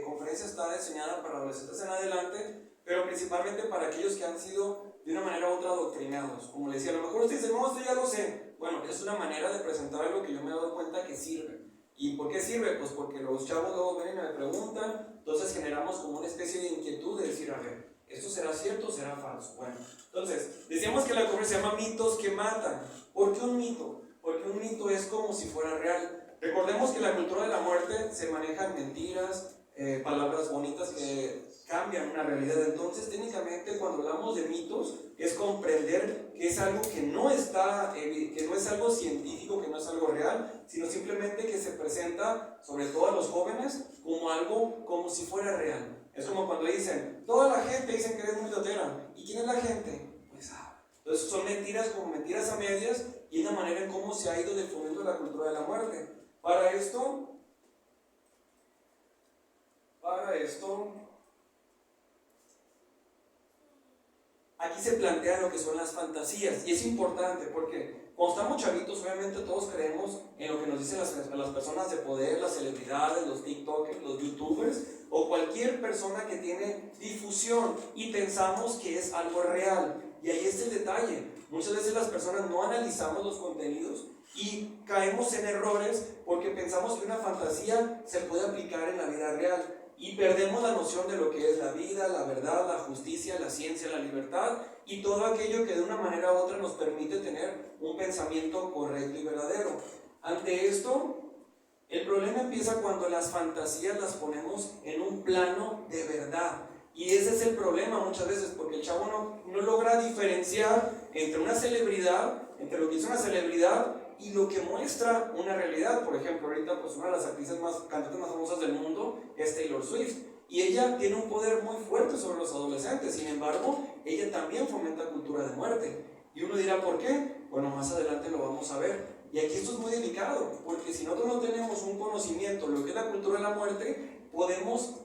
conferencia está diseñada para adolescentes en adelante, pero principalmente para aquellos que han sido de una manera u otra adoctrinados. Como les decía, a lo mejor usted dice, no, esto ya lo sé. Bueno, es una manera de presentar algo que yo me he dado cuenta que sirve. ¿Y por qué sirve? Pues porque los chavos luego vienen y me preguntan, entonces generamos como una especie de inquietud de decir, a ver, ¿esto será cierto o será falso? Bueno, entonces, decíamos que la conferencia se llama mitos que matan. ¿Por qué un mito? Porque un mito es como si fuera real. Recordemos que en la cultura de la muerte se manejan mentiras, palabras bonitas que cambian una realidad. Entonces, técnicamente, cuando hablamos de mitos, es comprender que es algo que no está, que no es algo científico, que no es algo real, sino simplemente que se presenta, sobre todo a los jóvenes, como algo como si fuera real. Es como cuando dicen, toda la gente dicen que eres muy mitotera. ¿Y quién es la gente? Pues entonces son mentiras como mentiras a medias, y es la manera en cómo se ha ido difundiendo la cultura de la muerte. Para esto, aquí se plantea lo que son las fantasías, y es importante porque cuando estamos chavitos, obviamente todos creemos en lo que nos dicen las personas de poder, las celebridades, los tiktokers, los youtubers, o cualquier persona que tiene difusión, y pensamos que es algo real. Y ahí está el detalle. Muchas veces las personas no analizamos los contenidos y caemos en errores porque pensamos que una fantasía se puede aplicar en la vida real, y perdemos la noción de lo que es la vida, la verdad, la justicia, la ciencia, la libertad y todo aquello que de una manera u otra nos permite tener un pensamiento correcto y verdadero. Ante esto, el problema empieza cuando las fantasías las ponemos en un plano de verdad. Y ese es el problema muchas veces, porque el chavo no logra diferenciar entre una celebridad, entre lo que es una celebridad y lo que muestra una realidad. Por ejemplo, ahorita pues una de las actrices cantantes más famosas del mundo es Taylor Swift, y ella tiene un poder muy fuerte sobre los adolescentes. Sin embargo, ella también fomenta cultura de muerte. Y uno dirá, ¿por qué? Bueno, más adelante lo vamos a ver. Y aquí esto es muy delicado, porque si nosotros no tenemos un conocimiento de lo que es la cultura de la muerte,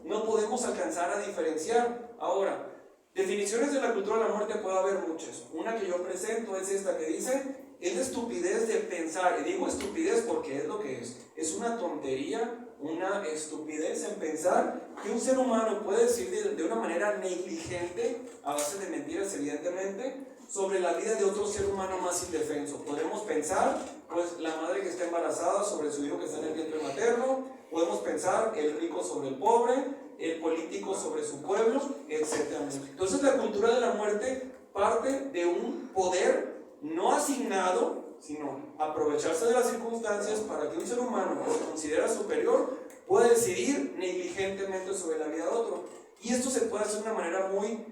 no podemos alcanzar a diferenciar. Ahora, definiciones de la cultura de la muerte puede haber muchas. Una que yo presento es esta que dice, es la estupidez de pensar, y digo estupidez porque es lo que es una tontería, una estupidez en pensar que un ser humano puede decir de una manera negligente, a base de mentiras evidentemente, sobre la vida de otro ser humano más indefenso. Podemos pensar, pues, la madre que está embarazada sobre su hijo que está en el vientre materno, podemos pensar el rico sobre el pobre, el político sobre su pueblo, etc. Entonces la cultura de la muerte parte de un poder no asignado, sino aprovecharse de las circunstancias para que un ser humano que se considera superior pueda decidir negligentemente sobre la vida de otro. Y esto se puede hacer de una manera muy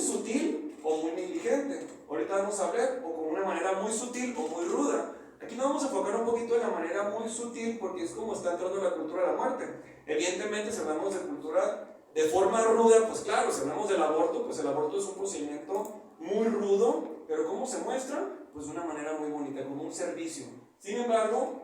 sutil o muy negligente. Ahorita vamos a ver, o con una manera muy sutil o muy ruda. Aquí nos vamos a enfocar un poquito en la manera muy sutil, porque es como está entrando la cultura de la muerte. Evidentemente, si hablamos de cultura de forma ruda, pues claro, si hablamos del aborto, pues el aborto es un procedimiento muy rudo, pero ¿cómo se muestra? Pues de una manera muy bonita, como un servicio. Sin embargo,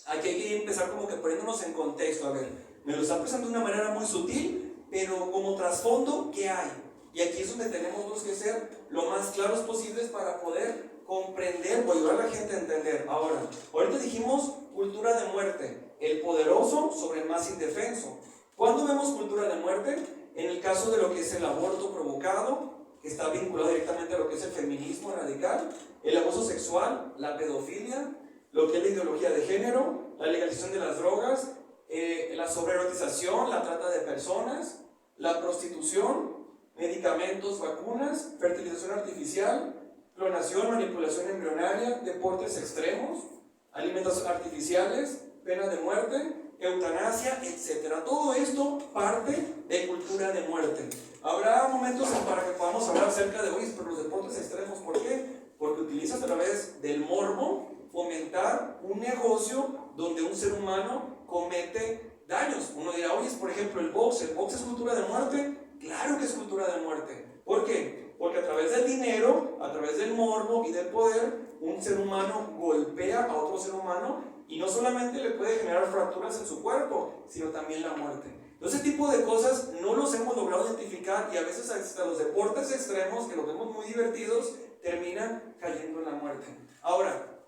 aquí hay que empezar como que poniéndonos en contexto. A ver, me lo está presentando de una manera muy sutil, pero como trasfondo, ¿qué hay? Y aquí es donde tenemos que ser lo más claros posibles para poder comprender o ayudar a la gente a entender. Ahorita dijimos cultura de muerte, el poderoso sobre el más indefenso. ¿Cuándo vemos cultura de muerte? En el caso de lo que es el aborto provocado, que está vinculado directamente a lo que es el feminismo radical, el abuso sexual, la pedofilia, lo que es la ideología de género, la legalización de las drogas, la sobreerotización, la trata de personas, la prostitución, medicamentos, vacunas, fertilización artificial, clonación, manipulación embrionaria, deportes extremos, alimentos artificiales, pena de muerte, eutanasia, etc. Todo esto parte de cultura de muerte. Habrá momentos para que podamos hablar acerca de hoy, pero los deportes extremos, ¿por qué? Porque utilizas a través del morbo fomentar un negocio donde un ser humano comete daños. Uno dirá, oye, por ejemplo, el box es cultura de muerte. Claro que es cultura de muerte. ¿Por qué? Porque a través del dinero, a través del morbo y del poder, un ser humano golpea a otro ser humano y no solamente le puede generar fracturas en su cuerpo, sino también la muerte. Entonces, ese tipo de cosas no los hemos logrado identificar, y a veces hasta los deportes extremos, que los vemos muy divertidos, terminan cayendo en la muerte. Ahora,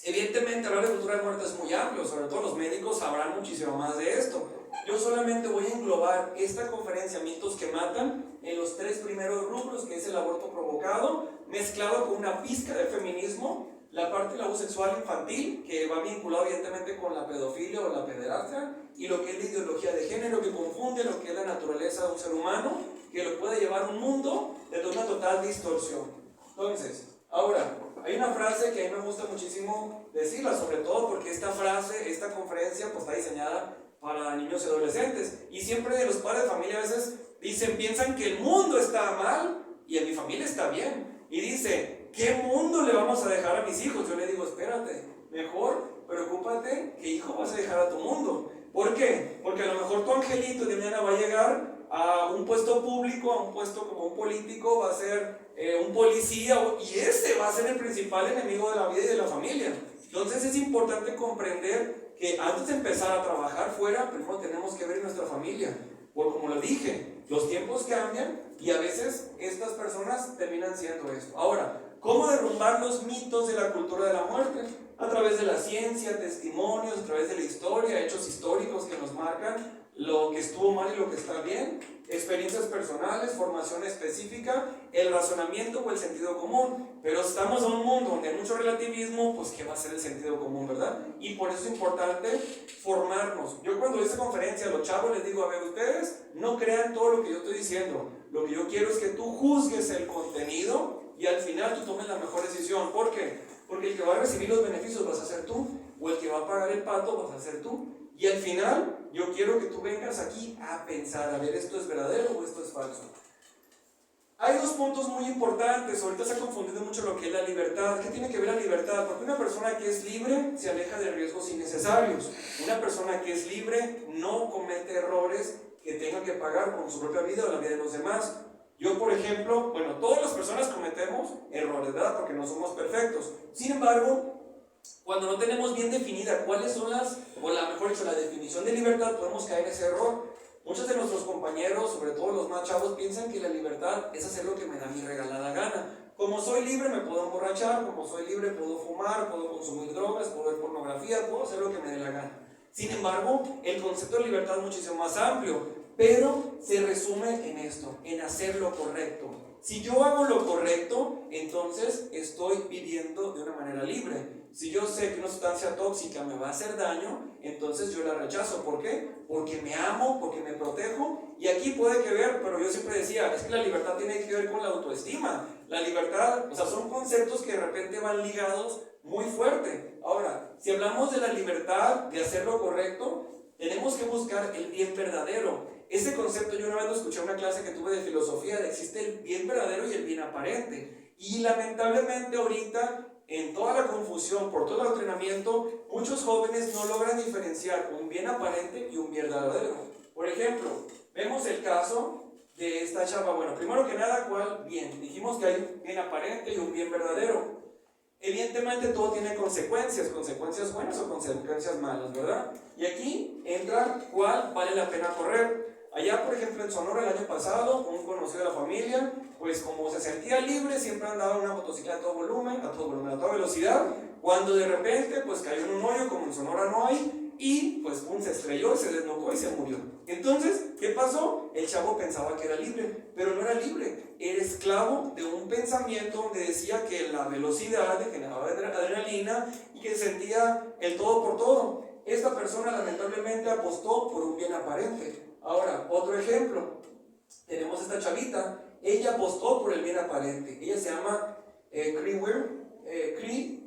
evidentemente hablar de cultura de muerte es muy amplio, sobre todo los médicos sabrán muchísimo más de esto, yo solamente voy a englobar esta conferencia Mitos que Matan en los 3 primeros rubros, que es el aborto provocado, mezclado con una pizca de feminismo, la parte del abuso sexual infantil, que va vinculado evidentemente con la pedofilia o la pederastia, y lo que es la ideología de género, que confunde lo que es la naturaleza de un ser humano, que lo puede llevar a un mundo de una total distorsión. Entonces, ahora, hay una frase que a mí me gusta muchísimo decirla, sobre todo porque esta frase, esta conferencia, pues está diseñada para niños y adolescentes. Y siempre los padres de familia a veces piensan que el mundo está mal y en mi familia está bien. Y dice, ¿qué mundo le vamos a dejar a mis hijos? Yo le digo, espérate, mejor preocúpate qué hijo vas a dejar a tu mundo. ¿Por qué? Porque a lo mejor tu angelito de mañana va a llegar a un puesto público, a un puesto como un político, va a ser un policía, y ese va a ser el principal enemigo de la vida y de la familia. Entonces es importante comprender que antes de empezar a trabajar fuera, primero tenemos que ver en nuestra familia. Porque como lo dije, los tiempos cambian y a veces estas personas terminan siendo esto. Ahora, ¿cómo derrumbar los mitos de la cultura de la muerte? A través de la ciencia, testimonios, a través de la historia, hechos históricos que nos marcan lo que estuvo mal y lo que está bien, experiencias personales, formación específica, el razonamiento o el sentido común. Pero estamos en un mundo donde hay mucho relativismo, pues ¿qué va a ser el sentido común, verdad? Y por eso es importante formarnos. Yo cuando hice conferencia a los chavos les digo, a ver, ustedes no crean todo lo que yo estoy diciendo. Lo que yo quiero es que tú juzgues el contenido y al final tú tomes la mejor decisión. ¿Por qué? Porque el que va a recibir los beneficios vas a ser tú, o el que va a pagar el pato vas a ser tú. Y al final, yo quiero que tú vengas aquí a pensar, a ver, ¿esto es verdadero o esto es falso? Hay 2 puntos muy importantes. Ahorita se ha confundido mucho lo que es la libertad. ¿Qué tiene que ver la libertad? Porque una persona que es libre se aleja de riesgos innecesarios. Una persona que es libre no comete errores que tenga que pagar con su propia vida o la vida de los demás. Yo, por ejemplo, bueno, todas las personas cometemos errores, ¿verdad? Porque no somos perfectos. Sin embargo, cuando no tenemos bien definida cuáles son mejor dicho, la definición de libertad, podemos caer en ese error. Muchos de nuestros compañeros, sobre todo los más chavos, piensan que la libertad es hacer lo que me da mi regalada gana. Como soy libre me puedo emborrachar, como soy libre puedo fumar, puedo consumir drogas, puedo ver pornografía, puedo hacer lo que me dé la gana. Sin embargo, el concepto de libertad es muchísimo más amplio, pero se resume en esto, en hacer lo correcto. Si yo hago lo correcto, entonces estoy viviendo de una manera libre. Si yo sé que una sustancia tóxica me va a hacer daño, entonces yo la rechazo. ¿Por qué? Porque me amo, porque me protejo. Y aquí puede que ver, pero yo siempre decía, es que la libertad tiene que ver con la autoestima. La libertad, o sea, son conceptos que de repente van ligados muy fuerte. Ahora, si hablamos de la libertad, de hacer lo correcto, tenemos que buscar el bien verdadero. Ese concepto yo una vez lo escuché en una clase que tuve de filosofía, de existe el bien verdadero y el bien aparente. Y lamentablemente ahorita, en toda la confusión, por todo el adoctrinamiento, muchos jóvenes no logran diferenciar un bien aparente y un bien verdadero. Por ejemplo, vemos el caso de esta chava. Bueno, primero que nada, ¿cuál bien? Dijimos que hay un bien aparente y un bien verdadero. Evidentemente todo tiene consecuencias buenas o consecuencias malas, ¿verdad? Y aquí entra cuál vale la pena correr. Allá, por ejemplo, en Sonora el año pasado, un conocido de la familia, pues como se sentía libre, siempre andaba en una motocicleta a todo volumen, a toda velocidad, cuando de repente, pues cayó en un hoyo, como en Sonora no hay, y pues pum, se estrelló, se desnucó y se murió. Entonces, ¿qué pasó? El chavo pensaba que era libre, pero no era libre, era esclavo de un pensamiento donde decía que la velocidad generaba adrenalina y que sentía el todo por todo. Esta persona lamentablemente apostó por un bien aparente. Ahora, otro ejemplo, tenemos esta chavita, ella apostó por el bien aparente, ella se llama Cree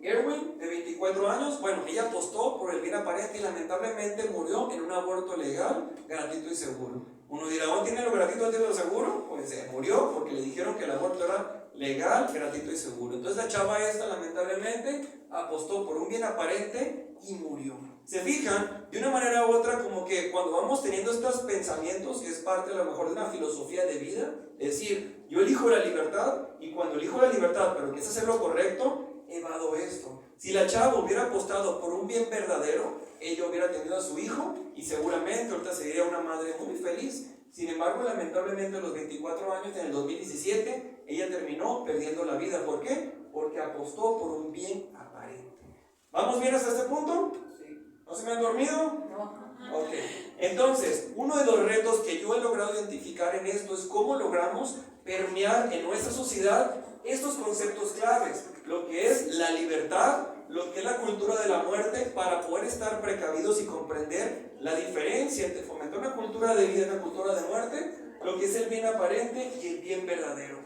Erwin, de 24 años. Bueno, ella apostó por el bien aparente y lamentablemente murió en un aborto legal, gratuito y seguro. Uno dirá, ¿dónde tiene lo gratuito, tiene lo seguro? Pues murió porque le dijeron que el aborto era legal, gratuito y seguro. Entonces la chava esta lamentablemente apostó por un bien aparente y murió. Se fijan, de una manera u otra, como que cuando vamos teniendo estos pensamientos, que es parte a lo mejor de una filosofía de vida, es decir, yo elijo la libertad y cuando elijo la libertad, pero que es hacer lo correcto, evado esto. Si la chava hubiera apostado por un bien verdadero, ella hubiera tenido a su hijo y seguramente ahorita sería una madre muy feliz. Sin embargo, lamentablemente a los 24 años, en el 2017, ella terminó perdiendo la vida. ¿Por qué? Porque apostó por un bien aparente. ¿Vamos bien hasta este punto? ¿No se me han dormido? No. Ok. Entonces, uno de los retos que yo he logrado identificar en esto es cómo logramos permear en nuestra sociedad estos conceptos claves, lo que es la libertad, lo que es la cultura de la muerte, para poder estar precavidos y comprender la diferencia entre fomentar una cultura de vida y una cultura de muerte, lo que es el bien aparente y el bien verdadero.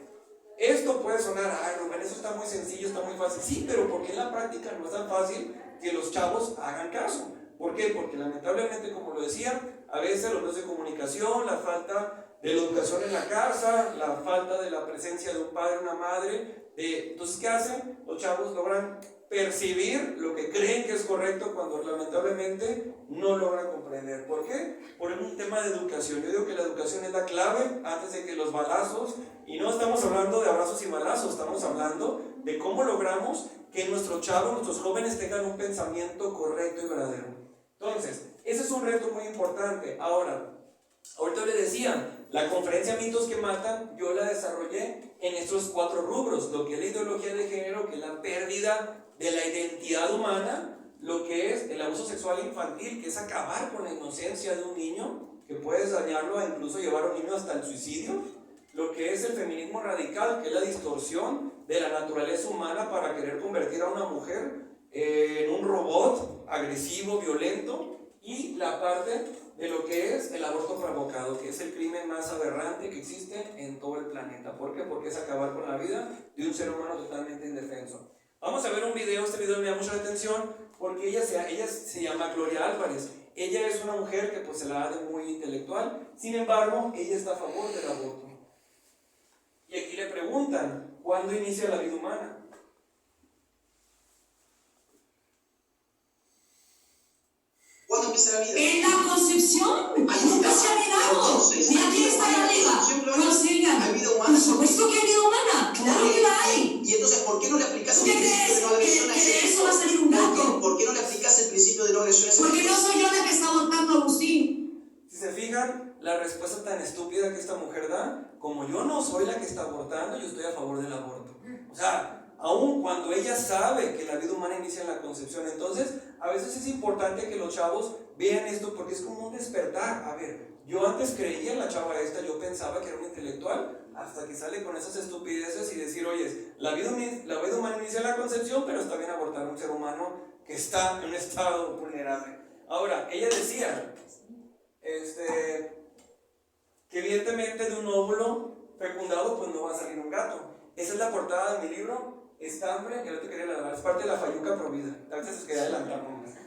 Esto puede sonar, ay Rubén, eso está muy sencillo, está muy fácil. Sí, pero porque en la práctica no es tan fácil que los chavos hagan caso. ¿Por qué? Porque lamentablemente, como lo decía, a veces los medios de comunicación, la falta de la educación en la casa, la falta de la presencia de un padre o una madre, entonces ¿qué hacen? Los chavos logran percibir lo que creen que es correcto cuando lamentablemente no logran comprender. ¿Por qué? Por un tema de educación. Yo digo que la educación es la clave antes de que los balazos, y no estamos hablando de abrazos y balazos, estamos hablando de cómo logramos que nuestros chavos, nuestros jóvenes tengan un pensamiento correcto y verdadero. Entonces, ese es un reto muy importante. Ahora, ahorita les decía, la conferencia Mitos que Matan, yo la desarrollé en estos 4 rubros, lo que es la ideología de género, que es la pérdida de la identidad humana, lo que es el abuso sexual infantil, que es acabar con la inocencia de un niño, que puedes dañarlo a incluso llevar a un niño hasta el suicidio, lo que es el feminismo radical, que es la distorsión de la naturaleza humana para querer convertir a una mujer en un robot agresivo, violento, y la parte de lo que es el aborto provocado, que es el crimen más aberrante que existe en todo el planeta. ¿Por qué? Porque es acabar con la vida de un ser humano totalmente indefenso. Vamos a ver un video. Este video me da mucha atención porque ella se llama Gloria Álvarez. Ella es una mujer que pues se la da de muy intelectual, sin embargo, ella está a favor del aborto. Y aquí le preguntan, ¿cuándo inicia la vida humana? ¿Cuándo empieza la vida? En la concepción. Nunca se ha negado. Entonces, Mira quién está ahí arriba. Consigan. ¿hay vida humana? Por supuesto que hay vida humana. Claro que la hay. Y entonces, ¿por qué no le aplicas ¿Tú el qué principio de no crees? agresión a ¿Que ese de eso va a salir un gato? ¿Por qué no le aplicas el principio de no agresión a ese Porque no soy yo la que está votando a Agustín. Si se fijan, la respuesta tan estúpida que esta mujer da, como yo no soy la que está abortando, yo estoy a favor del aborto. O sea, aun cuando ella sabe que la vida humana inicia en la concepción. Entonces, a veces es importante que los chavos vean esto porque es como un despertar. A ver, yo antes creía en la chava esta, yo pensaba que era un intelectual, hasta que sale con esas estupideces y decir, oye, la vida humana inicia en la concepción, pero está bien abortar a un ser humano que está en un estado vulnerable. Ahora, ella decía, que evidentemente de un óvulo fecundado pues no va a salir un gato. Esa es la portada de mi libro, Estambre, que no te quería adelantar, es parte de la Fayuca Provida, a veces os quería adelantar.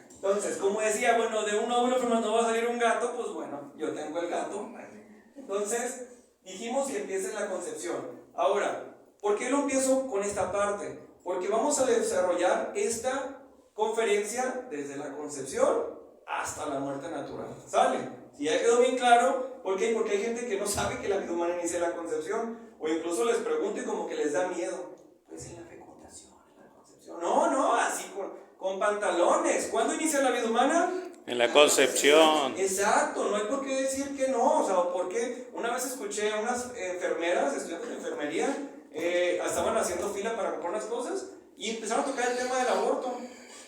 Entonces, como decía, bueno, de un óvulo fecundado no va a salir un gato, pues bueno, yo tengo el gato. Entonces, dijimos que empieza en la concepción. Ahora, ¿por qué lo empiezo con esta parte? Porque vamos a desarrollar esta conferencia desde la concepción hasta la muerte natural. ¿Sale? Si ya quedó bien claro, ¿por qué? Porque hay gente que no sabe que la vida humana inicia en la concepción, o incluso les pregunto y como que les da miedo. Pues en la fecundación, en la concepción. No, así con pantalones. ¿Cuándo inicia la vida humana? En la concepción. Exacto, no hay por qué decir que no. O sea, porque una vez escuché a unas enfermeras, estudiantes de enfermería, estaban haciendo fila para comprar unas cosas y empezaron a tocar el tema del aborto.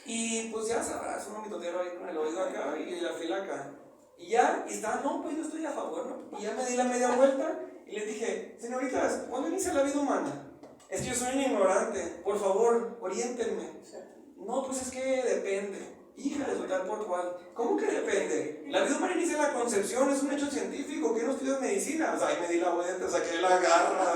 Y pues ya sabrás, uno mitotero ahí con el oído acá y la fila acá. Y ya, y estaban, no, pues yo estoy a favor, ¿no? Y ya me di la media vuelta y les dije, señoritas, ¿cuándo inicia la vida humana? Es que yo soy un ignorante, por favor, oriéntenme. No, pues es que depende. Hija de su tal por cual. ¿Cómo que depende? La vida humana inicia en la concepción, es un hecho científico, que no estudio medicina. O sea, ahí me di la vuelta, saqué la garra,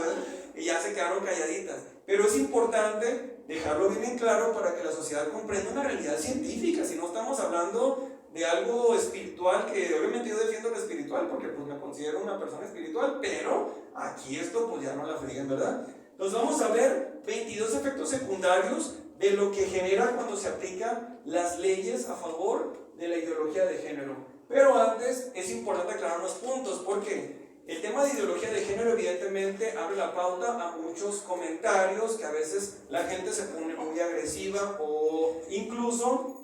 y ya se quedaron calladitas. Pero es importante dejarlo bien en claro para que la sociedad comprenda una realidad científica. Si no estamos hablando de algo espiritual, que obviamente yo defiendo lo espiritual porque pues me considero una persona espiritual, pero aquí esto pues ya no la freguen, ¿verdad? Entonces vamos a ver 22 efectos secundarios de lo que genera cuando se aplican las leyes a favor de la ideología de género. Pero antes es importante aclarar unos puntos, porque el tema de ideología de género evidentemente abre la pauta a muchos comentarios que a veces la gente se pone muy agresiva o incluso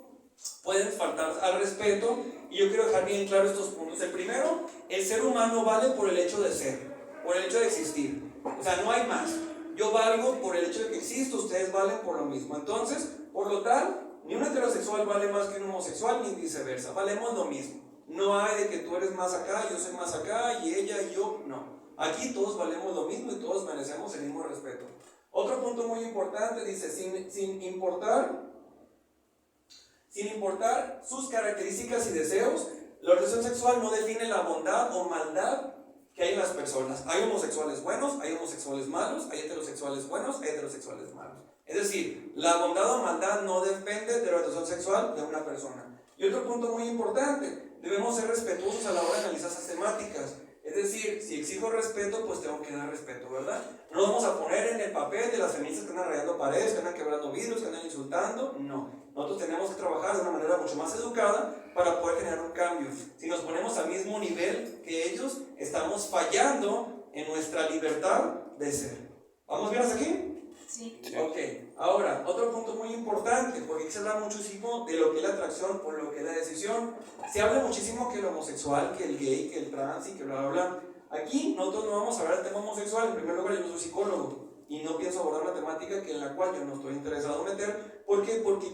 pueden faltar al respeto, y yo quiero dejar bien claro estos puntos. El primero, el ser humano vale por el hecho de ser, por el hecho de existir. O sea, no hay más. Yo valgo por el hecho de que existo, ustedes valen por lo mismo. Entonces, por lo tal, ni un heterosexual vale más que un homosexual, ni viceversa, valemos lo mismo. No hay de que tú eres más acá, yo soy más acá, y ella y yo, no. Aquí todos valemos lo mismo y todos merecemos el mismo respeto. Otro punto muy importante dice, sin importar sus características y deseos, la orientación sexual no define la bondad o maldad que hay en las personas. Hay homosexuales buenos, hay homosexuales malos, hay heterosexuales buenos, hay heterosexuales malos. Es decir, la bondad o maldad no depende de la orientación sexual de una persona. Y otro punto muy importante, debemos ser respetuosos a la hora de analizar esas temáticas. Es decir, si exijo respeto, pues tengo que dar respeto, ¿verdad? No nos vamos a poner en el papel de las feministas que andan rayando paredes, que andan quebrando vidrios, que andan insultando. No. Nosotros tenemos que trabajar de una manera mucho más educada para poder generar un cambio. Si nos ponemos al mismo nivel que ellos, estamos fallando en nuestra libertad de ser. ¿Vamos bien hasta aquí? Sí. Ok, ahora, otro punto muy importante, porque aquí se habla muchísimo de lo que es la atracción o lo que es la decisión. Se habla muchísimo que el homosexual, que el gay, que el trans y que bla, bla, bla. Aquí nosotros no vamos a hablar del tema homosexual. En primer lugar, yo no soy psicólogo y no pienso abordar una temática en la cual yo no estoy interesado en meter. ¿Por qué? Porque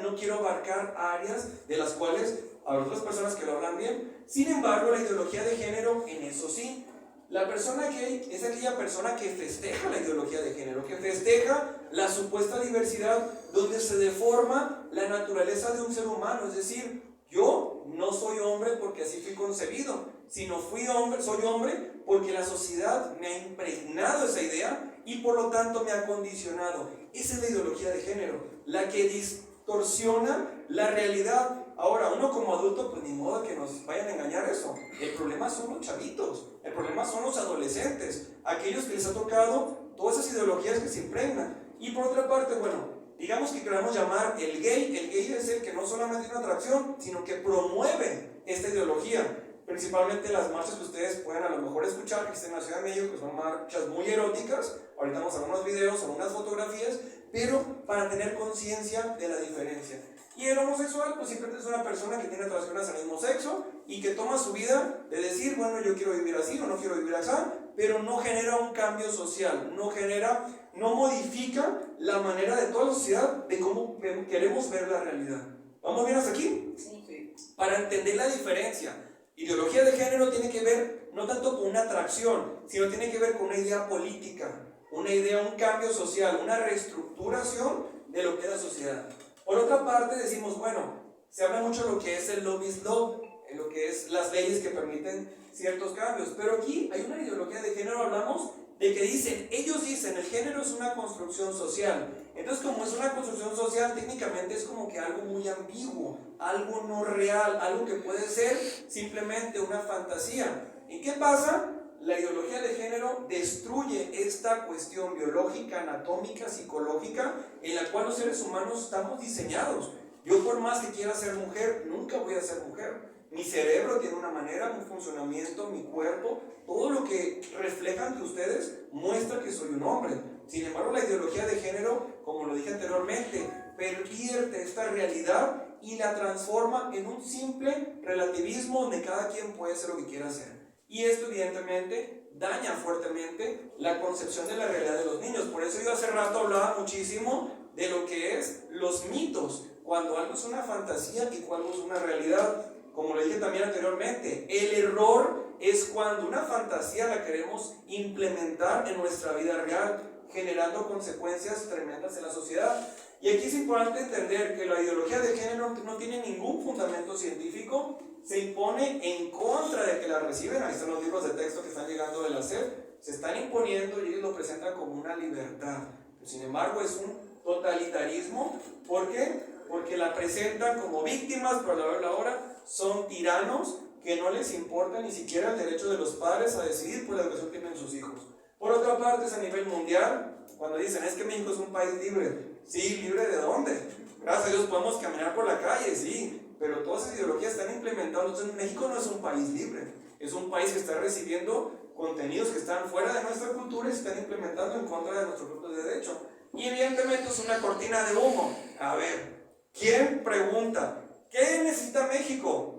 no quiero abarcar áreas de las cuales habrá otras personas que lo hablan bien. Sin embargo, la ideología de género, en eso sí. La persona gay es aquella persona que festeja la ideología de género, que festeja la supuesta diversidad donde se deforma la naturaleza de un ser humano. Es decir, yo no soy hombre porque así fui concebido, sino soy hombre porque la sociedad me ha impregnado esa idea y por lo tanto me ha condicionado. Esa es la ideología de género, la que distorsiona la realidad. Ahora, uno como adulto, pues ni modo que nos vayan a engañar eso. El problema son los chavitos, el problema son los adolescentes, aquellos que les ha tocado todas esas ideologías que se impregnan. Y por otra parte, bueno, digamos que queramos llamar el gay es el que no solamente tiene atracción, sino que promueve esta ideología. Principalmente las marchas que ustedes pueden a lo mejor escuchar, que estén en la Ciudad de México, que son marchas muy eróticas. Ahorita vamos a ver unos videos o unas fotografías, pero para tener conciencia de la diferencia. Y el homosexual, pues simplemente es una persona que tiene atracciones al mismo sexo y que toma su vida de decir, bueno, yo quiero vivir así o no quiero vivir así, pero no genera un cambio social, no modifica la manera de toda la sociedad de cómo queremos ver la realidad. ¿Vamos bien hasta aquí? Sí. Para entender la diferencia, ideología de género tiene que ver no tanto con una atracción, sino tiene que ver con una idea política, una idea, un cambio social, una reestructuración de lo que es la sociedad. Por otra parte decimos, bueno, se habla mucho de lo que es el love is love, en lo que es las leyes que permiten ciertos cambios, pero aquí hay una ideología de género, hablamos de que ellos dicen, el género es una construcción social. Entonces, como es una construcción social, técnicamente es como que algo muy ambiguo, algo no real, algo que puede ser simplemente una fantasía. ¿Y qué pasa? La ideología de género destruye esta cuestión biológica, anatómica, psicológica, en la cual los seres humanos estamos diseñados. Yo por más que quiera ser mujer, nunca voy a ser mujer. Mi cerebro tiene una manera, mi funcionamiento, mi cuerpo, todo lo que refleja ante ustedes muestra que soy un hombre. Sin embargo, la ideología de género, como lo dije anteriormente, pervierte esta realidad y la transforma en un simple relativismo donde cada quien puede ser lo que quiera hacer. Y esto evidentemente daña fuertemente la concepción de la realidad de los niños. Por eso yo hace rato hablaba muchísimo de lo que es los mitos, cuando algo es una fantasía y cuando es una realidad. Como le dije también anteriormente, el error es cuando una fantasía la queremos implementar en nuestra vida real, generando consecuencias tremendas en la sociedad. Y aquí es importante entender que la ideología de género no tiene ningún fundamento científico, se impone en contra de que la reciben. Ahí están los libros de texto que están llegando de la SEP, se están imponiendo y ellos lo presentan como una libertad. Pero sin embargo es un totalitarismo. ¿Por qué? Porque la presentan como víctimas, pero a la hora son tiranos que no les importa ni siquiera el derecho de los padres a decidir por la educación que tienen sus hijos. Por otra parte, es a nivel mundial, cuando dicen, es que México es un país libre. Sí, ¿libre de dónde? Gracias a Dios podemos caminar por la calle, sí, pero todas esas ideologías están implementadas. Entonces, México no es un país libre, es un país que está recibiendo contenidos que están fuera de nuestra cultura y se están implementando en contra de nuestro propio derecho. Y evidentemente es una cortina de humo. A ver, ¿quién pregunta? ¿Qué necesita México?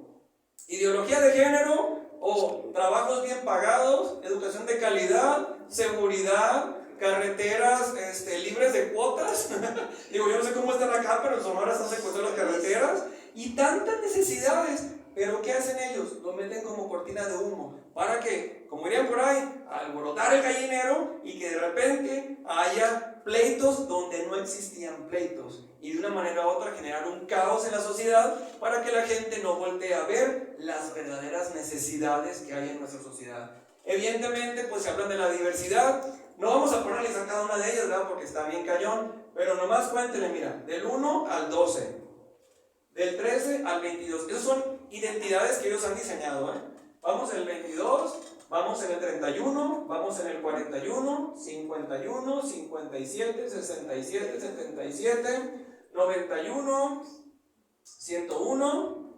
¿Ideología de género o trabajos bien pagados, educación de calidad, seguridad, carreteras libres de cuotas. Digo, yo no sé cómo están acá, pero en Sonora están secuestradas las carreteras. Y tantas necesidades. Pero ¿qué hacen ellos? Lo meten como cortina de humo. ¿Para qué? Como irían por ahí, alborotar el gallinero y que de repente haya pleitos donde no existían pleitos. Y de una manera u otra generar un caos en la sociedad para que la gente no voltee a ver las verdaderas necesidades que hay en nuestra sociedad. Evidentemente, pues se hablan de la diversidad. No vamos a poner a analizar cada una de ellas, ¿verdad? Porque está bien cayón. Pero nomás cuéntenle, mira, del 1 al 12. Del 13 al 22. Esas son identidades que ellos han diseñado, ¿eh? Vamos en el 22, vamos en el 31, vamos en el 41, 51, 57, 67, 77, 91, 101,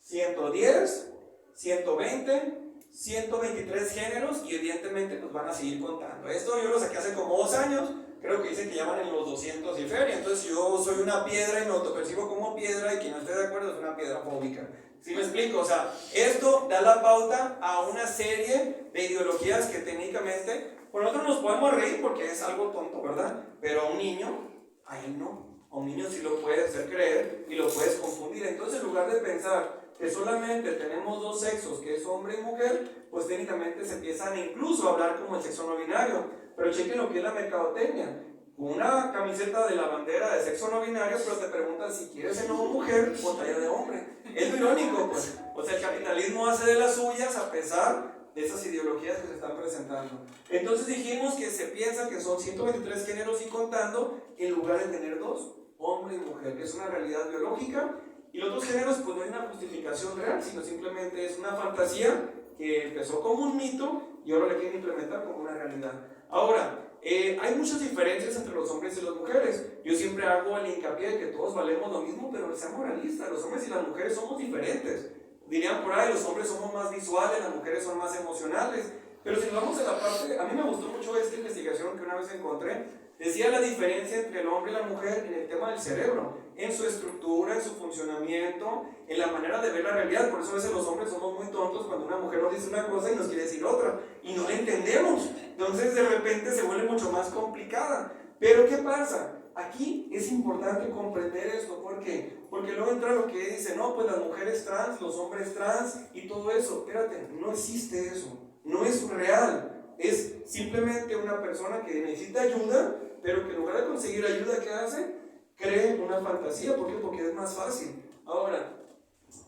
110, 120, 123 géneros y evidentemente pues van a seguir contando. Esto yo lo saqué hace como 2 años. Creo que dicen que llaman en los 200 y feria. Entonces yo soy una piedra y me autopercibo como piedra y quien no esté de acuerdo es una piedra fóbica. ¿Sí me explico? O sea, esto da la pauta a una serie de ideologías que técnicamente, por nosotros nos podemos reír porque es algo tonto, ¿verdad? Pero a un niño, a él no. A un niño sí lo puedes hacer creer y lo puedes confundir. Entonces en lugar de pensar que solamente tenemos 2 sexos, que es hombre y mujer, pues técnicamente se empiezan incluso a hablar como el sexo no binario. Pero chequen lo que es la mercadotecnia. Una camiseta de la bandera de sexo no binario, pero te preguntan si quieres ser una mujer o talla de hombre. Es irónico, pues. O sea, el capitalismo hace de las suyas a pesar de esas ideologías que se están presentando. Entonces dijimos que se piensa que son 123 géneros y contando, en lugar de tener 2, hombre y mujer, que es una realidad biológica. Y los 2 géneros, pues no hay una justificación real, sino simplemente es una fantasía que empezó como un mito y ahora le quieren implementar como una realidad. Ahora, hay muchas diferencias entre los hombres y las mujeres. Yo siempre hago el hincapié de que todos valemos lo mismo, pero no sea moralista. Los hombres y las mujeres somos diferentes. Dirían por ahí, los hombres somos más visuales, las mujeres son más emocionales. Pero si nos vamos a la parte, a mí me gustó mucho esta investigación que una vez encontré. Decía la diferencia entre el hombre y la mujer en el tema del cerebro, en su estructura, en su funcionamiento, en la manera de ver la realidad. Por eso a veces los hombres somos muy tontos cuando una mujer nos dice una cosa y nos quiere decir otra, y no la entendemos. Entonces de repente se vuelve mucho más complicada. Pero ¿qué pasa? Aquí es importante comprender esto. ¿Por qué? Porque luego entra lo que dice, no, pues las mujeres trans, los hombres trans y todo eso. Espérate, no existe eso, no es real. Es simplemente una persona que necesita ayuda, pero que en lugar de conseguir ayuda, ¿qué hace? Cree una fantasía. ¿Por qué? Porque es más fácil. Ahora,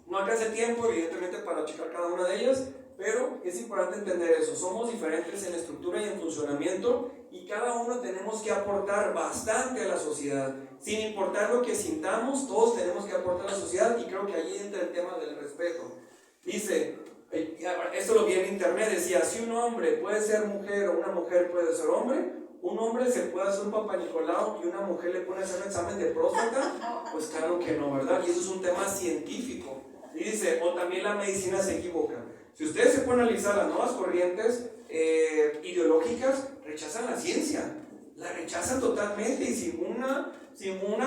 no alcanza el tiempo, evidentemente, para checar cada una de ellas, pero es importante entender eso. Somos diferentes en estructura y en funcionamiento, y cada uno tenemos que aportar bastante a la sociedad. Sin importar lo que sintamos, todos tenemos que aportar a la sociedad, y creo que allí entra el tema del respeto. Dice, esto lo vi en internet, decía, si un hombre puede ser mujer o una mujer puede ser hombre, un hombre se puede hacer un Papá Nicolau y una mujer le pone a hacer un examen de próstata, pues claro que no, ¿verdad? Y eso es un tema científico. Y dice, o también la medicina se equivoca. Si ustedes se pueden analizar las nuevas corrientes ideológicas, rechazan la ciencia, la rechazan totalmente y sin una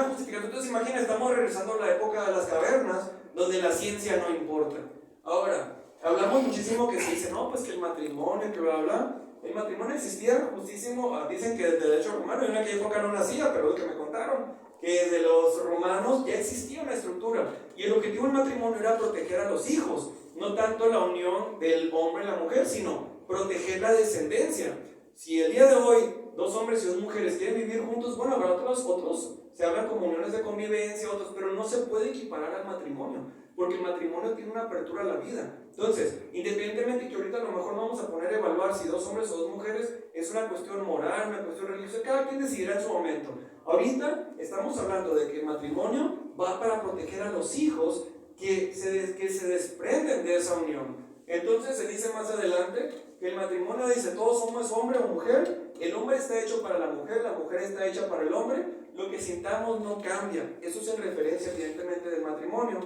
justificación. Entonces imagina, estamos regresando a la época de las cavernas, donde la ciencia no importa. Ahora, hablamos muchísimo que se dice, no, pues que el matrimonio, que bla, bla. El matrimonio existía justísimo, dicen que desde el derecho romano, yo en aquella época no nacía, pero es lo que me contaron, que desde los romanos ya existía una estructura, y el objetivo del matrimonio era proteger a los hijos, no tanto la unión del hombre y la mujer, sino proteger la descendencia. Si el día de hoy 2 hombres y 2 mujeres quieren vivir juntos, bueno, habrá otros se hablan como uniones de convivencia, otros, pero no se puede equiparar al matrimonio, porque el matrimonio tiene una apertura a la vida. Entonces, independientemente que ahorita a lo mejor no vamos a poner a evaluar si 2 hombres o 2 mujeres es una cuestión moral, una cuestión religiosa, cada quien decidirá en su momento. Ahorita estamos hablando de que el matrimonio va para proteger a los hijos que se desprenden de esa unión. Entonces se dice más adelante que el matrimonio dice, todos somos hombre o mujer, el hombre está hecho para la mujer está hecha para el hombre, lo que sintamos no cambia. Eso es en referencia evidentemente del matrimonio.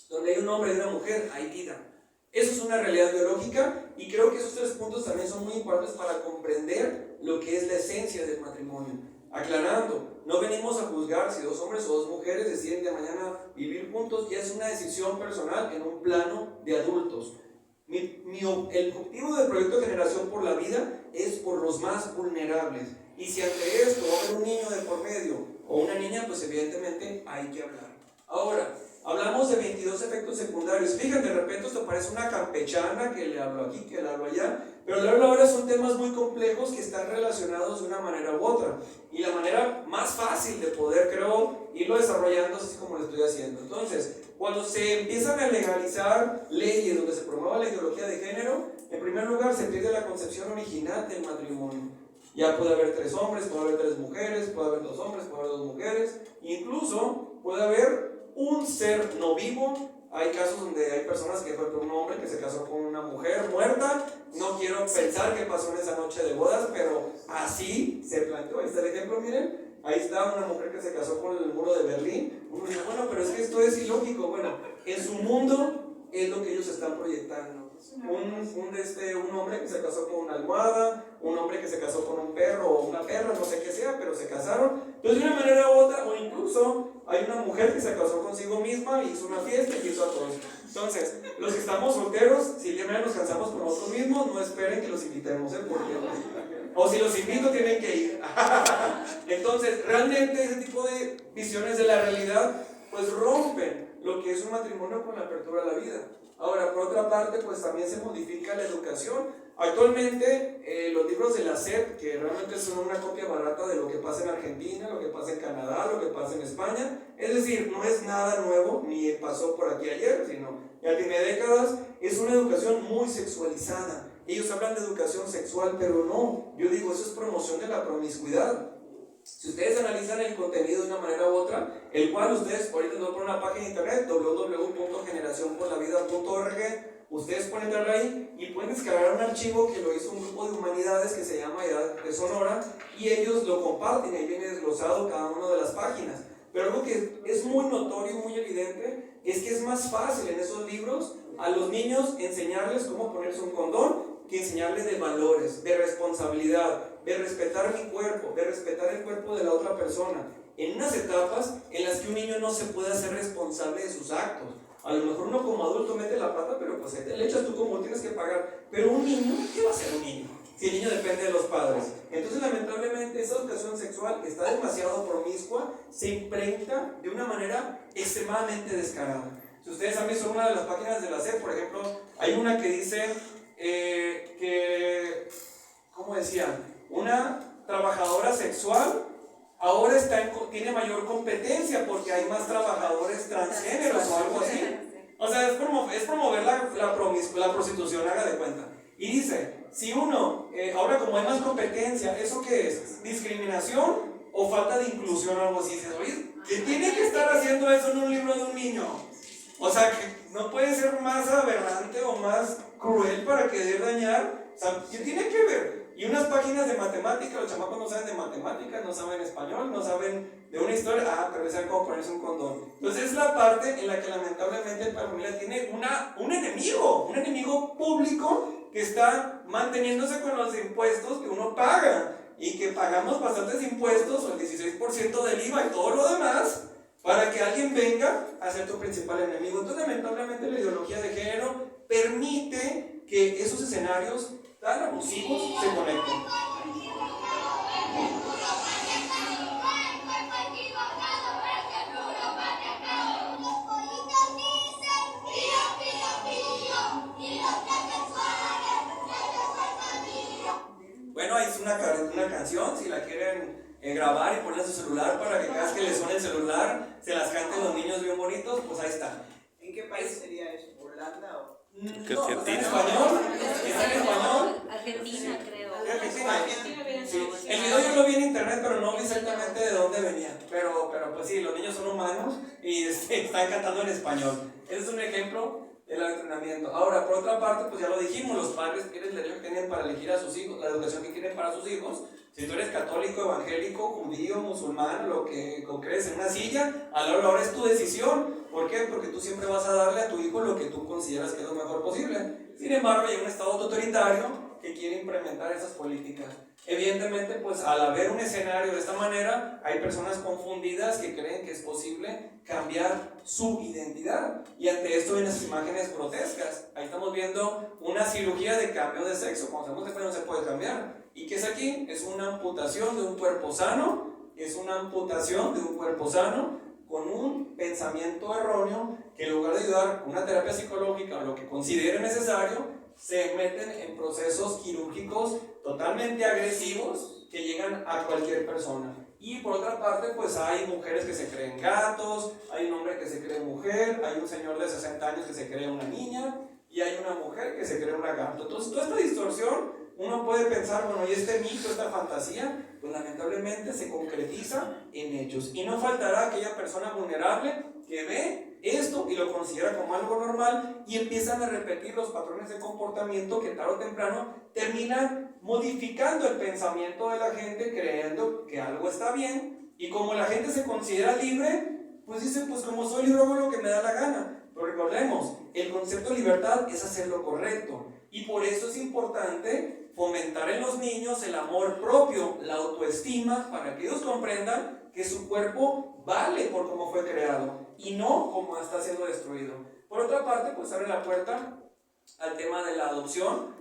Donde hay un hombre y una mujer, hay vida. Eso es una realidad biológica, y creo que esos 3 puntos también son muy importantes para comprender lo que es la esencia del matrimonio. Aclarando, no venimos a juzgar si 2 hombres o 2 mujeres deciden de mañana vivir juntos, ya es una decisión personal en un plano de adultos. El objetivo del proyecto Generación por la Vida es por los más vulnerables. Y si ante esto va a haber un niño de por medio o una niña, pues evidentemente hay que hablar. Ahora, hablamos de 22 efectos secundarios. Fíjate, de repente esto parece una campechana que le hablo aquí, que le hablo allá, pero le hablo ahora son temas muy complejos que están relacionados de una manera u otra. Y la manera más fácil de poder, creo, irlo desarrollando es así como lo estoy haciendo. Entonces, cuando se empiezan a legalizar leyes donde se promueva la ideología de género, en primer lugar se pierde la concepción original del matrimonio. Ya puede haber 3 hombres, puede haber 3 mujeres, puede haber 2 hombres, puede haber 2 mujeres, incluso puede haber un ser no vivo. Hay casos donde hay personas que fue un hombre que se casó con una mujer muerta. No quiero pensar qué pasó en esa noche de bodas, pero así se planteó. Ahí está el ejemplo, miren. Ahí está una mujer que se casó con el muro de Berlín. Uno dice, bueno, pero es que esto es ilógico. Bueno, en su mundo es lo que ellos están proyectando. Un hombre que se casó con una almohada, un hombre que se casó con un perro o una perra, no sé qué sea, pero se casaron. Entonces, de una manera u otra, o incluso hay una mujer que se casó consigo misma y hizo una fiesta y hizo a todos. Entonces, los que estamos solteros, si ya nos cansamos con nosotros mismos, no esperen que los invitemos, porque o si los invito, tienen que ir. Entonces, realmente ese tipo de visiones de la realidad, pues rompen lo que es un matrimonio con la apertura a la vida. Ahora, por otra parte, pues también se modifica la educación. Actualmente, los libros de la SEP, que realmente son una copia barata de lo que pasa en Argentina, lo que pasa en Canadá, lo que pasa en España, es decir, no es nada nuevo, ni pasó por aquí ayer, sino ya tiene décadas, es una educación muy sexualizada. Ellos hablan de educación sexual, pero no, yo digo, eso es promoción de la promiscuidad. Si ustedes analizan el contenido de una manera u otra, el cual ustedes, ahorita les voy a poner una página de internet, www.generacionporlavida.org, ustedes pueden entrar ahí y pueden descargar un archivo que lo hizo un grupo de humanidades que se llama Edad de Sonora, y ellos lo comparten, ahí viene desglosado cada una de las páginas. Pero algo que es muy notorio y muy evidente es que es más fácil en esos libros a los niños enseñarles cómo ponerse un condón que enseñarles de valores, de responsabilidad, de respetar mi cuerpo, de respetar el cuerpo de la otra persona, en unas etapas en las que un niño no se puede hacer responsable de sus actos. A lo mejor uno como adulto mete la pata, pero pues te le echas tú como tienes que pagar. Pero un niño, ¿qué va a hacer un niño? Si el niño depende de los padres. Entonces, lamentablemente, esa educación sexual que está demasiado promiscua se imprenta de una manera extremadamente descarada. Si ustedes han visto una de las páginas de la SEP, por ejemplo, hay una que dice que, ¿cómo decía? Una trabajadora sexual ahora tiene mayor competencia porque hay más trabajadores transgéneros o algo así. O sea, es promover la prostitución, haga de cuenta. Y dice, si uno, ahora como hay más competencia, ¿eso qué es? ¿Discriminación o falta de inclusión o algo así? Dices, oye, ¿qué tiene que estar haciendo eso en un libro de un niño? O sea, que no puede ser más aberrante o más cruel para querer dañar. O sea, ¿qué tiene que ver? Y unas páginas de matemáticas, los chamacos no saben de matemáticas, no saben español, no saben de una historia, pero saben cómo ponerse un condón. Entonces es la parte en la que lamentablemente la familia tiene un enemigo público que está manteniéndose con los impuestos que uno paga, y que pagamos bastantes impuestos, o el 16% del IVA y todo lo demás, para que alguien venga a ser tu principal enemigo. Entonces, lamentablemente, la ideología de género permite que esos escenarios tan abusivos se conecten. Bueno, ahí es una canción, si la quieren grabar y poner en su celular para que cada vez que les suene el celular se las canten los niños bien bonitos, pues ahí está. ¿En qué país sería eso? ¿Holanda o...? No, está en español. Está en español. Argentina, creo. Argentina. Sí. El video yo lo vi en internet, pero no vi exactamente de dónde venía. Pero pues sí, los niños son humanos y están cantando en español. Ese es un ejemplo del entrenamiento. Ahora, por otra parte, pues ya lo dijimos, los padres tienen el derecho que tienen para elegir a sus hijos, la educación que quieren para sus hijos. Si tú eres católico, evangélico, judío, musulmán, lo que crees en una silla, a la hora es tu decisión. ¿Por qué? Porque tú siempre vas a darle a tu hijo lo que tú consideras que es lo mejor posible. Sin embargo, hay un estado totalitario que quiere implementar esas políticas. Evidentemente, pues al haber un escenario de esta manera, hay personas confundidas que creen que es posible cambiar su identidad. Y ante esto vienen esas imágenes grotescas. Ahí estamos viendo una cirugía de cambio de sexo. Cuando sabemos que no se puede cambiar. ¿Y qué es aquí? Es una amputación de un cuerpo sano. Es una amputación de un cuerpo sano con un pensamiento erróneo que en lugar de ayudar con una terapia psicológica o lo que considere necesario, se meten en procesos quirúrgicos totalmente agresivos que llegan a cualquier persona. Y por otra parte, pues hay mujeres que se creen gatos, hay un hombre que se cree mujer, hay un señor de 60 años que se cree una niña y hay una mujer que se cree una gato. Entonces, toda esta distorsión, uno puede pensar, bueno, y este mito, esta fantasía, pues lamentablemente se concretiza en hechos. Y no faltará aquella persona vulnerable que ve esto y lo considera como algo normal y empiezan a repetir los patrones de comportamiento que tarde o temprano terminan modificando el pensamiento de la gente, creyendo que algo está bien, y como la gente se considera libre, pues dice, pues como soy libre hago lo que me da la gana. Pero recordemos, el concepto de libertad es hacer lo correcto, y por eso es importante fomentar en los niños el amor propio, la autoestima, para que ellos comprendan que su cuerpo vale por cómo fue creado y no como está siendo destruido. Por otra parte, pues abre la puerta al tema de la adopción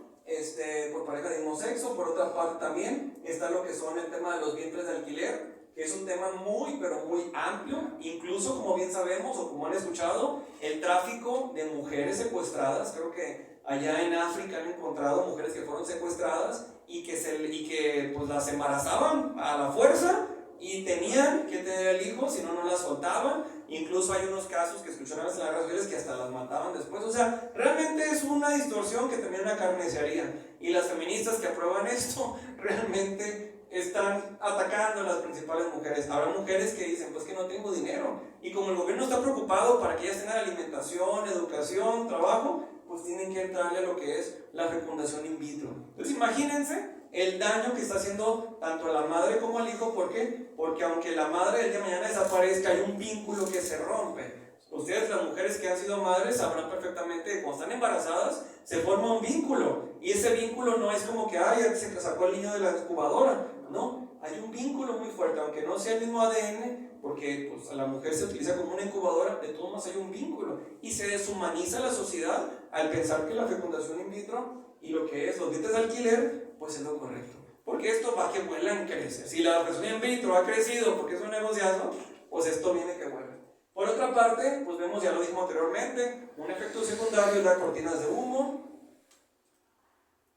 por pareja de mismo sexo. Por otra parte también está lo que son el tema de los vientres de alquiler, que es un tema muy pero muy amplio. Incluso, como bien sabemos o como han escuchado, el tráfico de mujeres secuestradas. Creo que allá en África han encontrado mujeres que fueron secuestradas y que pues las embarazaban a la fuerza y tenían que tener el hijo, si no, no las soltaban. Incluso hay unos casos que escucharon en las redes sociales que hasta las mataban después. O sea, realmente es una distorsión que también una carnicería. Y las feministas que aprueban esto realmente están atacando a las principales mujeres. Habrá mujeres que dicen, pues que no tengo dinero. Y como el gobierno está preocupado para que ellas tengan alimentación, educación, trabajo, pues tienen que entrarle a lo que es la fecundación in vitro. Entonces imagínense el daño que está haciendo tanto a la madre como al hijo. ¿Por qué? Porque aunque la madre el día de mañana desaparezca, hay un vínculo que se rompe. Ustedes, las mujeres que han sido madres, sabrán perfectamente que cuando están embarazadas se forma un vínculo, y ese vínculo no es como que ay, se sacó el niño de la incubadora, no, hay un vínculo muy fuerte, aunque no sea el mismo ADN, porque pues, a la mujer se utiliza como una incubadora, de todos modos hay un vínculo, y se deshumaniza la sociedad al pensar que la fecundación in vitro y lo que es los vientres de alquiler, pues es lo correcto, porque esto va que vuelan, crece. Si la fecundación in vitro ha crecido porque es un negociado, pues esto viene que vuela. Por otra parte, pues vemos, ya lo dijimos anteriormente, un efecto secundario es las cortinas de humo.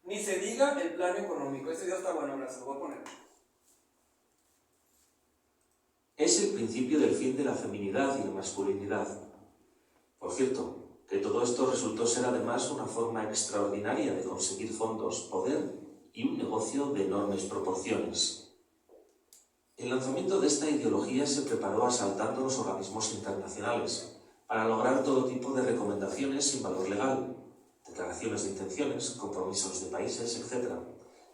Ni se diga el plano económico. Este video está bueno, ahora se lo voy a poner. Es el principio del fin de la feminidad y la masculinidad. Por cierto, que todo esto resultó ser además una forma extraordinaria de conseguir fondos, poder y un negocio de enormes proporciones. El lanzamiento de esta ideología se preparó asaltando los organismos internacionales para lograr todo tipo de recomendaciones sin valor legal, declaraciones de intenciones, compromisos de países, etc.,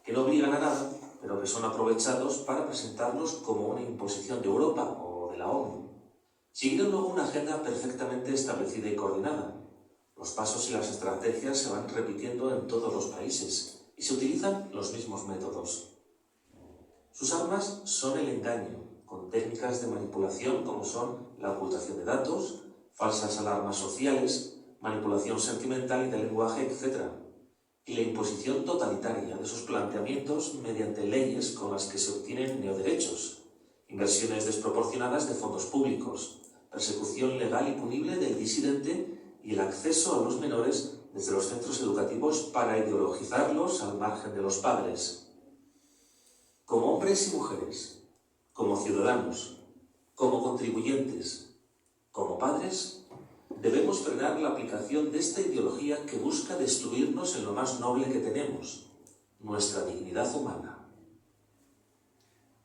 que no obligan a nada, pero que son aprovechados para presentarlos como una imposición de Europa o de la ONU. Siguieron luego una agenda perfectamente establecida y coordinada. Los pasos y las estrategias se van repitiendo en todos los países y se utilizan los mismos métodos. Sus armas son el engaño, con técnicas de manipulación como son la ocultación de datos, falsas alarmas sociales, manipulación sentimental y de lenguaje, etc., y la imposición totalitaria de sus planteamientos mediante leyes con las que se obtienen neoderechos, inversiones desproporcionadas de fondos públicos, persecución legal y punible del disidente y el acceso a los menores desde los centros educativos para ideologizarlos al margen de los padres. Como hombres y mujeres, como ciudadanos, como contribuyentes, como padres, debemos frenar la aplicación de esta ideología que busca destruirnos en lo más noble que tenemos, nuestra dignidad humana.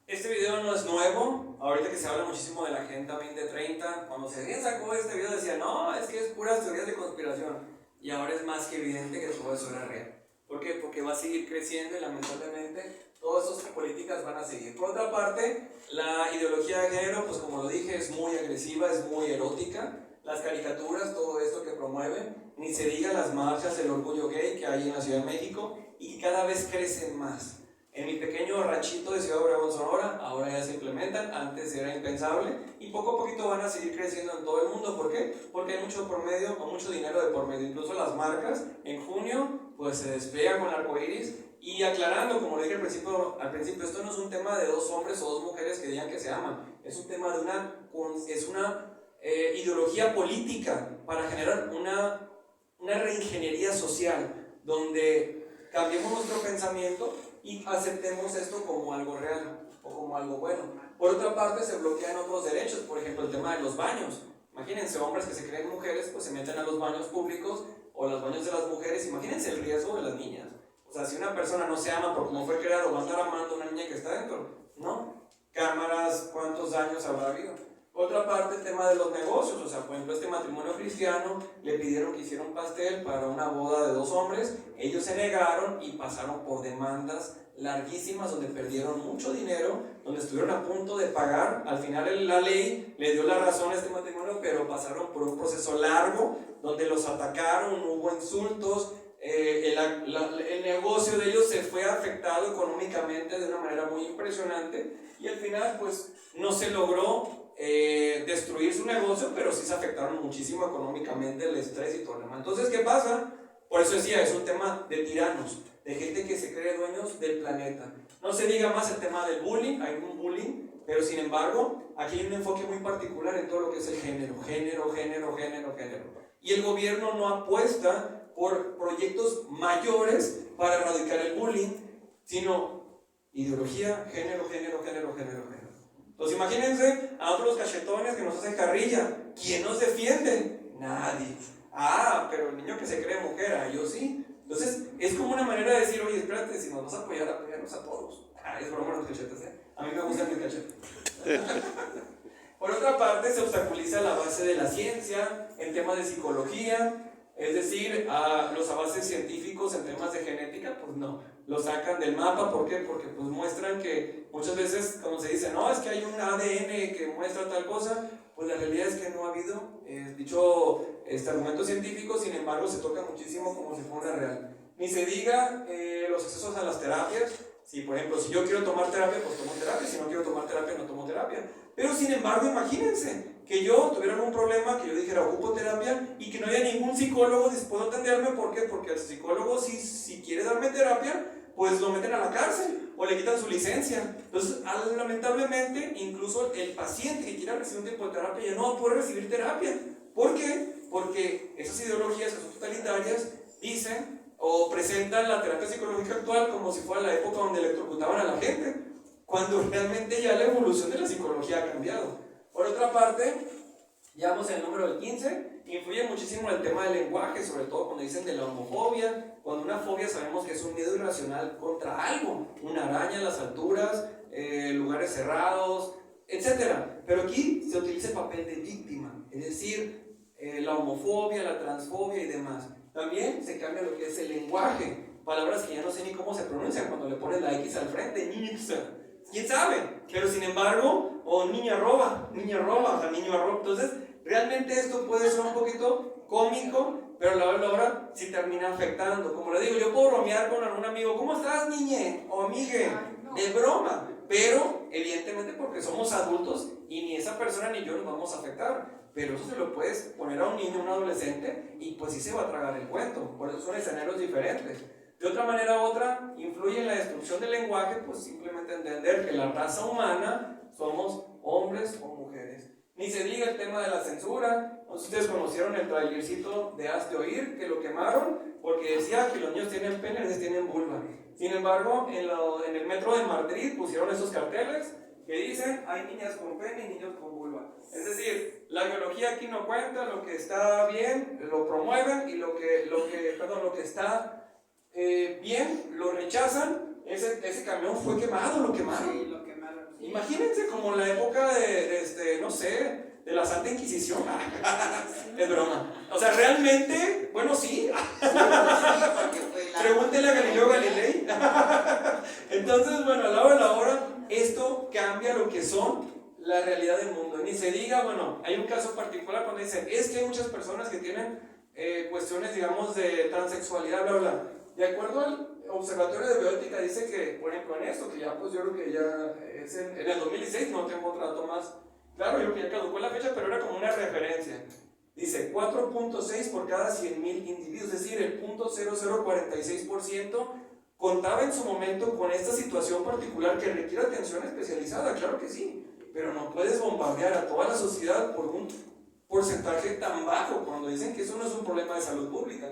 Este video no es nuevo. Ahorita que se habla muchísimo de la Agenda 2030, cuando se sacó este video decía, no, es que es puras teorías de conspiración. Y ahora es más que evidente que todo eso era real. ¿Por qué? Porque va a seguir creciendo y lamentablemente todas estas políticas van a seguir. Por otra parte, la ideología de género, pues como lo dije, es muy agresiva, es muy erótica. Las caricaturas, todo esto que promueven, ni se diga las marchas, el orgullo gay que hay en la Ciudad de México y que cada vez crecen más. En mi pequeño ranchito de Ciudad Obregón, Sonora, ahora ya se implementan, antes era impensable y poco a poquito van a seguir creciendo en todo el mundo. ¿Por qué? Porque hay mucho por medio, o mucho dinero de por medio. Incluso las marcas en junio pues se despliegan con arcoíris. Y aclarando, como lo dije al principio, esto no es un tema de dos hombres o dos mujeres que digan que se aman, es un tema de una ideología política para generar una reingeniería social, donde cambiemos nuestro pensamiento y aceptemos esto como algo real o como algo bueno. Por otra parte, se bloquean otros derechos, por ejemplo, el tema de los baños. Imagínense, hombres que se creen mujeres, pues se meten a los baños públicos o los baños de las mujeres. Imagínense el riesgo de las niñas. O sea, si una persona no se ama por cómo fue creado, va a estar amando a una niña que está dentro, ¿no? Cámaras, ¿cuántos daños habrá habido? Otra parte, el tema de los negocios. O sea, por ejemplo, este matrimonio cristiano le pidieron que hiciera un pastel para una boda de 2 hombres. Ellos se negaron y pasaron por demandas larguísimas donde perdieron mucho dinero, donde estuvieron a punto de pagar. Al final la ley le dio la razón a este matrimonio, pero pasaron por un proceso largo donde los atacaron, hubo insultos. El negocio de ellos se fue afectado económicamente de una manera muy impresionante y al final pues no se logró destruir su negocio, pero sí se afectaron muchísimo económicamente, el estrés y todo lo demás. Entonces, ¿qué pasa? Por eso decía, es un tema de tiranos, de gente que se cree dueños del planeta. No se diga más el tema del bullying, hay un bullying, pero sin embargo aquí hay un enfoque muy particular en todo lo que es el género. Y el gobierno no apuesta por proyectos mayores para erradicar el bullying, sino ideología, género. Entonces imagínense a otros cachetones que nos hacen carrilla. ¿Quién nos defiende? Nadie. Ah, pero el niño que se cree mujer, yo sí. Entonces es como una manera de decir, oye, espérate, si nos vas a apoyar, apoyarnos a todos. Es broma los cachetes, A mí me gustan mis cachetes. Por otra parte, se obstaculiza la base de la ciencia en temas de psicología. Es decir, los avances científicos en temas de genética, pues no, lo sacan del mapa. ¿Por qué? Porque pues muestran que muchas veces, como se dice, no, es que hay un ADN que muestra tal cosa, pues la realidad es que no ha habido dicho argumento científico. Sin embargo, se toca muchísimo como si fuera real. Ni se diga los accesos a las terapias. Si, por ejemplo, si yo quiero tomar terapia, pues tomo terapia. Si no quiero tomar terapia, no tomo terapia. Pero sin embargo, imagínense que yo tuviera algún problema, que yo dijera ocupo terapia y que no haya ningún psicólogo dispuesto a atenderme. ¿Por qué? Porque el psicólogo, si quiere darme terapia, pues lo meten a la cárcel o le quitan su licencia. Entonces, lamentablemente, incluso el paciente que quiera recibir un tipo de terapia ya no puede recibir terapia. ¿Por qué? Porque esas ideologías que son totalitarias dicen o presentan la terapia psicológica actual como si fuera la época donde electrocutaban a la gente, cuando realmente ya la evolución de la psicología ha cambiado. Por otra parte, ya vamos en el número del 15, influye muchísimo el tema del lenguaje, sobre todo cuando dicen de la homofobia. Cuando una fobia sabemos que es un miedo irracional contra algo, una araña en las alturas, lugares cerrados, etc. Pero aquí se utiliza el papel de víctima, es decir, la homofobia, la transfobia y demás. También se cambia lo que es el lenguaje, palabras que ya no sé ni cómo se pronuncian cuando le pones la X al frente, nixa. ¿Quién sabe? Pero sin embargo, o niña roba, o sea, niño arroba. Entonces, realmente esto puede ser un poquito cómico, pero a la hora sí termina afectando. Como le digo, yo puedo bromear con algún amigo, ¿cómo estás, niñe? O amigue, de broma. Pero, evidentemente, porque somos adultos y ni esa persona ni yo nos vamos a afectar. Pero eso se lo puedes poner a un niño, a un adolescente, y pues sí se va a tragar el cuento. Por eso son escenarios diferentes. De otra manera u otra, influye en la destrucción del lenguaje, pues simplemente entender que la raza humana somos hombres o mujeres. Ni se diga el tema de la censura. No sé si ustedes conocieron el trailercito de Hazte Oír, que lo quemaron porque decía que los niños tienen pene y ellos tienen vulva. Sin embargo, en el metro de Madrid pusieron esos carteles que dicen hay niñas con pene y niños con vulva. Es decir, la biología aquí no cuenta, lo que está bien lo promueven y lo que está bien lo rechazan. Ese camión fue quemado, lo quemaron. Sí, lo quemaron. Sí. Imagínense como la época no sé, de la Santa Inquisición. Es broma. O sea, realmente, bueno, sí. Pregúntele a Galileo Galilei. Entonces, bueno, a la hora de la hora, esto cambia lo que son la realidad del mundo. Ni se diga, bueno, hay un caso particular cuando dicen, es que hay muchas personas que tienen cuestiones, digamos, de transexualidad, bla, bla. De acuerdo Observatorio de Bioética dice que, por ejemplo, en esto, que ya pues yo creo que ya es en el 2016, no tengo otro dato más claro, yo creo que ya caducó la fecha, pero era como una referencia. Dice 4.6 por cada 100,000 individuos, es decir, el 0.0046% contaba en su momento con esta situación particular que requiere atención especializada, claro que sí, pero no puedes bombardear a toda la sociedad por un porcentaje tan bajo cuando dicen que eso no es un problema de salud pública.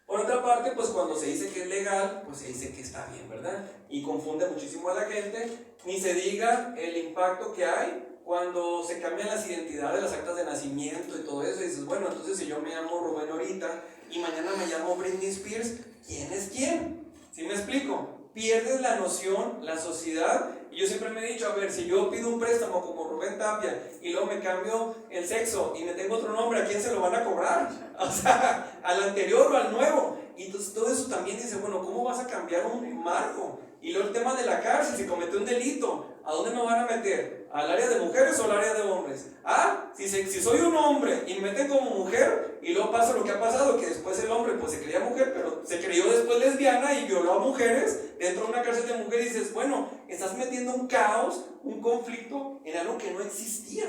Por otra parte, pues cuando se dice que es legal, pues se dice que está bien, ¿verdad? Y confunde muchísimo a la gente, ni se diga el impacto que hay cuando se cambian las identidades, las actas de nacimiento y todo eso, y dices, bueno, entonces si yo me llamo Rubén ahorita y mañana me llamo Britney Spears, ¿quién es quién? ¿Sí me explico? Pierdes la noción, la sociedad, y yo siempre me he dicho, a ver, si yo pido un préstamo como Rubén Tapia y luego me cambio el sexo y me tengo otro nombre, ¿a quién se lo van a cobrar? O sea, al anterior o al nuevo. Y entonces todo eso también dice, bueno, ¿cómo vas a cambiar un marco? Y luego el tema de la cárcel, si comete un delito, ¿a dónde me van a meter? ¿Al área de mujeres o al área de hombres? Ah, si soy un hombre y me meten como mujer y luego pasa lo que ha pasado, que después el hombre pues se creía mujer, pero se creyó después lesbiana y violó a mujeres dentro de una cárcel de mujeres, y dices, bueno, estás metiendo un caos, un conflicto en algo que no existía.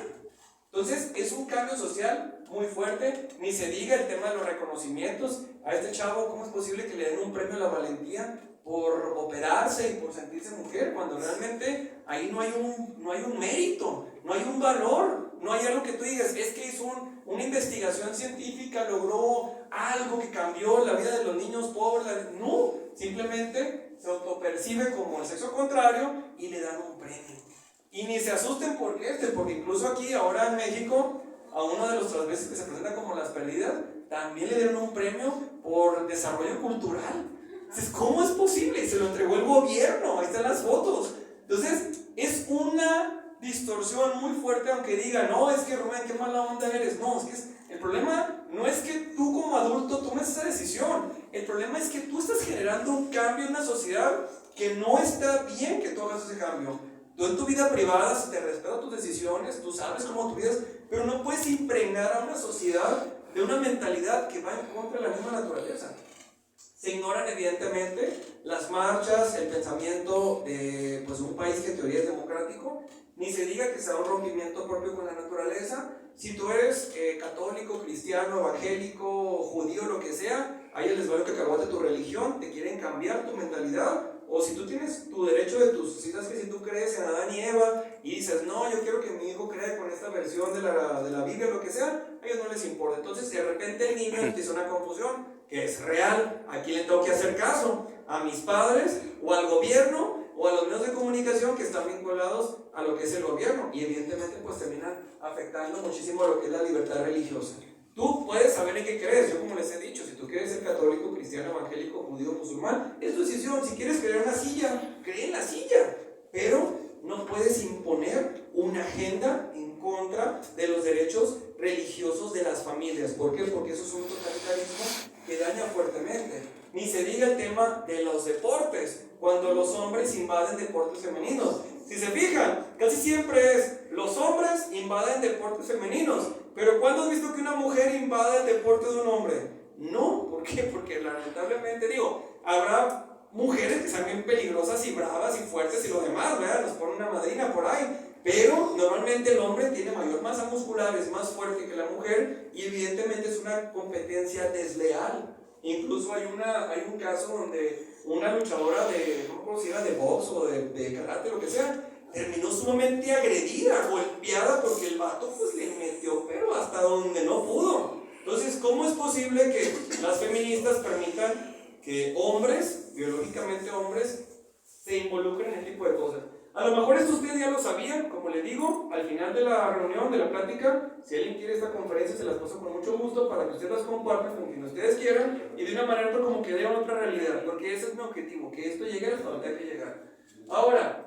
Entonces es un cambio social muy fuerte, ni se diga el tema de los reconocimientos. A este chavo, ¿cómo es posible que le den un premio a la valentía por operarse y por sentirse mujer, cuando realmente ahí no hay un mérito, no hay un valor, no hay algo que tú digas, es que hizo una investigación científica, logró algo que cambió la vida de los niños pobres? No, simplemente se autopercibe como el sexo contrario y le dan un premio. Y ni se asusten porque incluso aquí, ahora en México, a uno de los transvestis que se presenta como Las Perdidas, también le dieron un premio por desarrollo cultural. Entonces, ¿cómo es posible? Y se lo entregó el gobierno, ahí están las fotos. Entonces, es una distorsión muy fuerte, aunque diga, no, es que Rubén, qué mala onda eres. No, es que el problema no es que tú como adulto tomes esa decisión. El problema es que tú estás generando un cambio en una sociedad que no está bien que tú hagas ese cambio. Tú en tu vida privada, si te respetas tus decisiones, tú sabes cómo tú vives, pero no puedes impregnar a una sociedad de una mentalidad que va en contra de la misma naturaleza. Se ignoran evidentemente las marchas, el pensamiento de pues, un país que en teoría es democrático, ni se diga que sea un rompimiento propio con la naturaleza. Si tú eres católico, cristiano, evangélico, judío, lo que sea, a ellos les vale que cacahuate tu religión, te quieren cambiar tu mentalidad. O si tú tienes tu derecho de tus citas, que si tú crees en Adán y Eva y dices, no, yo quiero que mi hijo crea con esta versión de la Biblia, lo que sea, a ellos no les importa. Entonces de repente el niño empieza una confusión, que es real. ¿A quién le tengo que hacer caso? ¿A mis padres o al gobierno o a los medios de comunicación que están vinculados a lo que es el gobierno? Y evidentemente pues terminan afectando muchísimo lo que es la libertad religiosa. Tú puedes saber en qué crees, yo como les he dicho, si tú quieres ser católico, cristiano, evangélico, judío, musulmán, es tu decisión. Si quieres creer en la silla, cree en la silla, pero no puedes imponer una agenda en contra de los derechos religiosos de las familias. ¿Por qué? Porque eso es un totalitarismo que daña fuertemente. Ni se diga el tema de los deportes, cuando los hombres invaden deportes femeninos. Si se fijan, casi siempre es los hombres invaden deportes femeninos. Pero ¿cuándo has visto que una mujer invade el deporte de un hombre? No, ¿por qué? Porque lamentablemente, habrá mujeres que sean bien peligrosas y bravas y fuertes y lo demás, ¿verdad? Nos pone una madrina por ahí. Pero normalmente el hombre tiene mayor masa muscular, es más fuerte que la mujer y evidentemente es una competencia desleal. Incluso hay un caso donde una luchadora de, no recuerdo si era de box o de karate, lo que sea, terminó sumamente agredida, golpeada, porque el vato pues le metió pero hasta donde no pudo. Entonces, ¿cómo es posible que las feministas permitan que hombres, biológicamente hombres, se involucren en este tipo de cosas? A lo mejor esto ustedes ya lo sabían, como les digo, al final de la reunión, de la plática, si alguien quiere esta conferencia, se las paso con mucho gusto para que ustedes las compartan con quien ustedes quieran y de una manera como que vean otra realidad, porque ese es mi objetivo, que esto llegue hasta donde hay que llegar. Ahora,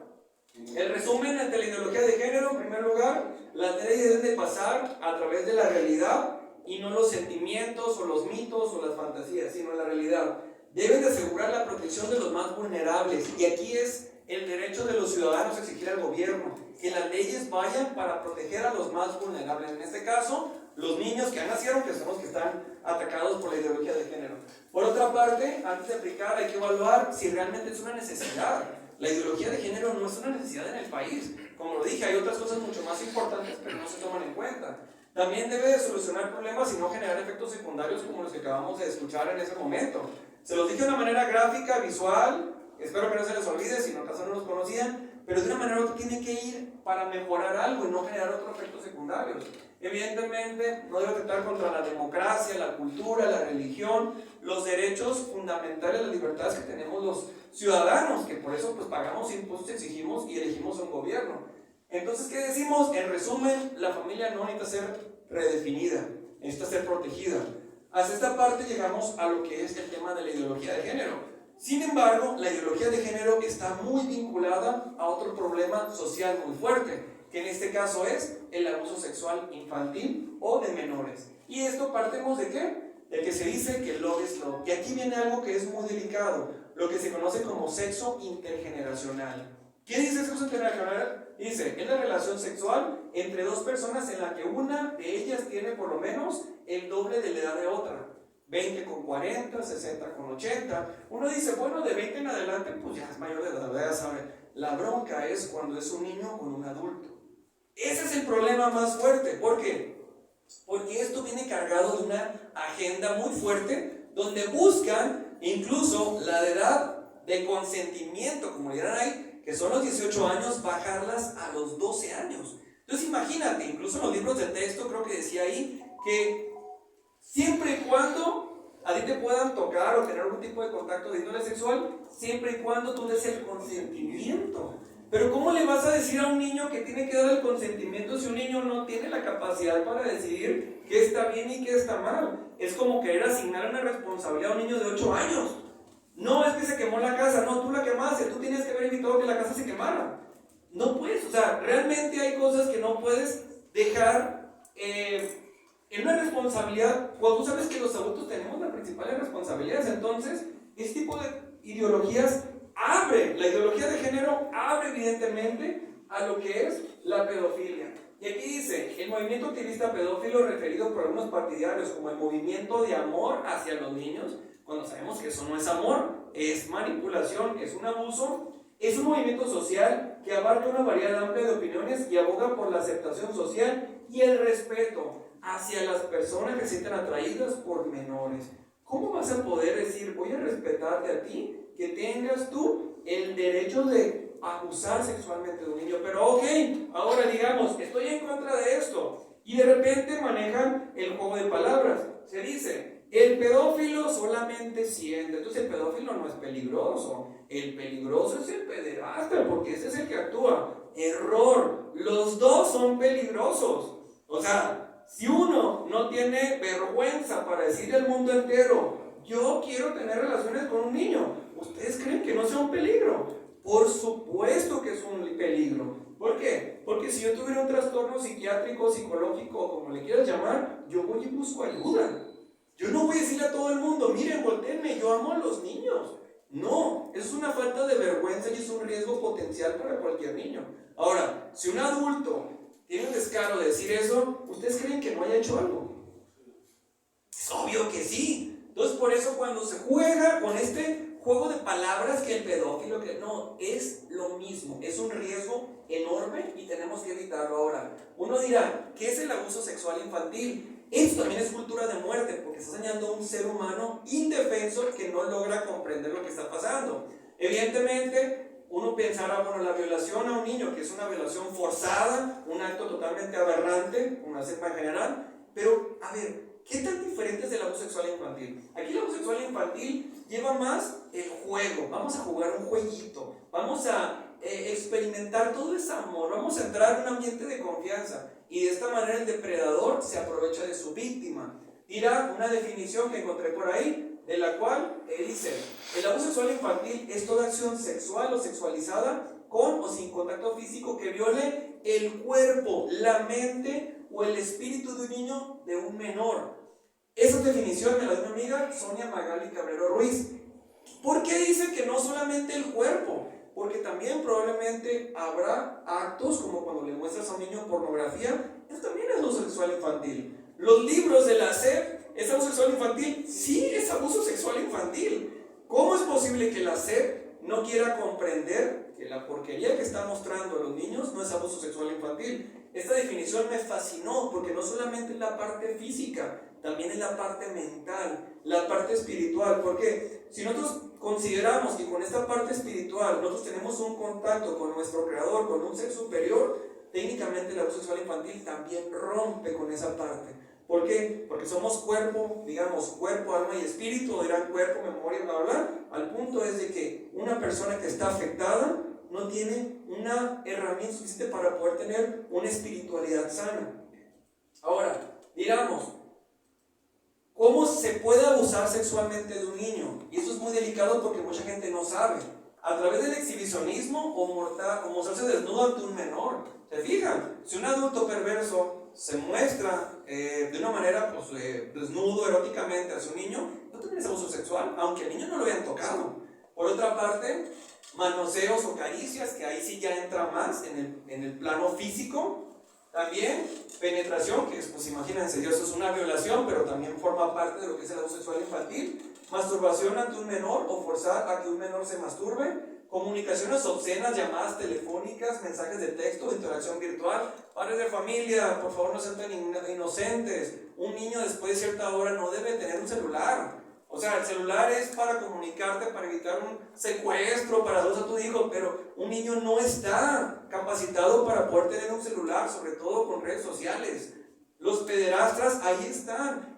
el resumen ante la ideología de género, en primer lugar, las leyes deben de pasar a través de la realidad y no los sentimientos o los mitos o las fantasías, sino la realidad. Deben de asegurar la protección de los más vulnerables y aquí es el derecho de los ciudadanos a exigir al gobierno que las leyes vayan para proteger a los más vulnerables. En este caso, los niños que ya nacieron, que son los que están atacados por la ideología de género. Por otra parte, antes de aplicar hay que evaluar si realmente es una necesidad. La ideología de género no es una necesidad en el país. Como lo dije, hay otras cosas mucho más importantes, pero no se toman en cuenta. También debe de solucionar problemas y no generar efectos secundarios como los que acabamos de escuchar en ese momento. Se los dije de una manera gráfica, visual, espero que no se les olvide, si no acaso no los conocían, pero de una manera que tiene que ir para mejorar algo y no generar otros efectos secundarios. Evidentemente, no debe atentar contra la democracia, la cultura, la religión, los derechos fundamentales, las libertades que tenemos los ciudadanos, que por eso pues pagamos impuestos, exigimos y elegimos un gobierno. Entonces, ¿qué decimos? En resumen, la familia no necesita ser redefinida, necesita ser protegida. Hasta esta parte llegamos a lo que es el tema de la ideología de género. Sin embargo, la ideología de género está muy vinculada a otro problema social muy fuerte, que en este caso es el abuso sexual infantil o de menores. ¿Y esto partimos de qué? De que se dice que love is love. Y aquí viene algo que es muy delicado, lo que se conoce como sexo intergeneracional. ¿Qué dice sexo intergeneracional? Dice, es la relación sexual entre dos personas en la que una de ellas tiene por lo menos el doble de la edad de otra. 20 con 40, 60 con 80. Uno dice, bueno, de 20 en adelante, pues ya es mayor de edad, ya sabe. La bronca es cuando es un niño con un adulto. Ese es el problema más fuerte. ¿Por qué? Porque esto viene cargado de una agenda muy fuerte, donde buscan incluso la edad de consentimiento, como dirán ahí, que son los 18 años, bajarlas a los 12 años. Entonces imagínate, incluso en los libros de texto creo que decía ahí que siempre y cuando a ti te puedan tocar o tener algún tipo de contacto de índole sexual, siempre y cuando tú des el consentimiento. Pero ¿cómo le vas a decir a un niño que tiene que dar el consentimiento si un niño no tiene la capacidad para decidir qué está bien y qué está mal? Es como querer asignar una responsabilidad a un niño de 8 años. No, es que se quemó la casa, no, tú la quemaste, tú tienes que haber evitado que la casa se quemara. No puedes, o sea, realmente hay cosas que no puedes dejar en una responsabilidad, cuando tú sabes que los adultos tenemos las principales responsabilidades. Entonces, este tipo de ideologías la ideología de género abre evidentemente a lo que es la pedofilia. Y aquí dice, el movimiento activista pedófilo referido por algunos partidarios como el movimiento de amor hacia los niños, cuando sabemos que eso no es amor, es manipulación, es un abuso, es un movimiento social que abarca una variedad amplia de opiniones y aboga por la aceptación social y el respeto hacia las personas que se sienten atraídas por menores. ¿Cómo vas a poder decir, voy a respetarte a ti, que tengas tú el derecho de abusar sexualmente de un niño? Pero ok, ahora digamos, estoy en contra de esto, y de repente manejan el juego de palabras. Se dice, el pedófilo solamente siente. Entonces el pedófilo no es peligroso, el peligroso es el pederasta, porque ese es el que actúa. Error, los dos son peligrosos. O sea, si uno no tiene vergüenza para decirle al mundo entero, yo quiero tener relaciones con un niño, ¿ustedes creen que no sea un peligro? Por supuesto que es un peligro. ¿Por qué? Porque si yo tuviera un trastorno psiquiátrico, psicológico, como le quieras llamar, yo voy y busco ayuda. Yo no voy a decirle a todo el mundo, miren, voltéenme, yo amo a los niños. No, eso es una falta de vergüenza y es un riesgo potencial para cualquier niño. Ahora, si un adulto tiene el descaro de decir eso, ¿ustedes creen que no haya hecho algo? Es obvio que sí. Entonces, por eso cuando se juega con este juego de palabras, que el pedófilo, que no, es lo mismo, es un riesgo enorme y tenemos que evitarlo. Ahora, uno dirá, ¿qué es el abuso sexual infantil? Esto también es cultura de muerte, porque está enseñando a un ser humano indefenso que no logra comprender lo que está pasando. Evidentemente, uno pensará, bueno, la violación a un niño, que es una violación forzada, un acto totalmente aberrante, una cepa en general, pero, a ver, ¿qué tan diferente es del abuso sexual infantil? Aquí el abuso sexual infantil lleva más el juego, vamos a jugar un jueguito, vamos a experimentar todo ese amor, vamos a entrar en un ambiente de confianza, y de esta manera el depredador se aprovecha de su víctima. Dirá una definición que encontré por ahí, de la cual dice, el abuso sexual infantil es toda acción sexual o sexualizada con o sin contacto físico que viole el cuerpo, la mente o el espíritu de un niño, de un menor. Esa definición me la dio mi amiga Sonia Magali Cabrero Ruiz. ¿Por qué dice que no solamente el cuerpo? Porque también probablemente habrá actos como cuando le muestras a un niño pornografía. Eso también es abuso sexual infantil. Los libros de la SEP es abuso sexual sexual infantil? Sí, es abuso sexual infantil. ¿Cómo es posible que la SEP no quiera comprender que la porquería que está mostrando a los niños no es abuso sexual infantil? Esta definición me fascinó porque no solamente es la parte física, también es la parte mental, la parte espiritual. Porque si nosotros consideramos que con esta parte espiritual nosotros tenemos un contacto con nuestro creador, con un ser superior, técnicamente el abuso sexual infantil también rompe con esa parte. ¿Por qué? Porque somos cuerpo, digamos, cuerpo, alma y espíritu, o dirán cuerpo, memoria, bla, bla, bla. Al punto es de que una persona que está afectada no tiene una herramienta suficiente para poder tener una espiritualidad sana. Ahora, digamos, ¿cómo se puede abusar sexualmente de un niño? Y esto es muy delicado porque mucha gente no sabe. A través del exhibicionismo o mostrarse desnudo ante un menor. ¿Se fijan? Si un adulto perverso se muestra de una manera desnudo, eróticamente hacia un niño, no también es abuso sexual, aunque el niño no lo hayan tocado. Por otra parte, manoseos o caricias, que ahí sí ya entra más en el plano físico. También penetración, que pues imagínense, eso es una violación, pero también forma parte de lo que es el abuso sexual infantil. Masturbación ante un menor o forzar a que un menor se masturbe. Comunicaciones obscenas, llamadas telefónicas, mensajes de texto, interacción virtual. Padres de familia, por favor no sean tan inocentes. Un niño después de cierta hora no debe tener un celular. O sea, el celular es para comunicarte, para evitar un secuestro, para dar a tu hijo, pero un niño no está capacitado para poder tener un celular, sobre todo con redes sociales. Los pederastras ahí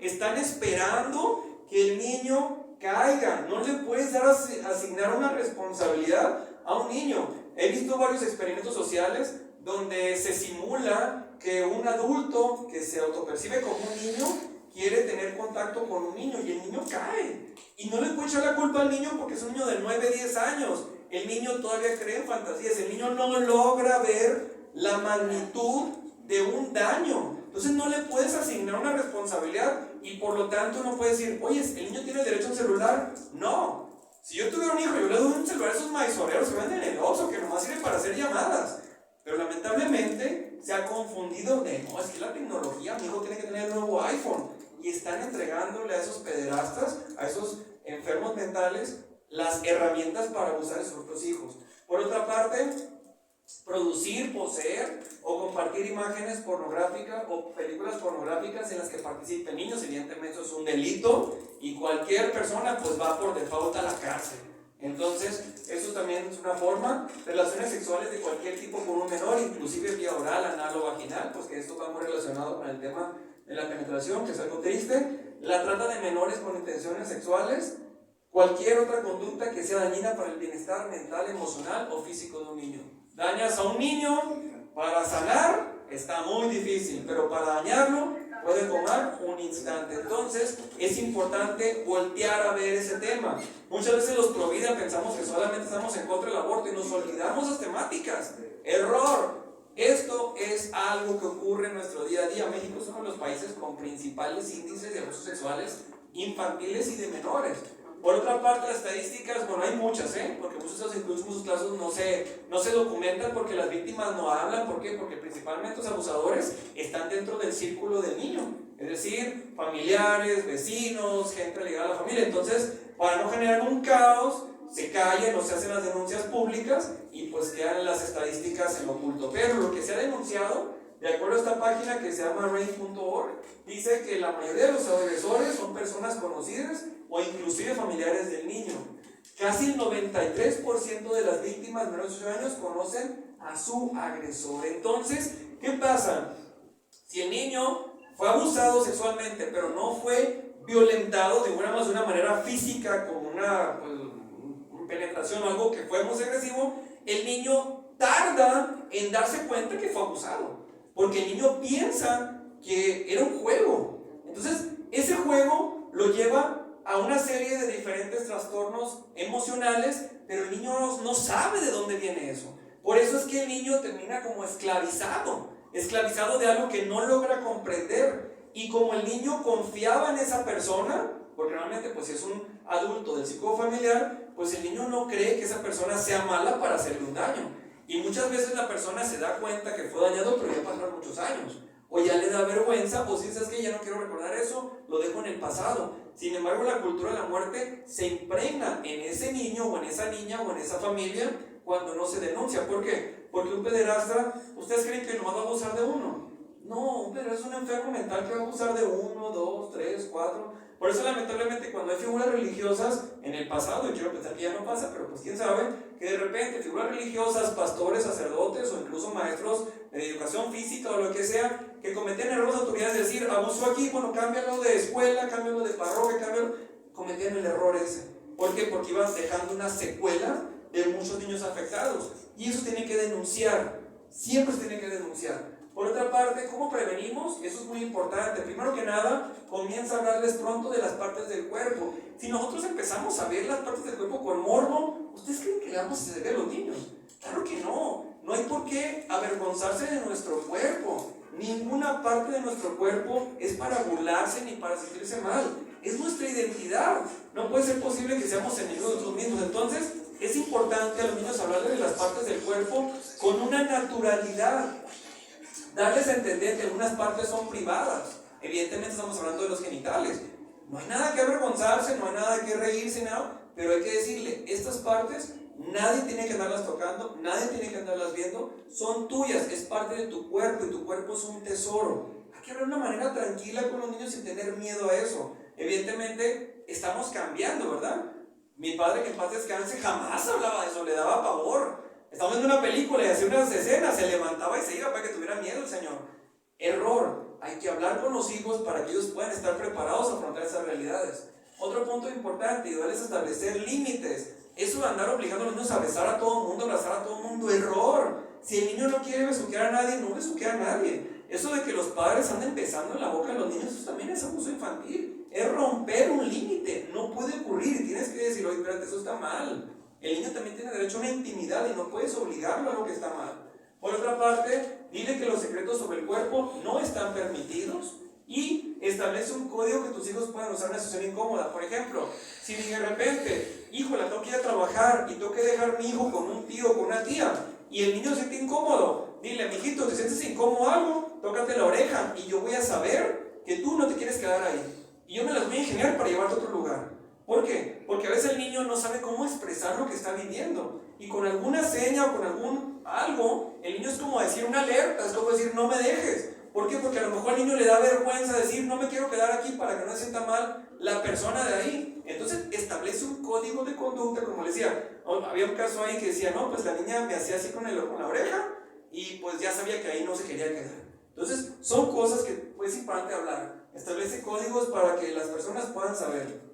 están esperando que el niño caiga. No le puedes asignar una responsabilidad a un niño. He visto varios experimentos sociales donde se simula que un adulto que se autopercibe como un niño quiere tener contacto con un niño y el niño cae. Y no le puede echar la culpa al niño porque es un niño de 9, 10 años. El niño todavía cree en fantasías. El niño no logra ver la magnitud de un daño. Entonces no le puedes asignar una responsabilidad y por lo tanto no puedes decir, oye, ¿el niño tiene derecho a un celular? No. Si yo tuviera un hijo, yo le doy un celular a esos maizoreros que venden en el Oxxo, que nomás sirven para hacer llamadas. Pero lamentablemente se ha confundido de, no, es que la tecnología, mi hijo tiene que tener el nuevo iPhone. Y están entregándole a esos pederastas, a esos enfermos mentales, las herramientas para abusar de sus propios hijos. Por otra parte, producir, poseer o compartir imágenes pornográficas o películas pornográficas en las que participen niños, evidentemente eso es un delito y cualquier persona pues va por default a la cárcel. Entonces, eso también es una forma. Relaciones sexuales de cualquier tipo con un menor, inclusive vía oral, anal o vaginal, pues que esto va muy relacionado con el tema de la penetración, que es algo triste. La trata de menores con intenciones sexuales. Cualquier otra conducta que sea dañina para el bienestar mental, emocional o físico de un niño. Dañas a un niño, para sanar está muy difícil, pero para dañarlo puede tomar un instante. Entonces es importante voltear a ver ese tema. Muchas veces los pro vida pensamos que solamente estamos en contra del aborto y nos olvidamos las temáticas. Error. Esto es algo que ocurre en nuestro día a día. México es uno de los países con principales índices de abusos sexuales infantiles y de menores. Por otra parte, las estadísticas, bueno, hay muchas, porque muchos casos no se documentan porque las víctimas no hablan. ¿Por qué? Porque principalmente los abusadores están dentro del círculo del niño, es decir, familiares, vecinos, gente ligada a la familia. Entonces, para no generar un caos, se callan o se hacen las denuncias públicas y pues quedan las estadísticas en oculto. Pero lo que se ha denunciado, de acuerdo a esta página que se llama rain.org, dice que la mayoría de los agresores son personas conocidas o inclusive familiares del niño. Casi el 93% de las víctimas menores de 8 años conocen a su agresor. Entonces, ¿qué pasa? Si el niño fue abusado sexualmente, pero no fue violentado de una manera física, como una penetración o algo que fue muy agresivo, el niño tarda en darse cuenta que fue abusado. Porque el niño piensa que era un juego. Entonces, ese juego lo lleva a una serie de diferentes trastornos emocionales, pero el niño no sabe de dónde viene eso. Por eso es que el niño termina como esclavizado de algo que no logra comprender. Y como el niño confiaba en esa persona, porque realmente pues si es un adulto del círculo familiar, pues el niño no cree que esa persona sea mala para hacerle un daño. Y muchas veces la persona se da cuenta que fue dañado, pero ya pasaron muchos años. o ya le da vergüenza, o si sabes que ya no quiero recordar eso, lo dejo en el pasado. Sin embargo, la cultura de la muerte se impregna en ese niño o en esa niña o en esa familia cuando no se denuncia. ¿Por qué? Porque un pederasta, ¿ustedes creen que nomás va a abusar de uno? No, un pederasta es un enfermo mental que va a abusar de 1, 2, 3, 4. Por eso lamentablemente cuando hay figuras religiosas en el pasado, y quiero pensar que ya no pasa, pero pues quién sabe, que de repente figuras religiosas, pastores, sacerdotes o incluso maestros de educación física o lo que sea, que cometían errores de autoridad, es decir, abusó aquí, bueno, cámbialo de escuela, cámbialo de parroquia, cámbialo, cometían el error ese. ¿Por qué? Porque iban dejando una secuela de muchos niños afectados, y eso tiene que denunciar, siempre se tiene que denunciar. Por otra parte, ¿cómo prevenimos? Eso es muy importante. Primero que nada, comienza a hablarles pronto de las partes del cuerpo. Si nosotros empezamos a ver las partes del cuerpo con morbo, ¿ustedes creen que le vamos a ceder a los niños? Claro que no. No hay por qué avergonzarse de nuestro cuerpo. Ninguna parte de nuestro cuerpo es para burlarse ni para sentirse mal. Es nuestra identidad. No puede ser posible que seamos enemigos de nosotros mismos. Entonces, es importante a los niños hablarles de las partes del cuerpo con una naturalidad. Darles a entender que algunas partes son privadas. Evidentemente estamos hablando de los genitales. No hay nada que avergonzarse, no hay nada que reírse, nada, pero hay que decirle, estas partes nadie tiene que andarlas tocando, nadie tiene que andarlas viendo, son tuyas, es parte de tu cuerpo y tu cuerpo es un tesoro. Hay que hablar de una manera tranquila con los niños sin tener miedo a eso. Evidentemente estamos cambiando, ¿verdad? Mi padre, que en paz descanse, jamás hablaba de eso, le daba pavor. Estamos viendo una película y hacía unas escenas, se levantaba y se iba para que tuviera miedo el señor. Error. Hay que hablar con los hijos para que ellos puedan estar preparados a afrontar esas realidades. Otro punto importante, ayudarles a establecer límites. Eso de andar obligando a los niños a besar a todo el mundo, abrazar a todo el mundo, error. Si el niño no quiere besuquear a nadie, no besuquea a nadie. Eso de que los padres anden besando en la boca de los niños, eso también es abuso infantil. Es romper un límite. No puede ocurrir y tienes que decir, oye, espérate, eso está mal. El niño también tiene derecho a una intimidad y no puedes obligarlo a lo que está mal. Por otra parte, dile que los secretos sobre el cuerpo no están permitidos y establece un código que tus hijos puedan usar en una situación incómoda. Por ejemplo, si de repente, hijo, la tengo que ir a trabajar y tengo que dejar a mi hijo con un tío o con una tía y el niño se siente incómodo, dile, mijito, ¿te sientes incómodo algo? Tócate la oreja y yo voy a saber que tú no te quieres quedar ahí. Y yo me las voy a ingeniar para llevarte a otro lugar. ¿Por qué? Porque a veces el niño no sabe cómo expresar lo que está viviendo. Y con alguna seña o con algún algo, el niño es como decir una alerta, es como decir no me dejes. ¿Por qué? Porque a lo mejor al niño le da vergüenza decir no me quiero quedar aquí para que no se sienta mal la persona de ahí. Entonces establece un código de conducta, como les decía. Había un caso ahí que decía, no, pues la niña me hacía así con la oreja y pues ya sabía que ahí no se quería quedar. Entonces son cosas que pues, es importante hablar. Establece códigos para que las personas puedan saber.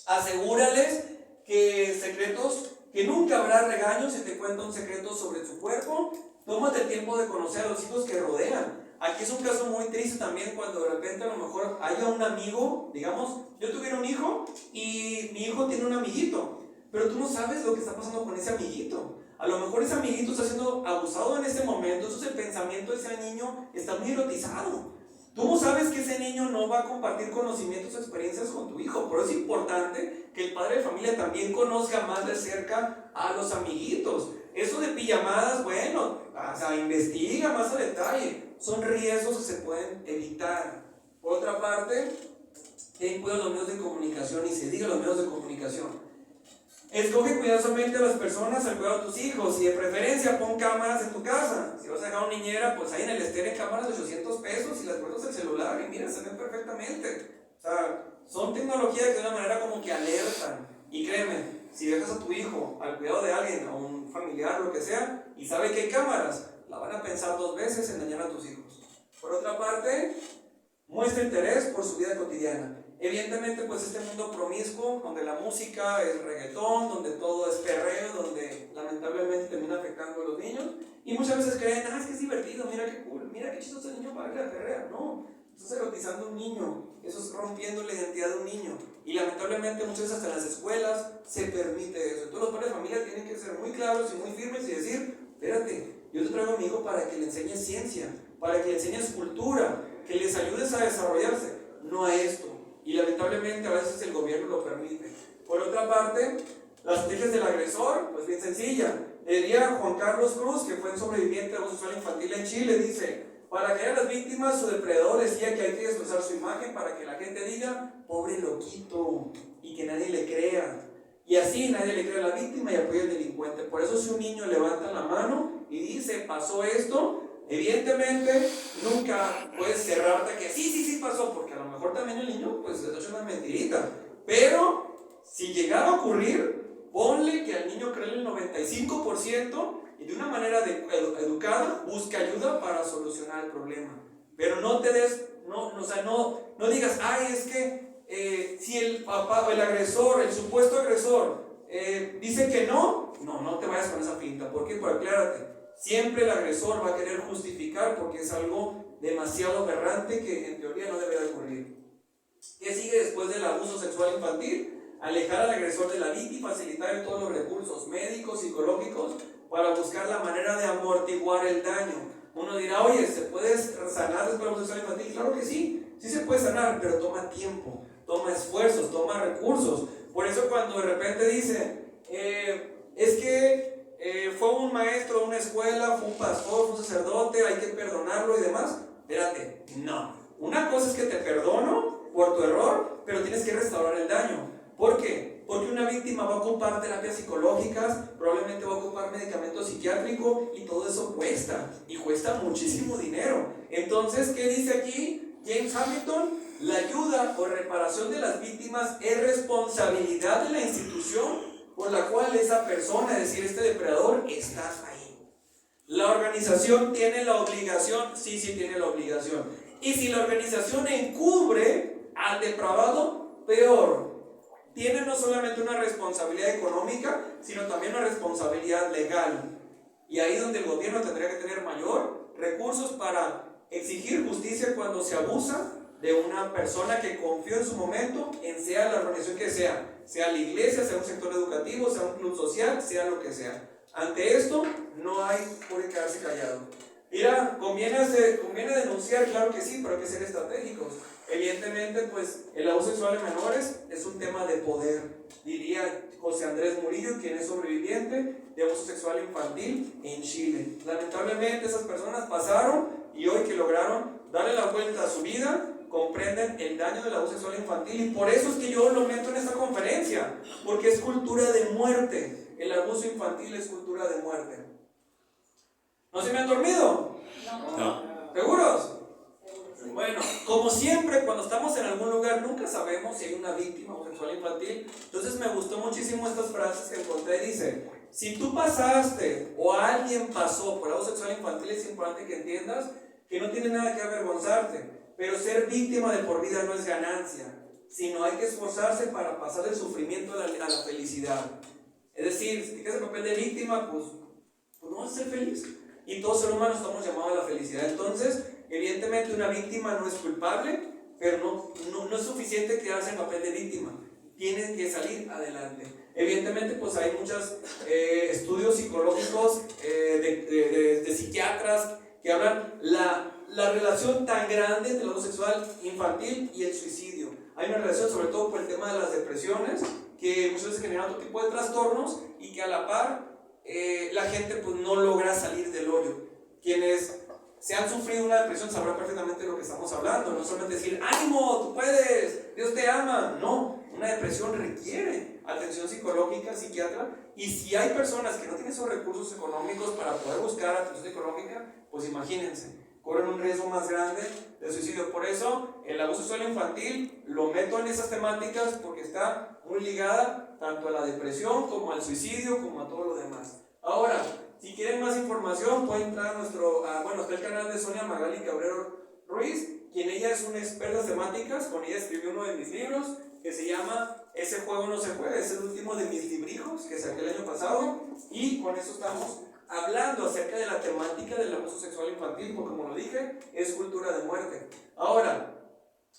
Asegúrales que secretos, que nunca habrá regaños si te cuenta un secreto sobre su cuerpo. Tómate el tiempo de conocer a los hijos que rodean. Aquí es un caso muy triste también cuando de repente a lo mejor haya un amigo, digamos, yo tuviera un hijo y mi hijo tiene un amiguito, pero tú no sabes lo que está pasando con ese amiguito. A lo mejor ese amiguito está siendo abusado en ese momento, entonces el pensamiento de ese niño está muy erotizado. Tú no sabes que ese niño no va a compartir conocimientos o experiencias con tu hijo. Por eso es importante que el padre de familia también conozca más de cerca a los amiguitos. Eso de pijamadas, bueno, o sea, investiga más a detalle. Son riesgos que se pueden evitar. Por otra parte, ten cuidado de los medios de comunicación y se diga los medios de comunicación. Escoge cuidadosamente a las personas al cuidado de tus hijos y de preferencia pon cámaras en tu casa. Si vas a dejar una niñera, pues ahí en el estéreo hay cámaras de 800 pesos y las puertas del celular y mira, se ven perfectamente. O sea, son tecnologías que de una manera como que alertan. Y créeme, si dejas a tu hijo al cuidado de alguien, a un familiar, lo que sea, y sabe que hay cámaras, la van a pensar 2 veces en dañar a tus hijos. Por otra parte, muestra interés por su vida cotidiana. Evidentemente, pues este mundo promiscuo, donde la música es reggaetón, donde todo es perreo, donde lamentablemente termina afectando a los niños, y muchas veces creen, es que es divertido, mira qué cool, mira qué chistoso el niño para que la perrea. No, estás erotizando a un niño, eso es rompiendo la identidad de un niño, y lamentablemente muchas veces hasta en las escuelas se permite eso. Entonces los padres de familia tienen que ser muy claros y muy firmes y decir, espérate, yo te traigo a mi hijo para que le enseñes ciencia, para que le enseñes cultura, que les ayudes a desarrollarse, no a esto. Y lamentablemente a veces el gobierno lo permite. Por otra parte, las estrategias del agresor, pues bien sencilla. Diría Juan Carlos Cruz, que fue un sobreviviente de abuso sexual infantil en Chile, dice, Para que a las víctimas, su depredador decía que hay que destrozar su imagen para que la gente diga, pobre loquito, y que nadie le crea. Y así nadie le cree a la víctima y apoya al delincuente. Por eso si un niño levanta la mano y dice, pasó esto, evidentemente nunca puedes cerrarte que sí pasó, porque a lo mejor también el niño pues le ha hecho una mentirita. Pero si llegara a ocurrir, ponle que al niño cree el 95% y de una manera educada busca ayuda para solucionar el problema. Pero no te des, no digas, ay, es que si el papá o el agresor, el supuesto agresor, dice que no te vayas con esa pinta. ¿Por qué? Pues aclárate. Siempre el agresor va a querer justificar porque es algo demasiado aberrante que en teoría no debe de ocurrir. ¿Qué sigue después del abuso sexual infantil? Alejar al agresor de la víctima, facilitar todos los recursos médicos, psicológicos, para buscar la manera de amortiguar el daño. Uno dirá, oye, ¿se puede sanar después del abuso sexual infantil? Claro que sí se puede sanar, pero toma tiempo, toma esfuerzos, toma recursos. Por eso cuando de repente dice, es que fue un maestro de una escuela, fue un pastor, fue un sacerdote, hay que perdonarlo y demás. Espérate, no. Una cosa es que te perdono por tu error, pero tienes que restaurar el daño. ¿Por qué? Porque una víctima va a ocupar terapias psicológicas, probablemente va a ocupar medicamento psiquiátrico y todo eso cuesta, y cuesta muchísimo dinero. Entonces, ¿qué dice aquí James Hamilton? La ayuda o reparación de las víctimas es responsabilidad de la institución por la cual esa persona, es decir, este depredador, está ahí. La organización tiene la obligación, sí tiene la obligación. Y si la organización encubre al depravado, peor. Tiene no solamente una responsabilidad económica, sino también una responsabilidad legal. Y ahí donde el gobierno tendría que tener mayor recursos para exigir justicia cuando se abusa de una persona que confió en su momento en sea la organización que sea la iglesia, sea un sector educativo, sea un club social, sea lo que sea. Ante esto no hay por qué quedarse callado. Mira, ¿conviene denunciar? Claro que sí, pero hay que ser estratégicos. Evidentemente, pues el abuso sexual de menores es un tema de poder, diría José Andrés Murillo, quien es sobreviviente de abuso sexual infantil en Chile. Lamentablemente esas personas pasaron y hoy que lograron darle la vuelta a su vida, comprenden el daño del abuso sexual infantil, y por eso es que yo lo meto en esta conferencia, porque es cultura de muerte. El abuso infantil es cultura de muerte. ¿No se me han dormido? No. ¿Seguros? Bueno, como siempre, cuando estamos en algún lugar, nunca sabemos si hay una víctima de abuso sexual infantil. Entonces me gustó muchísimo estas frases que encontré. Dice, si tú pasaste o alguien pasó por abuso sexual infantil, es importante que entiendas que no tiene nada que avergonzarte. Pero ser víctima de por vida no es ganancia, sino hay que esforzarse para pasar del sufrimiento a la felicidad. Es decir, si tienes el papel de víctima, pues no vas a ser feliz. Y todos ser humanos estamos llamados a la felicidad. Entonces, evidentemente una víctima no es culpable, pero no es suficiente quedarse en papel de víctima. Tienes que salir adelante. Evidentemente, pues hay muchos estudios psicológicos de psiquiatras que hablan la relación tan grande entre el abuso sexual infantil y el suicidio. Hay una relación sobre todo por el tema de las depresiones, que muchas veces generan otro tipo de trastornos y que a la par la gente pues no logra salir del hoyo. Quienes se han sufrido una depresión sabrán perfectamente de lo que estamos hablando. No solamente decir, ánimo, tú puedes, Dios te ama. No, una depresión requiere atención psicológica, psiquiatra. Y si hay personas que no tienen esos recursos económicos para poder buscar atención psicológica, pues imagínense, corren un riesgo más grande de suicidio. Por eso el abuso sexual infantil lo meto en esas temáticas, porque está muy ligada tanto a la depresión como al suicidio como a todo lo demás. Ahora, si quieren más información pueden entrar a está el canal de Sonia Magali Cabrero Ruiz, quien ella es una experta en temáticas. Con ella escribió uno de mis libros que se llama Ese juego no se juega. Es el último de mis librijos que saqué el año pasado, y con eso estamos hablando acerca de la temática del abuso sexual infantil, porque como lo dije, es cultura de muerte. Ahora,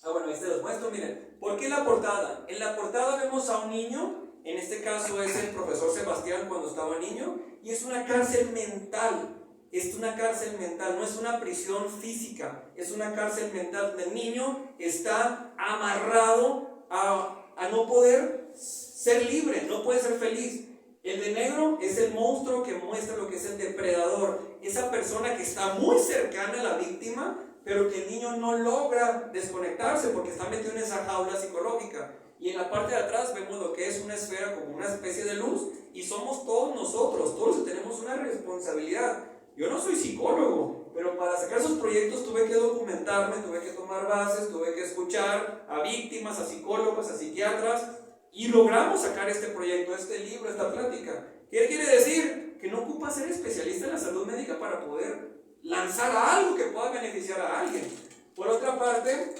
ahí se los muestro, miren. ¿Por qué la portada? En la portada vemos a un niño, en este caso es el profesor Sebastián cuando estaba niño, y es una cárcel mental. Es una cárcel mental, no es una prisión física, es una cárcel mental. El niño está amarrado a no poder ser libre, no puede ser feliz. El de negro es el monstruo que muestra lo que es el depredador, esa persona que está muy cercana a la víctima, pero que el niño no logra desconectarse porque está metido en esa jaula psicológica. Y en la parte de atrás vemos lo que es una esfera como una especie de luz, y somos todos nosotros, todos tenemos una responsabilidad. Yo no soy psicólogo, pero para sacar esos proyectos tuve que documentarme, tuve que tomar bases, tuve que escuchar a víctimas, a psicólogos, a psiquiatras, y logramos sacar este proyecto, este libro, esta plática. ¿Qué quiere decir? Que no ocupa ser especialista en la salud médica para poder lanzar algo que pueda beneficiar a alguien. Por otra parte,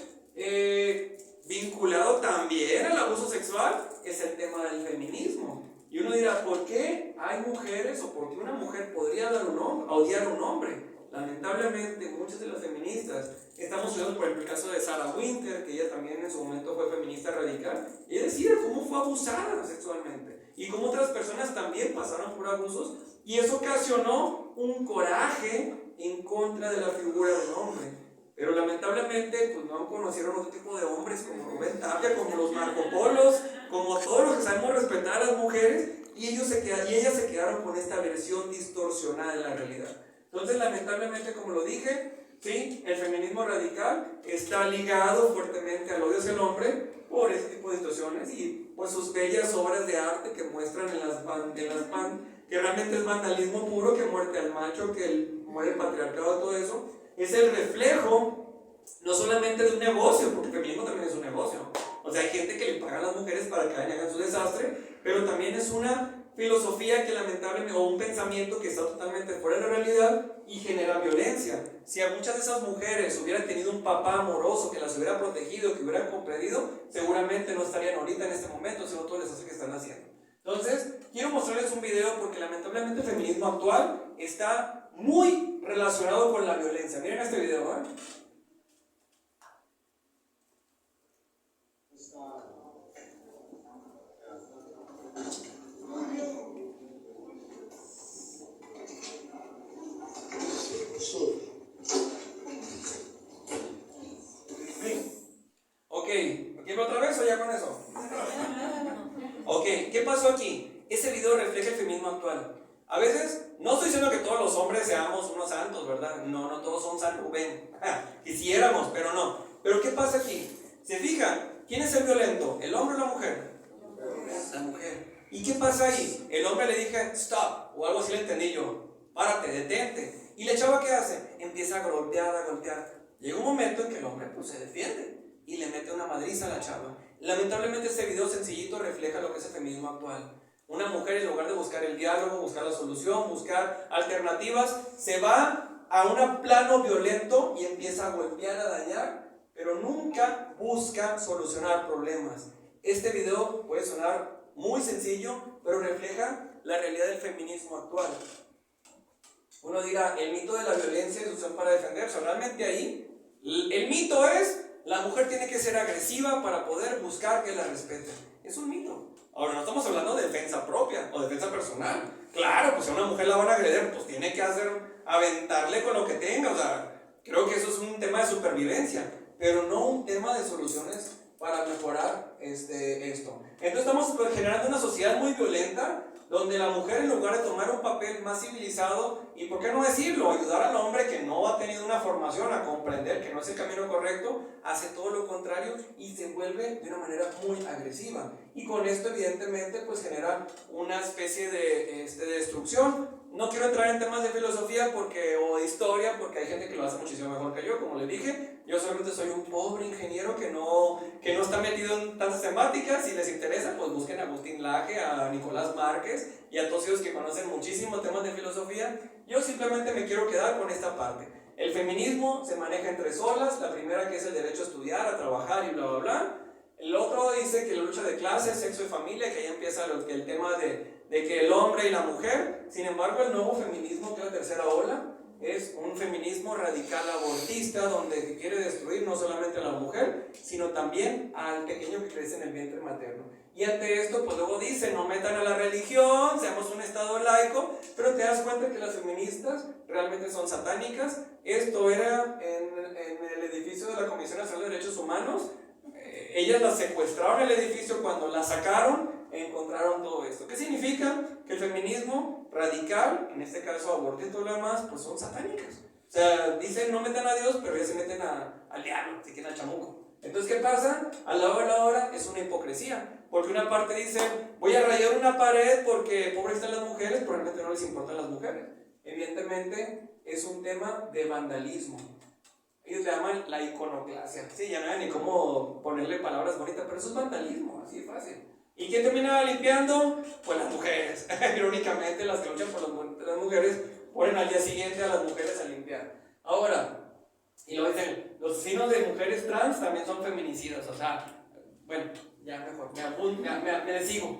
vinculado también al abuso sexual, es el tema del feminismo. Y uno dirá, ¿por qué hay mujeres o por qué una mujer podría odiar a un hombre? Lamentablemente, muchas de las feministas, estamos viendo por ejemplo el caso de Sarah Winter, que ella también en su momento fue feminista radical, y ella decía cómo fue abusada sexualmente y cómo otras personas también pasaron por abusos, y eso ocasionó un coraje en contra de la figura del hombre. Pero lamentablemente pues no conocieron otro tipo de hombres como Rubén Tapia, como los Marco Polos, como todos los que sabemos respetar a las mujeres, y ellas se quedaron con esta versión distorsionada de la realidad. Entonces lamentablemente, como lo dije, sí, el feminismo radical está ligado fuertemente al odio hacia el hombre por este tipo de situaciones y por sus bellas obras de arte que muestran que realmente es vandalismo puro, que muerte al macho, que muere el patriarcado, todo eso. Es el reflejo no solamente de un negocio, porque el feminismo también es un negocio. O sea, hay gente que le paga a las mujeres para que hagan su desastre, pero también es una filosofía que lamentablemente, o un pensamiento que está totalmente fuera de la realidad y genera violencia. Si a muchas de esas mujeres hubieran tenido un papá amoroso que las hubiera protegido, que hubieran comprendido, seguramente no estarían ahorita en este momento haciendo todo el desastre que están haciendo. Entonces, quiero mostrarles un video porque lamentablemente el feminismo actual está muy relacionado con la violencia. Miren este video, ¿eh? ¿Quiero otra vez o ya con eso? Ok, ¿qué pasó aquí? Ese video refleja el feminismo actual. A veces, no estoy diciendo que todos los hombres seamos unos santos, ¿verdad? No todos son San Rubén. Quisiéramos, pero no. Pero ¿qué pasa aquí? ¿Se fijan? ¿Quién es el violento? ¿El hombre o la mujer? La mujer. ¿Y qué pasa ahí? El hombre le dije, stop, o algo así le entendí yo. Párate, detente. ¿Y la chava qué hace? Empieza a golpear. Llega un momento en que el hombre pues se defiende y le mete una madriza a la chava. Lamentablemente este video sencillito refleja lo que es el feminismo actual. Una mujer, en lugar de buscar el diálogo, buscar la solución, buscar alternativas, se va a un plano violento y empieza a golpear, a dañar, pero nunca busca solucionar problemas. Este video puede sonar muy sencillo, pero refleja la realidad del feminismo actual. Uno dirá, el mito de la violencia es usar para defenderse. Realmente ahí, el mito es, la mujer tiene que ser agresiva para poder buscar que la respeten. Es un mito. Ahora, no estamos hablando de defensa propia o defensa personal. Claro, pues si a una mujer la van a agredir, pues tiene que aventarle con lo que tenga. O sea, creo que eso es un tema de supervivencia, pero no un tema de soluciones para mejorar esto. Entonces estamos generando una sociedad muy violenta, donde la mujer, en lugar de tomar un papel más civilizado y, ¿por qué no decirlo?, ayudar al hombre que no ha tenido una formación a comprender que no es el camino correcto, hace todo lo contrario y se vuelve de una manera muy agresiva. Y con esto, evidentemente, pues genera una especie de destrucción. No quiero entrar en temas de filosofía o de historia, porque hay gente que lo hace muchísimo mejor que yo, como les dije. Yo solamente soy un pobre ingeniero que no está metido en tantas temáticas. Si les interesa, pues busquen a Agustín Laje, a Nicolás Márquez y a todos ellos que conocen muchísimos temas de filosofía. Yo simplemente me quiero quedar con esta parte. El feminismo se maneja en 3 olas. La primera, que es el derecho a estudiar, a trabajar y bla, bla, bla. El otro dice que la lucha de clases, sexo y familia, que ahí empieza el tema de que el hombre y la mujer. Sin embargo, el nuevo feminismo, que es la 3ª ola, es un feminismo radical abortista, donde quiere destruir no solamente a la mujer, sino también al pequeño que crece en el vientre materno. Y ante esto, pues luego dicen, no metan a la religión, seamos un estado laico, pero te das cuenta que las feministas realmente son satánicas. Esto era en el edificio de la Comisión Nacional de Derechos Humanos. Ellas las secuestraron en el edificio. Cuando la sacaron, encontraron todo esto. ¿Qué significa? que el feminismo radical, en este caso aborto y todo lo demás, pues son satánicas. O sea, dicen no metan a Dios, pero ya se meten al diablo, si quieren al chamuco. Entonces, ¿qué pasa? A la hora de la hora es una hipocresía. Porque una parte dice, voy a rayar una pared porque pobres están las mujeres, pero realmente no les importan las mujeres. Evidentemente, es un tema de vandalismo. Ellos le llaman la iconoclasia. Sí, ya no hay ni cómo ponerle palabras bonitas, pero eso es vandalismo, así de fácil. ¿Y quién termina limpiando? Pues las mujeres. Irónicamente, las que luchan por las mujeres ponen al día siguiente a las mujeres a limpiar. Ahora, y lo dicen, los asesinos de mujeres trans también son feminicidas. O sea, bueno, ya mejor, me sigo.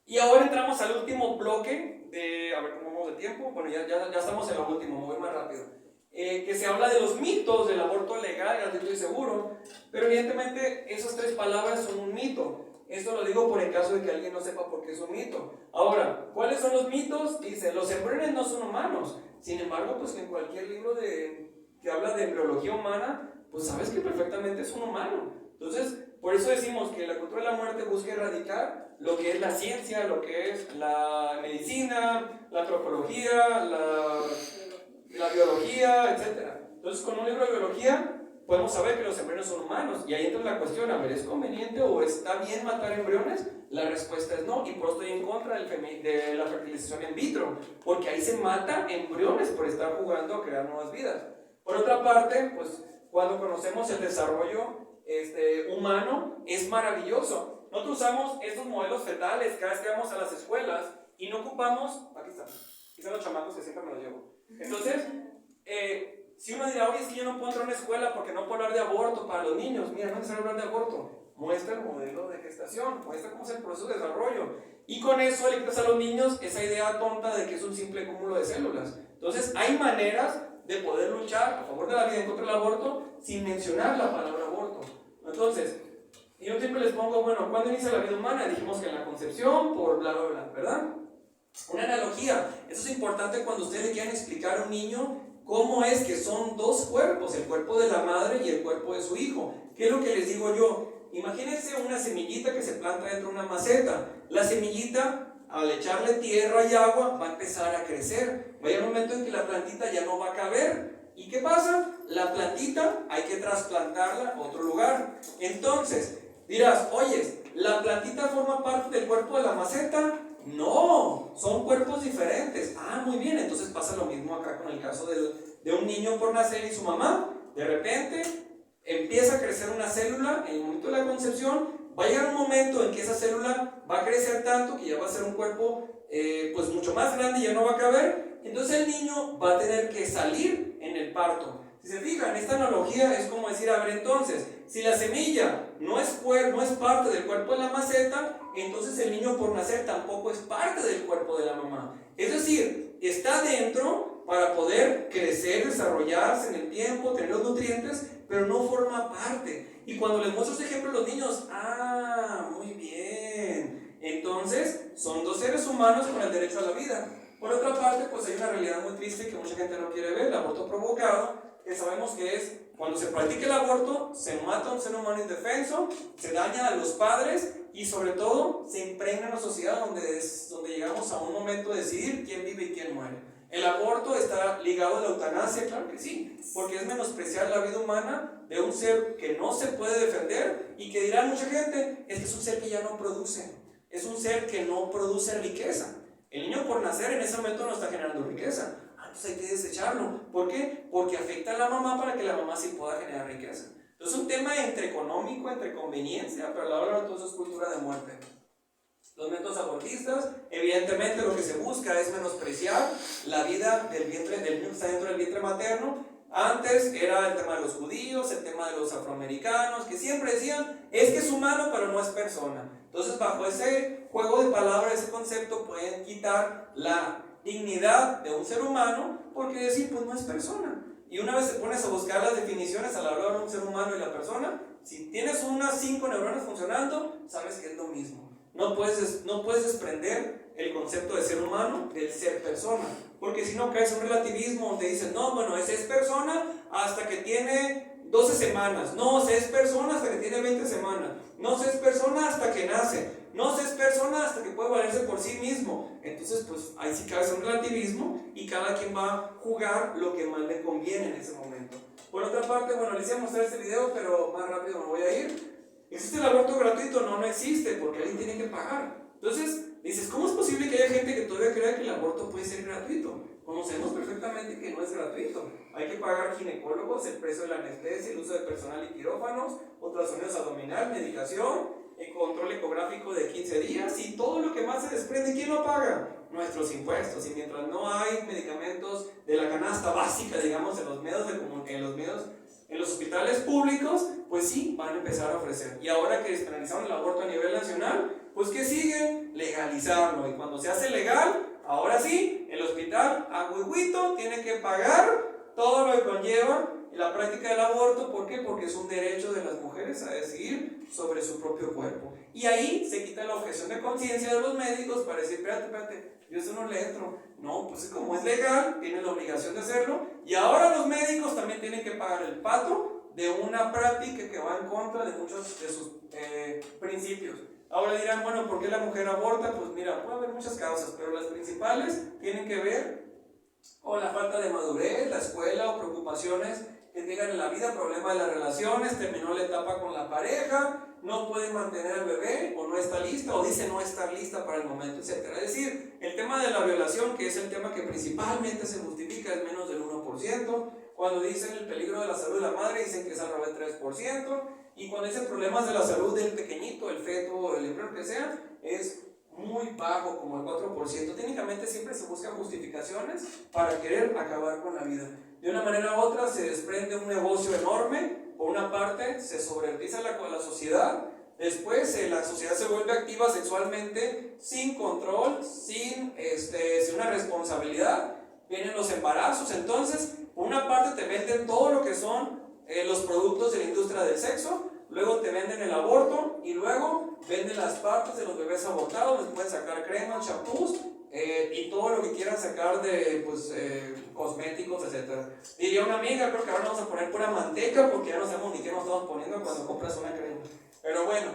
Y ahora entramos al último bloque de, a ver cómo vamos de tiempo. Bueno, ya estamos en lo último, me voy más rápido. Que se habla de los mitos del aborto legal, gratuito y seguro. Pero evidentemente esas tres palabras son un mito. Esto lo digo por el caso de que alguien no sepa por qué es un mito. Ahora, ¿cuáles son los mitos? Dice, los embriones no son humanos. Sin embargo, pues en cualquier libro que habla de embriología humana, pues sabes que perfectamente es un humano. Entonces, por eso decimos que la cultura de la muerte busca erradicar lo que es la ciencia, lo que es la medicina, la antropología, la biología, etc. Entonces, con un libro de biología podemos saber que los embriones son humanos. Y ahí entra la cuestión, a ver, ¿es conveniente o está bien matar embriones? La respuesta es no, y por eso estoy en contra de la fertilización in vitro, porque ahí se mata embriones por estar jugando a crear nuevas vidas. Por otra parte, pues cuando conocemos el desarrollo humano, es maravilloso. Nosotros usamos estos modelos fetales cada vez que vamos a las escuelas y no ocupamos, aquí están los chamacos que siempre me los llevo. Entonces, si uno dirá, oye, es que yo no puedo entrar a una escuela porque no puedo hablar de aborto para los niños. Mira, no es necesario hablar de aborto. Muestra el modelo de gestación, muestra cómo es el proceso de desarrollo. Y con eso le quitas a los niños esa idea tonta de que es un simple cúmulo de células. Entonces, hay maneras de poder luchar a favor de la vida y contra el aborto sin mencionar la palabra aborto. Entonces, yo siempre les pongo, bueno, ¿cuándo inicia la vida humana? Dijimos que en la concepción, por bla, bla, bla, ¿verdad? Una analogía. Eso es importante cuando ustedes le quieran explicar a un niño cómo es que son dos cuerpos, el cuerpo de la madre y el cuerpo de su hijo. ¿Qué es lo que les digo yo? Imagínense una semillita que se planta dentro de una maceta. La semillita, al echarle tierra y agua, va a empezar a crecer. Va a llegar un momento en que la plantita ya no va a caber. ¿Y qué pasa? La plantita hay que trasplantarla a otro lugar. Entonces, dirás, oye, ¿la plantita forma parte del cuerpo de la maceta? No, son cuerpos diferentes. Ah, muy bien, entonces pasa lo mismo acá con el caso de un niño por nacer y su mamá. De repente empieza a crecer una célula en el momento de la concepción. Va a llegar un momento en que esa célula va a crecer tanto que ya va a ser un cuerpo pues mucho más grande y ya no va a caber. Entonces el niño va a tener que salir en el parto. Si se fijan, esta analogía es como decir, a ver, entonces, si la semilla no es parte del cuerpo de la maceta, entonces el niño por nacer tampoco es parte del cuerpo de la mamá. Es decir, está dentro para poder crecer, desarrollarse en el tiempo, tener los nutrientes, pero no forma parte. Y cuando les muestro este ejemplo a los niños, muy bien, entonces son dos seres humanos con el derecho a la vida. Por otra parte, pues hay una realidad muy triste que mucha gente no quiere ver, el aborto provocado, que sabemos que es cuando se practica el aborto, se mata a un ser humano indefenso, se daña a los padres y sobre todo se impregna en una sociedad donde llegamos a un momento de decidir quién vive y quién muere. ¿El aborto está ligado a la eutanasia? Claro que sí, porque es menospreciar la vida humana de un ser que no se puede defender y que dirá mucha gente, es que es un ser que ya no produce, es un ser que no produce riqueza. El niño por nacer en ese momento no está generando riqueza. Entonces hay que desecharlo. ¿Por qué? Porque afecta a la mamá para que la mamá sí pueda generar riqueza. Entonces es un tema entre económico, entre conveniencia, pero a la hora de todo eso es cultura de muerte. Los métodos abortistas, evidentemente lo que se busca es menospreciar la vida del niño que está dentro del vientre materno. Antes era el tema de los judíos, el tema de los afroamericanos, que siempre decían, es que es humano pero no es persona. Entonces bajo ese juego de palabras, ese concepto, pueden quitar la dignidad de un ser humano, porque decir, pues no es persona. Y una vez te pones a buscar las definiciones a la hora de un ser humano y la persona, si tienes unas 5 neuronas funcionando, sabes que es lo mismo. No puedes desprender el concepto de ser humano del ser persona, porque si no caes en un relativismo donde dices, no, bueno, ese es persona hasta que tiene 12 semanas, no, se es persona hasta que tiene 20 semanas, no, se es persona hasta que nace. no se es persona hasta que puede valerse por sí mismo. Entonces, pues ahí sí cabe un relativismo y cada quien va a jugar lo que más le conviene en ese momento. Por otra parte, bueno, les iba a mostrar este video, pero más rápido me voy a ir. ¿Existe el aborto gratuito? No, no existe, porque alguien tiene que pagar. Entonces, dices, ¿cómo es posible que haya gente que todavía crea que el aborto puede ser gratuito? Conocemos perfectamente que no es gratuito. Hay que pagar ginecólogos, el precio de la anestesia, el uso de personal y quirófanos, ultrasonidos abdominal, medicación, el control ecográfico de 15 días y todo lo que más se desprende. ¿Quién lo paga? Nuestros impuestos. Y mientras no hay medicamentos de la canasta básica, digamos, en los hospitales públicos, pues sí, van a empezar a ofrecer. Y ahora que despenalizaron el aborto a nivel nacional, pues ¿qué sigue? Legalizarlo. Y cuando se hace legal, ahora sí, el hospital a huehuito tiene que pagar todo lo que conlleva la práctica del aborto. ¿Por qué? Porque es un derecho de las mujeres a decidir sobre su propio cuerpo. Y ahí se quita la objeción de conciencia de los médicos para decir, espérate, yo eso no le entro. No, pues como es legal, tienen la obligación de hacerlo. Y ahora los médicos también tienen que pagar el pato de una práctica que va en contra de muchos de sus principios. Ahora dirán, bueno, ¿por qué la mujer aborta? Pues mira, puede haber muchas causas, pero las principales tienen que ver con la falta de madurez, la escuela o preocupaciones que tengan en la vida, problema de las relaciones, terminó la etapa con la pareja, no puede mantener al bebé o no está lista o dice no estar lista para el momento, etc. Es decir, el tema de la violación, que es el tema que principalmente se justifica, es menos del 1%. Cuando dicen el peligro de la salud de la madre, dicen que es alrededor del 3%. Y cuando dicen problemas de la salud del pequeñito, el feto o el embrión que sea, es muy bajo, como el 4%. Técnicamente siempre se buscan justificaciones para querer acabar con la vida. De una manera u otra se desprende un negocio enorme. Por una parte se sobreutiza la sociedad, después la sociedad se vuelve activa sexualmente sin control, sin una responsabilidad. Vienen los embarazos. Entonces, por una parte te venden todo lo que son los productos de la industria del sexo, luego te venden el aborto y luego venden las partes de los bebés abortados. Les pueden sacar cremas, champús y todo lo que quieran sacar de cosméticos, etc. Diría una amiga, creo que ahora vamos a poner pura manteca porque ya no sabemos ni qué nos estamos poniendo cuando compras una crema. Pero bueno,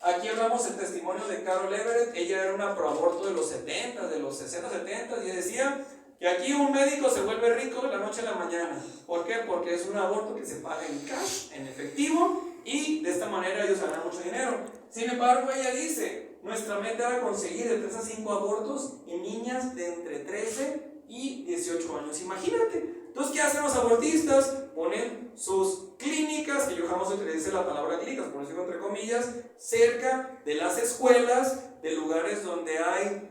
aquí hablamos el testimonio de Carol Everett. Ella era una proaborto de los 70, de los 60, 70, y decía que aquí un médico se vuelve rico de la noche a la mañana. ¿Por qué? Porque es un aborto que se paga en cash, en efectivo, y de esta manera ellos ganan mucho dinero. Sin embargo, ella dice, nuestra meta era conseguir de 3 a 5 abortos en niñas de entre 13 y 18 años. Imagínate. Entonces, ¿qué hacen los abortistas? Ponen sus clínicas, que yo jamás utilicé la palabra clínicas, por decirlo entre comillas, cerca de las escuelas, de lugares donde hay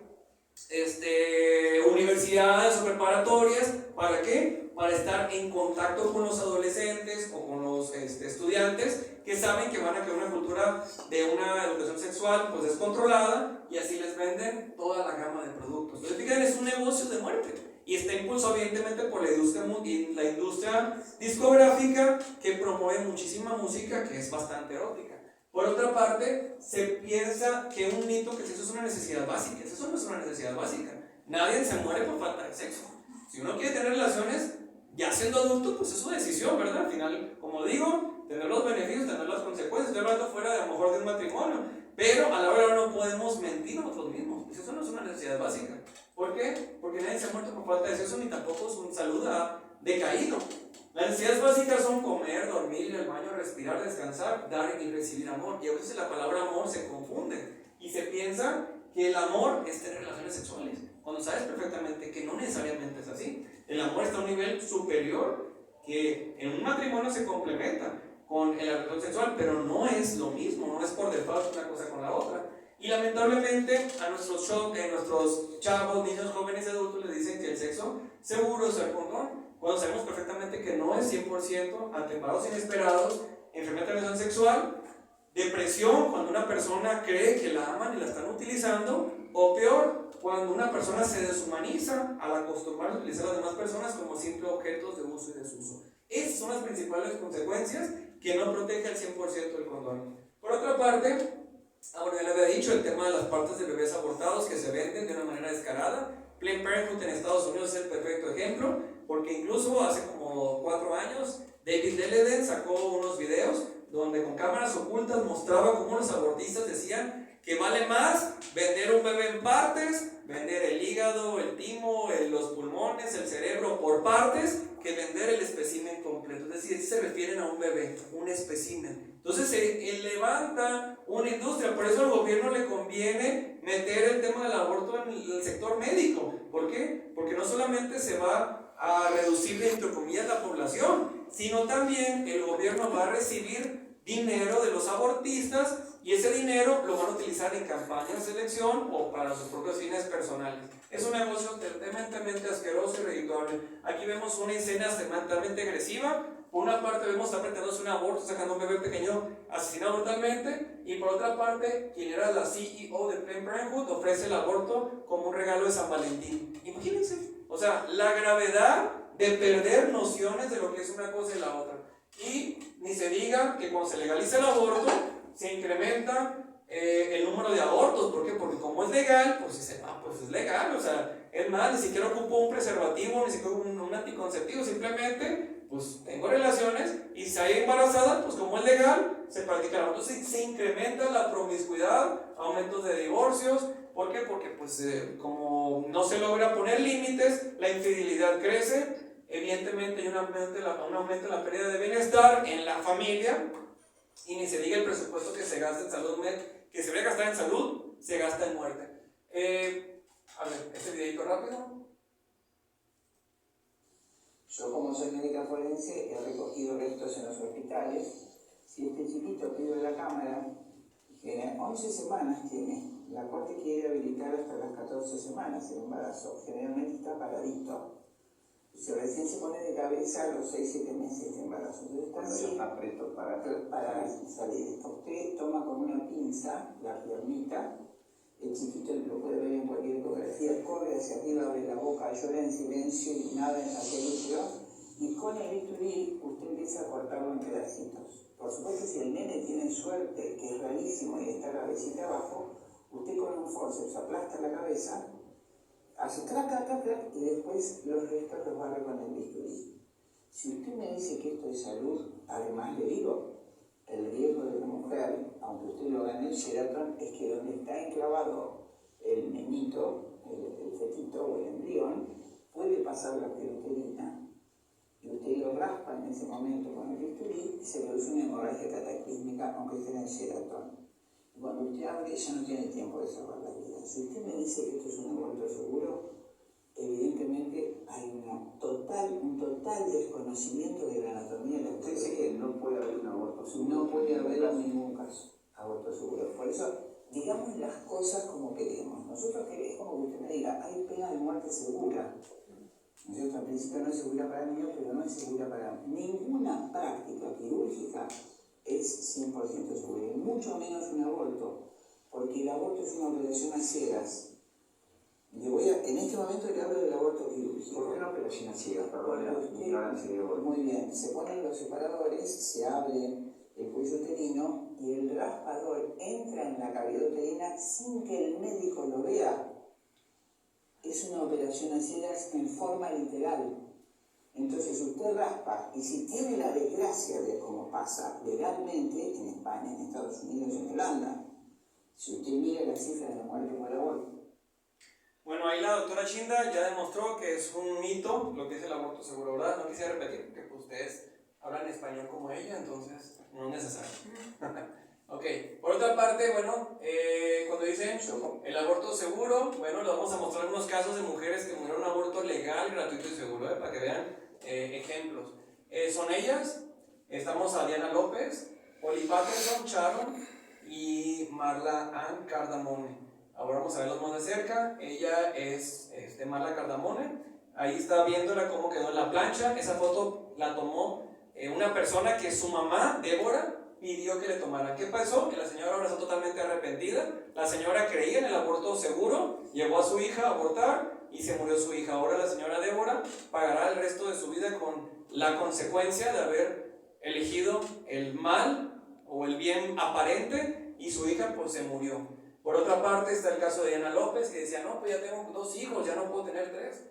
universidades o preparatorias. ¿Para qué? Para estar en contacto con los adolescentes o con los estudiantes que saben que van a crear una cultura de una educación sexual pues descontrolada, y así les venden toda la gama de productos. Entonces, fíjense, es un negocio de muerte y está impulsado evidentemente por la industria discográfica, que promueve muchísima música que es bastante erótica. Por otra parte, se piensa que un mito que el sexo es una necesidad básica. El sexo no es una necesidad básica. Nadie se muere por falta de sexo. Si uno quiere tener relaciones, ya siendo adulto, pues es su decisión, ¿verdad? Al final, como digo, tener los beneficios, tener las consecuencias. Estoy hablando fuera de a lo mejor de un matrimonio. Pero a la hora no podemos mentir a nosotros mismos. El sexo no es una necesidad básica. ¿Por qué? Porque nadie se ha muerto por falta de sexo, ni tampoco su salud ha decaído. Las necesidades básicas son comer, dormir, ir al baño, respirar, descansar, dar y recibir amor. Y a veces la palabra amor se confunde y se piensa que el amor es tener relaciones sexuales, cuando sabes perfectamente que no necesariamente es así. El amor está a un nivel superior, que en un matrimonio se complementa con la relación sexual, pero no es lo mismo, no es por default una cosa con la otra. Y lamentablemente a nuestros chavos, niños, jóvenes y adultos les dicen que el sexo seguro es el condón, cuando sabemos perfectamente que no es 100%, ante embarazos inesperados, enfermedad de transmisión sexual, depresión cuando una persona cree que la aman y la están utilizando, o peor, cuando una persona se deshumaniza al acostumbrarse a utilizar a las demás personas como simples objetos de uso y desuso. Esas son las principales consecuencias que no protege al 100% el condón. Por otra parte, bueno, ya le había dicho el tema de las partes de bebés abortados que se venden de una manera descarada. Planned Parenthood en Estados Unidos es el perfecto ejemplo, porque incluso hace como 4 años David Delleden sacó unos videos donde con cámaras ocultas mostraba cómo los abortistas decían que que vale más vender un bebé en partes, vender el hígado, el timo, los pulmones, el cerebro por partes, que vender el espécimen completo. Es decir, se refieren a un bebé, un espécimen. Entonces se levanta una industria, por eso al gobierno le conviene meter el tema del aborto en el sector médico. ¿Por qué? Porque no solamente se va a reducir, entre comillas, la población, sino también el gobierno va a recibir dinero de los abortistas y ese dinero lo van a utilizar en campañas de elección o para sus propios fines personales. Es un negocio tremendamente asqueroso y redituable. Aquí vemos una escena extremadamente agresiva. Por una parte vemos está pretendiendo un aborto, sacando un bebé pequeño asesinado brutalmente, y por otra parte, quien era la CEO de Planned Parenthood ofrece el aborto como un regalo de San Valentín. Imagínense, o sea, la gravedad de perder nociones de lo que es una cosa y la otra. Y ni se diga que cuando se legaliza el aborto, se incrementa el número de abortos. ¿Por qué? Porque como es legal, pues es legal. O sea, es más, ni siquiera ocupo un preservativo, ni siquiera un anticonceptivo, simplemente, pues tengo relaciones y si hay embarazada, pues como es legal, se practica el aborto. Entonces se incrementa la promiscuidad, aumentos de divorcios. ¿Por qué? Porque pues como no se logra poner límites, la infidelidad crece. Evidentemente hay un aumento en la pérdida de bienestar en la familia, y ni se diga el presupuesto que se gasta en salud, que se debería gastar en salud, se gasta en muerte. A ver, este videito rápido. Yo, como soy médica forense, he recogido restos en los hospitales. Si este chiquito pido la cámara, tiene 11 semanas tiene. La corte quiere habilitar hasta las 14 semanas el embarazo. Generalmente está paradito. Se recién se pone de cabeza a los 6-7 meses de embarazo. Entonces está presto para salir. Usted toma con una pinza la piernita, el chiquito lo puede ver en cualquier ecografía, corre hacia arriba, abre la boca, llora en silencio y nada en aquel útero, y con el bisturí usted empieza a cortarlo en pedacitos. Por supuesto, si el nene tiene suerte, que es rarísimo y está la cabecita abajo, usted con un forceps aplasta la cabeza, hace crac, y después los restos los barre con el bisturí. Si usted me dice que esto es salud, además le digo, el riesgo de la mujer, aunque usted lo gane el Sheraton, es que donde está enclavado el nenito, el fetito o el embrión, puede pasar la peroterina, y usted lo raspa en ese momento con el bisturí y se produce una hemorragia cataclísmica, aunque esté en el Sheraton. Cuando usted abre, ya no tiene tiempo de salvar la vida. Si usted me dice que esto es un aborto seguro, evidentemente hay un total desconocimiento de la anatomía de la mujer. Usted dice que no puede haber un aborto seguro. No puede haber en ningún caso aborto seguro. Por eso, digamos las cosas como queremos. Nosotros queremos, como que usted me diga, hay pena de muerte segura. ¿No es cierto? Al principio no es segura para el niño, pero no es segura para ninguna práctica quirúrgica. Es 100% seguro, y mucho menos un aborto, porque el aborto es una operación a ciegas. En este momento le hablo del aborto quirúrgico. ¿Por qué una operación a ciegas? Perdón, muy bien, se ponen los separadores, se abre el cuello uterino y el raspador entra en la cavidad uterina sin que el médico lo vea. Es una operación a ciegas en forma literal. Entonces usted raspa, y si tiene la desgracia de cómo pasa legalmente en España, en Estados Unidos y en Holanda, si usted mira las cifras de muerte por aborto. Bueno, ahí la doctora Chinda ya demostró que es un mito lo que es el aborto seguro, ¿verdad? No quisiera repetir porque pues, ustedes hablan español como ella, entonces no es necesario. Ok, por otra parte, bueno, cuando dicen el aborto seguro, bueno, les vamos a mostrar algunos casos de mujeres que murieron un aborto legal, gratuito y seguro, para que vean ejemplos. Son ellas, estamos a Diana López, Polly Patterson, Sharon y Marla Ann Cardamone. Ahora vamos a verlos más de cerca. Ella es Marla Cardamone. Ahí está viéndola cómo quedó en la plancha. Esa foto la tomó una persona que su mamá, Débora, pidió que le tomaran. ¿Qué pasó? Que la señora ahora está totalmente arrepentida. La señora creía en el aborto seguro, llevó a su hija a abortar y se murió su hija. Ahora la señora Débora pagará el resto de su vida con la consecuencia de haber elegido el mal o el bien aparente, y su hija pues se murió. Por otra parte está el caso de Diana López, que decía, no, pues ya tengo 2 hijos, ya no puedo tener 3.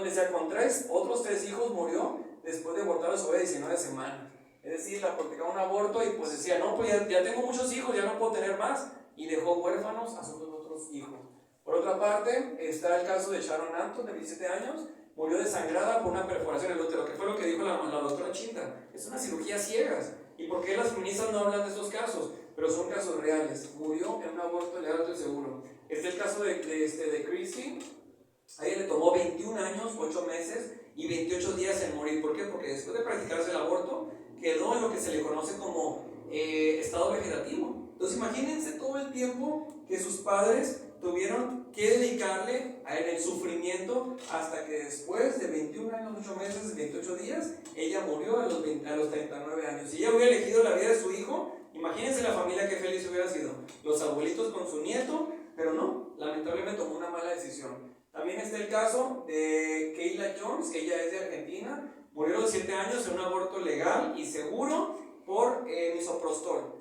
Decía con 3, otros 3 hijos murió después de abortar a su bebé 19 semanas. Es decir, la practicaba un aborto y pues decía, no, pues ya tengo muchos hijos, ya no puedo tener más. y dejó huérfanos a sus dos otros hijos. Por otra parte, está el caso de Sharon Anton, de 17 años, murió desangrada por una perforación en el útero, que fue lo que dijo la doctora Chinda. Es una cirugía ciegas. ¿Y por qué las feministas no hablan de estos casos? Pero son casos reales. Murió en un aborto legal, estoy seguro. Este es el caso de Christy. A ella le tomó 21 años, 8 meses y 28 días en morir. ¿Por qué? Porque después de practicarse el aborto, quedó en lo que se le conoce como estado vegetativo. Entonces imagínense todo el tiempo que sus padres tuvieron que dedicarle a él el sufrimiento hasta que después de 21 años, 8 meses, 28 días, ella murió a los 39 años. Si ella hubiera elegido la vida de su hijo, imagínense la familia que feliz hubiera sido. Los abuelitos con su nieto, pero no, lamentablemente tomó una mala decisión. También está el caso de Kayla Jones, que ella es de Argentina, murió a los 7 años en un aborto legal y seguro por misoprostol.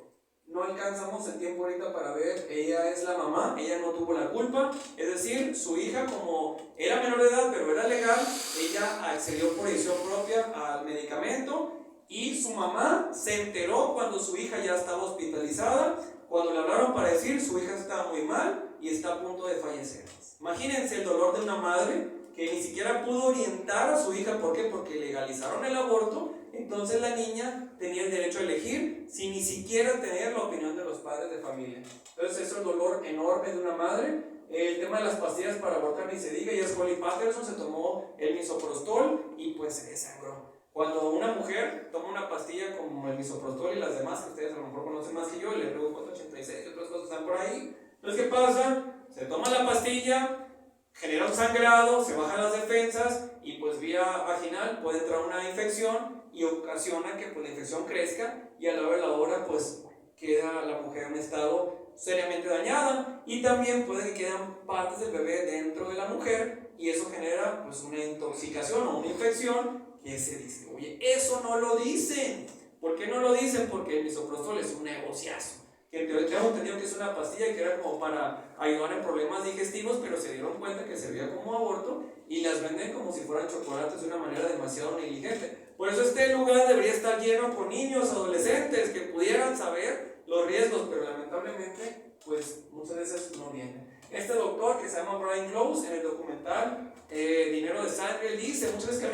No alcanzamos el tiempo ahorita para ver, ella es la mamá, ella no tuvo la culpa, es decir, su hija como era menor de edad pero era legal, ella accedió por decisión propia al medicamento y su mamá se enteró cuando su hija ya estaba hospitalizada, cuando le hablaron para decir su hija está muy mal y está a punto de fallecer. Imagínense el dolor de una madre que ni siquiera pudo orientar a su hija, ¿por qué? Porque legalizaron el aborto. Entonces la niña tenía el derecho a elegir sin ni siquiera tener la opinión de los padres de familia. Entonces eso es el dolor enorme de una madre. El tema de las pastillas para abortar ni se diga, ella es Holly Patterson, se tomó el misoprostol y pues se desangró. Cuando una mujer toma una pastilla como el misoprostol y las demás que ustedes a lo mejor conocen más que yo, el RU486 y otras cosas están por ahí, entonces ¿qué pasa? Se toma la pastilla, genera un sangrado, se bajan las defensas y pues vía vaginal puede entrar una infección y ocasiona que pues, la infección crezca y a la hora de la hora pues queda la mujer en un estado seriamente dañada y también puede que quedan partes del bebé dentro de la mujer y eso genera pues una intoxicación o una infección que se dice, oye, eso no lo dicen. ¿Por qué no lo dicen? Porque el misoprostol es un negociazo. Que en teoría tengo entendido que es una pastilla que era como para ayudar en problemas digestivos, pero se dieron cuenta que servía como aborto y las venden como si fueran chocolates de una manera demasiado negligente. Por eso este lugar debería estar lleno con niños, adolescentes que pudieran saber los riesgos, pero lamentablemente pues muchas veces no vienen. Este doctor que se llama Brian Close en el documental Dinero de Sangre, él dice muchas veces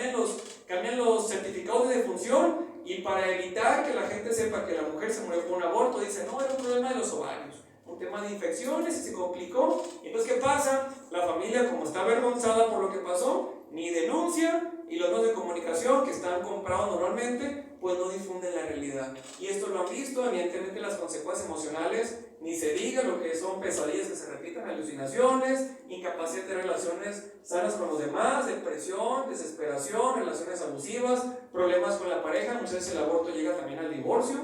cambian los certificados de defunción y para evitar que la gente sepa que la mujer se murió por un aborto, dice no, era un problema de los ovarios, un tema de infecciones y se complicó. Y entonces ¿qué pasa? La familia, como está avergonzada por lo que pasó, ni denuncia y los medios de comunicación que están comprados normalmente pues no difunden la realidad. Y esto lo han visto, evidentemente las consecuencias emocionales, ni se diga lo que son pesadillas que se repiten, alucinaciones, incapacidad de relaciones sanas con los demás, depresión, desesperación, relaciones abusivas, problemas con la pareja, muchas veces el aborto llega también al divorcio,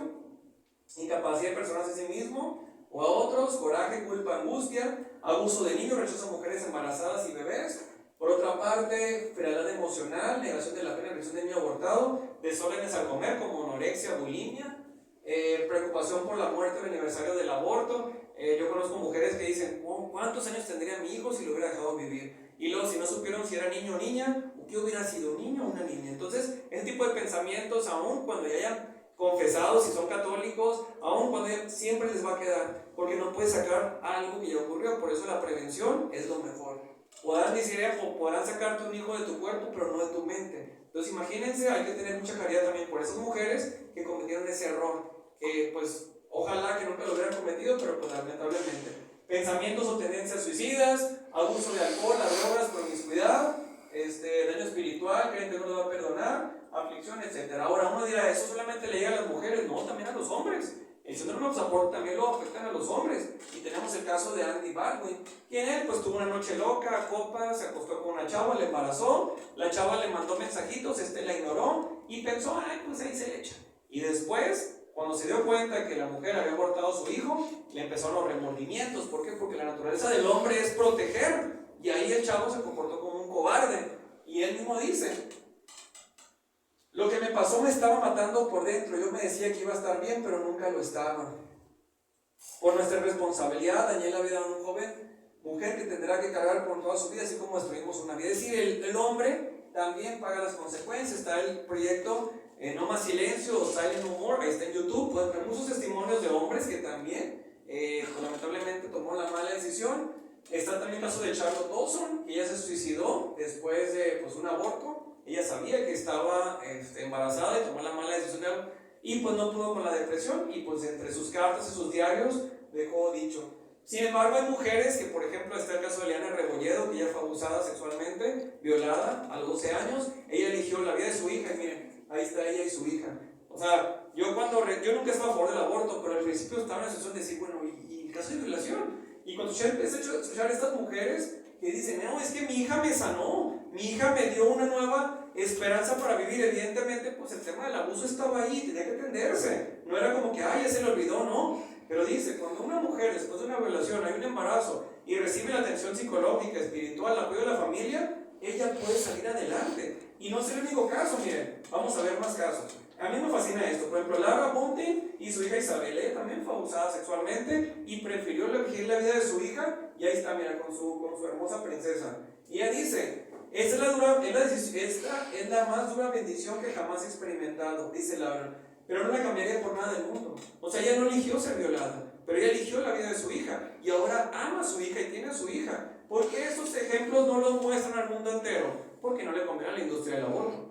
incapacidad de personarse a sí mismo o a otros, coraje, culpa, angustia, abuso de niños, rechazo a mujeres embarazadas y bebés. Por otra parte, frialdad emocional, negación de la pena, agresión de niño abortado, desórdenes al comer como anorexia, bulimia, preocupación por la muerte o el aniversario del aborto. Yo conozco mujeres que dicen, ¿cuántos años tendría mi hijo si lo hubiera dejado vivir? Y luego si no supieron si era niño o niña, ¿qué hubiera sido, niño o una niña? Entonces, ese tipo de pensamientos, aún cuando ya hayan confesado, si son católicos, aún cuando siempre les va a quedar, porque no puedes sacar algo que ya ocurrió. Por eso la prevención es lo mejor. Podrán sacarte un hijo de tu cuerpo, pero no de tu mente. Entonces imagínense, hay que tener mucha caridad también por esas mujeres que cometieron ese error, que pues ojalá que nunca lo hubieran cometido, pero pues lamentablemente. Pensamientos o tendencias suicidas, abuso de alcohol, las drogas, promiscuidad, daño espiritual, creen que no lo va a perdonar, aflicción, etc. Ahora uno dirá, ¿eso solamente le llega a las mujeres? No, también a los hombres. El síndrome de Oxford también lo afectan a los hombres. Y tenemos el caso de Andy Baldwin, quien él pues tuvo una noche loca, copa, se acostó con una chava, le embarazó, la chava le mandó mensajitos, la ignoró y pensó, ay, pues ahí se le echa. Y después, cuando se dio cuenta que la mujer había abortado a su hijo, le empezaron los remordimientos. ¿Por qué? Porque la naturaleza del hombre es proteger. Y ahí el chavo se comportó como un cobarde. Y él mismo dice, lo que me pasó me estaba matando por dentro. Yo me decía que iba a estar bien, pero nunca lo estaba. Por nuestra responsabilidad dañé la vida de un joven, mujer que tendrá que cargar por toda su vida, así como destruimos una vida. Es decir, el hombre también paga las consecuencias. Está el proyecto No Más Silencio o Silent No More, ahí está en YouTube. Pueden ver muchos testimonios de hombres que también pues lamentablemente tomó la mala decisión. Está también el caso de Charlotte Dawson, que ella se suicidó después de pues, un aborto. Ella sabía que estaba embarazada y tomó la mala decisión y pues no pudo con la depresión y pues entre sus cartas y sus diarios dejó dicho. Sin embargo, hay mujeres que, por ejemplo, está el caso de Eliana Rebolledo, que ella fue abusada sexualmente, violada a los 12 años. Ella eligió la vida de su hija y miren, ahí está ella y su hija. O sea, yo nunca estaba a favor del aborto, pero al principio estaba en la situación de decir, bueno, ¿y el caso de violación? Y cuando empecé a escuchar a estas mujeres que dicen, no, es que mi hija me sanó, mi hija me dio una nueva esperanza para vivir. Evidentemente, pues el tema del abuso estaba ahí, tenía que atenderse. No era como que, ay, ya se le olvidó, no. Pero dice, cuando una mujer después de una violación, hay un embarazo y recibe la atención psicológica, espiritual, el apoyo de la familia, ella puede salir adelante. Y no es el único caso, miren, vamos a ver más casos. A mí me fascina esto. Por ejemplo, Laura Bunting y su hija Isabel, ella también fue abusada sexualmente y prefirió elegir la vida de su hija, y ahí está, mira, con su hermosa princesa. Y ella dice, esta es la más dura bendición que jamás he experimentado, dice Laura, pero no la cambiaría por nada del mundo. O sea, ella no eligió ser violada, pero ella eligió la vida de su hija y ahora ama a su hija y tiene a su hija. ¿Por qué estos ejemplos no los muestran al mundo entero? Porque no le conviene a la industria del aborto.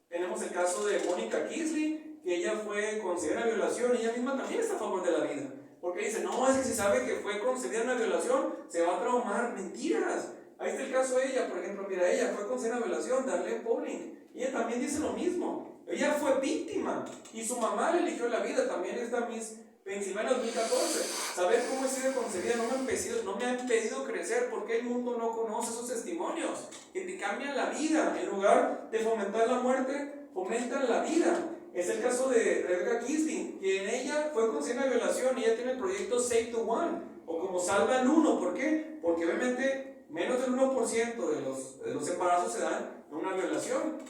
Tenemos el caso de Mónica Kisley, que ella fue concebida una violación y ella misma también está a favor de la vida. Porque dice, no, es que si sabe que fue concebida una violación, se va a traumar. Mentiras. Ahí está el caso de ella, por ejemplo, mira, ella fue concebida una violación, Darlene Pauling. Y ella también dice lo mismo. Ella fue víctima y su mamá le eligió la vida. También está Miss Pensilvania 2014. Saber cómo he sido concebida no me ha impedido crecer, porque el mundo no conoce esos testimonios que te cambian la vida. En lugar de fomentar la muerte, fomentan la vida. Es el caso de Rebecca Kisley, que en ella fue concebida una violación y ella tiene el proyecto Save the One, o como Salva al Uno. ¿Por qué? Porque obviamente menos del 1% de los embarazos se dan en una violación.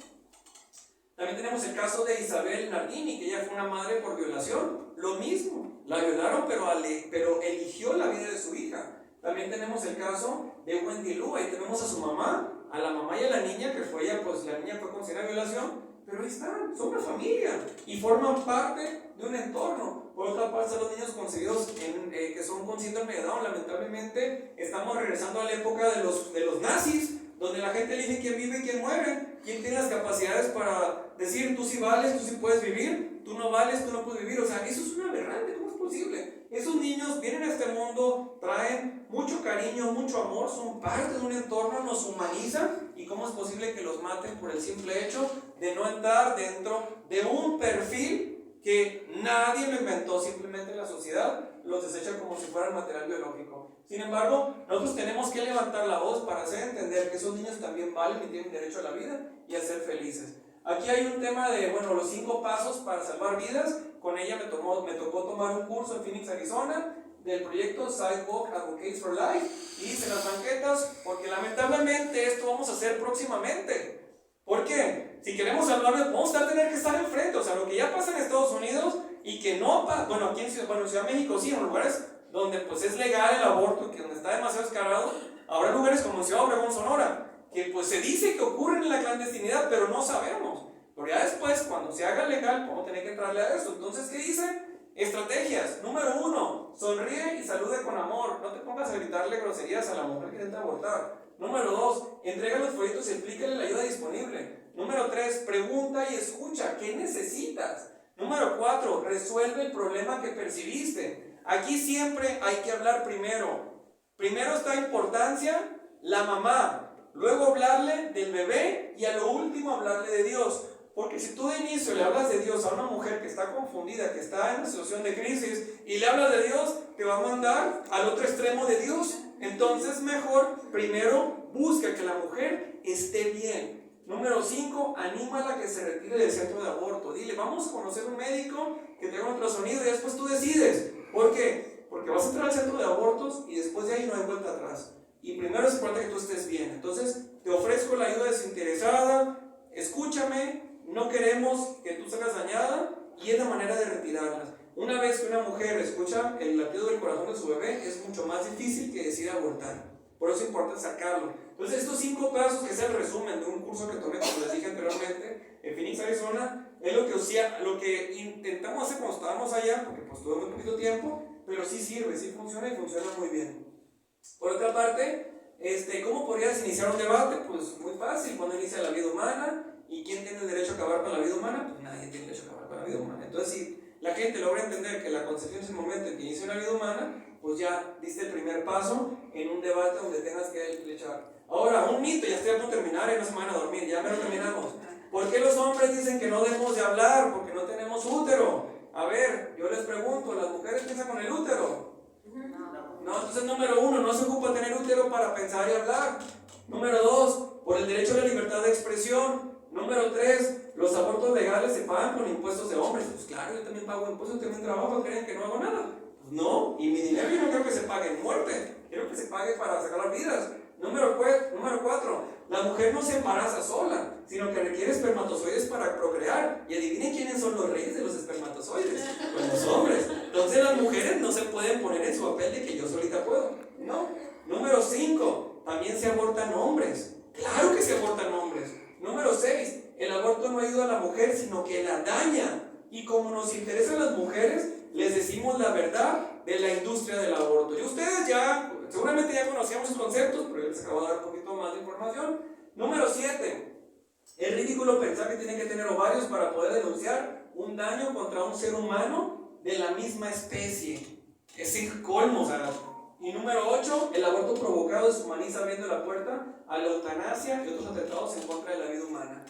También tenemos el caso de Isabel Nardini, que ella fue una madre por violación. Lo mismo, la violaron, pero eligió la vida de su hija. También tenemos el caso de Wendy Lu, ahí tenemos a su mamá, a la mamá y a la niña, que fue ella, pues la niña fue considerada violación, pero ahí están, son una familia y forman parte de un entorno. Por otra parte, los niños concebidos que son con síndrome de Down, lamentablemente estamos regresando a la época de los nazis, donde la gente elige quién vive y quién muere, quién tiene las capacidades para decir, tú sí vales, tú sí puedes vivir, tú no vales, tú no puedes vivir. O sea, eso es un aberrante, ¿cómo es posible? Esos niños vienen a este mundo, traen mucho cariño, mucho amor, son parte de un entorno, nos humanizan, y ¿cómo es posible que los maten por el simple hecho de no estar dentro de un perfil que nadie lo inventó? Simplemente la sociedad los desecha como si fueran material biológico. Sin embargo, nosotros tenemos que levantar la voz para hacer entender que esos niños también valen y tienen derecho a la vida y a ser felices. Aquí hay un tema de, los 5 pasos para salvar vidas. Con ella me tocó tomar un curso en Phoenix, Arizona, del proyecto Sidewalk Advocates for Life, y hice las banquetas, porque lamentablemente esto vamos a hacer próximamente. ¿Por qué? Si queremos salvarnos, vamos a tener que estar enfrente. O sea, lo que ya pasa en Estados Unidos y que no pasa, aquí en Ciudad de México sí, en lugares donde pues es legal el aborto, que donde está demasiado escalado. Ahora lugares como Ciudad Obregón, Sonora, que pues se dice que ocurren en la clandestinidad, pero no sabemos. Pero ya después, cuando se haga legal, vamos a tener que entrarle a eso. Entonces, ¿qué dice? Estrategias. Número 1, sonríe y salude con amor. No te pongas a gritarle groserías a la mujer que intenta abortar. Número 2, entrega los folletos y explícale la ayuda disponible. Número 3, pregunta y escucha. ¿Qué necesitas? Número 4, resuelve el problema que percibiste. Aquí siempre hay que hablar primero. Primero está importancia, la mamá. Luego hablarle del bebé y a lo último hablarle de Dios. Porque si tú de inicio le hablas de Dios a una mujer que está confundida, que está en una situación de crisis, y le hablas de Dios, te va a mandar al otro extremo de Dios. Entonces mejor, primero busca que la mujer esté bien. Número 5, anímala a que se retire del centro de aborto. Dile, vamos a conocer un médico que te haga un ultrasonido y después tú decides. ¿Por qué? Porque vas a entrar al centro de abortos y después de ahí no hay vuelta atrás. Y primero es importante que tú estés bien. Entonces te ofrezco la ayuda desinteresada, escúchame, no queremos que tú salgas dañada, y es la manera de retirarlas. Una vez que una mujer escucha el latido del corazón de su bebé, es mucho más difícil que decida abortar. Por eso es importante sacarlo. Entonces estos 5 pasos, que es el resumen de un curso que tomé, como les dije anteriormente, en Phoenix, Arizona, es lo que intentamos hacer cuando estábamos allá, porque pues tuve muy poquito tiempo, pero sí sirve, sí funciona y funciona muy bien. Por otra parte, ¿cómo podrías iniciar un debate? Pues muy fácil, cuando inicia la vida humana. ¿Y quién tiene el derecho a acabar con la vida humana? Pues nadie tiene el derecho a acabar con la vida humana. Entonces, si la gente logra entender que la concepción es el momento en que inicia una vida humana, pues ya diste el primer paso en un debate donde tengas que echar. Ahora, un mito, ya estoy a punto de terminar y no se me van a dormir, ya me lo terminamos. ¿Por qué los hombres dicen que no debemos de hablar? Porque no tenemos útero. A ver, yo les pregunto, ¿las mujeres piensan con el útero? No, entonces número 1, no se ocupa tener útero para pensar y hablar. Número 2, por el derecho a la libertad de expresión. Número 3, los abortos legales se pagan con impuestos de hombres. Pues claro, yo también pago impuestos, también trabajo, ¿creen que no hago nada? Pues no, y mi dinero yo no quiero que se pague en muerte, quiero que se pague para sacar las vidas. Número 4, la mujer no se embaraza sola, sino que requiere espermatozoides para procrear. Y adivinen quiénes son los reyes de los espermatozoides, pues los hombres. Entonces las mujeres no se pueden poner en su papel de que yo solita puedo, ¿no? Número 5, también se abortan hombres. Claro que se abortan hombres. Número 6, el aborto no ayuda a la mujer, sino que la daña. Y como nos interesan las mujeres, les decimos la verdad de la industria del aborto. Y ustedes ya, seguramente ya conocían sus conceptos, pero yo les acabo de dar un poquito más de información. Número 7, es ridículo pensar que tienen que tener ovarios para poder denunciar un daño contra un ser humano de la misma especie. Es el colmo, o sea. Y número 8, el aborto provocado deshumaniza abriendo la puerta a la eutanasia y otros atentados en contra de la vida humana.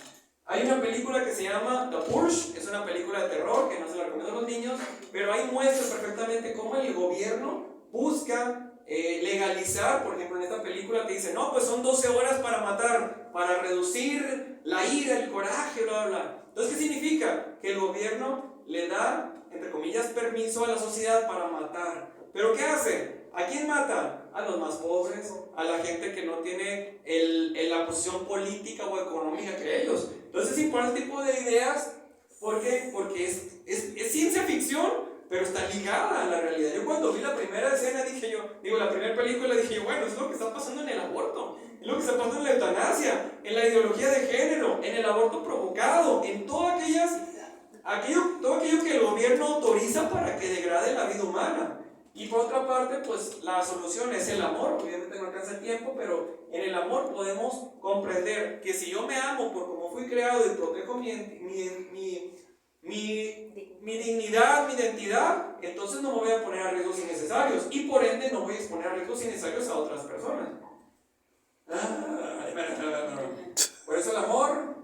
Hay una película que se llama The Purge, es una película de terror que no se la recomiendo a los niños, pero ahí muestra perfectamente cómo el gobierno busca legalizar. Por ejemplo, en esta película te dice, no, pues son 12 horas para matar, para reducir la ira, el coraje, bla, bla. Entonces, ¿qué significa? Que el gobierno le da, entre comillas, permiso a la sociedad para matar. ¿Pero qué hace? ¿A quién mata? A los más pobres, a la gente que no tiene la posición política o económica que ellos. Entonces es importante este tipo de ideas. ¿Por qué? Porque es ciencia ficción, pero está ligada a la realidad. Yo cuando vi la primera escena la primera película dije, bueno, es lo que está pasando en el aborto, es lo que está pasando en la eutanasia, en la ideología de género, en el aborto provocado, en todo aquello que el gobierno autoriza para que degrade la vida humana. Y por otra parte, pues la solución es el amor. Obviamente no alcanza el tiempo, pero en el amor podemos comprender que si yo me amo por cómo fui creado y protejo mi dignidad, mi identidad, entonces no me voy a poner a riesgos innecesarios y por ende no voy a exponer a riesgos innecesarios a otras personas. Por eso el amor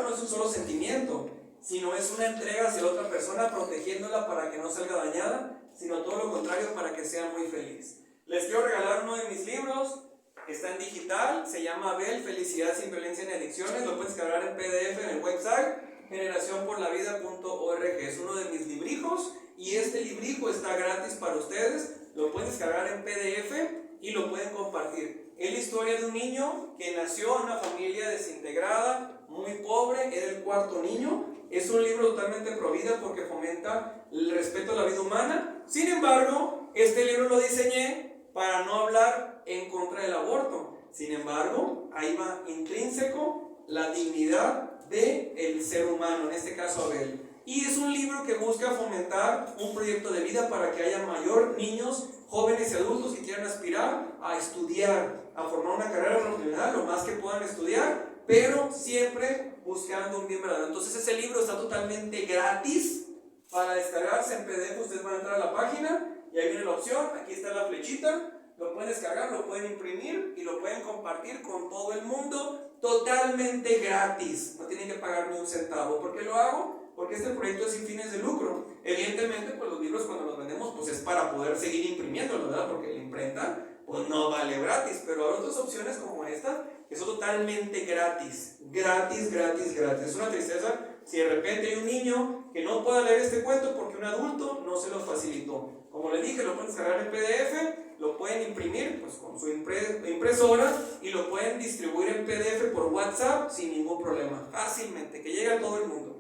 no es un solo sentimiento, sino es una entrega hacia la otra persona, protegiéndola para que no salga dañada, sino todo lo contrario, para que sea muy feliz. Les quiero regalar uno de mis libros, está en digital, se llama Abel, Felicidad sin violencia ni adicciones, lo puedes cargar en PDF en el website generacionporlavida.org. Es uno de mis librijos y este librijo está gratis para ustedes, lo pueden descargar en PDF y lo pueden compartir. Es la historia de un niño que nació en una familia desintegrada, muy pobre, era el cuarto niño. Es un libro totalmente pro vida porque fomenta el respeto a la vida humana. Sin embargo, este libro lo diseñé para no hablar en contra del aborto. Sin embargo, ahí va intrínseco la dignidad del ser humano, en este caso Abel. Y es un libro que busca fomentar un proyecto de vida para que haya mayor niños, jóvenes y adultos que quieran aspirar a estudiar, a formar una carrera profesional, lo más que puedan estudiar, pero siempre buscando un bien verdadero. Entonces ese libro está totalmente gratis para descargarse en PDF. Ustedes van a entrar a la página y ahí viene la opción, aquí está la flechita, lo pueden descargar, lo pueden imprimir y lo pueden compartir con todo el mundo totalmente gratis. No tienen que pagar ni un centavo. ¿Por qué lo hago? Porque este proyecto es sin fines de lucro. Evidentemente, pues los libros cuando los vendemos, pues es para poder seguir imprimiéndolos, ¿verdad? Porque la imprenta, pues no vale gratis. Pero hay otras opciones como esta, que son totalmente gratis. Gratis. Es una tristeza si de repente hay un niño que no pueda leer este cuento porque un adulto no se lo facilitó. Como les dije, lo pueden descargar en PDF, lo pueden imprimir pues con su impresora y lo pueden distribuir en PDF por WhatsApp sin ningún problema, fácilmente, que llegue a todo el mundo.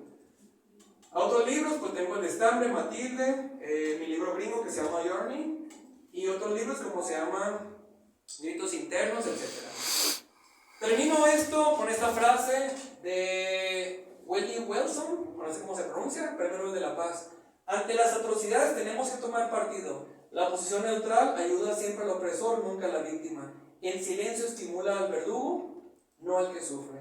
A otros libros, pues tengo El Estambre, Matilde, mi libro gringo que se llama Journey, y otros libros como se llama Gritos Internos, etc. Termino esto con esta frase de Wendy Wilson, no sé cómo se pronuncia, Premio Nobel de la Paz. Ante las atrocidades tenemos que tomar partido. La posición neutral ayuda siempre al opresor, nunca a la víctima. El silencio estimula al verdugo, no al que sufre.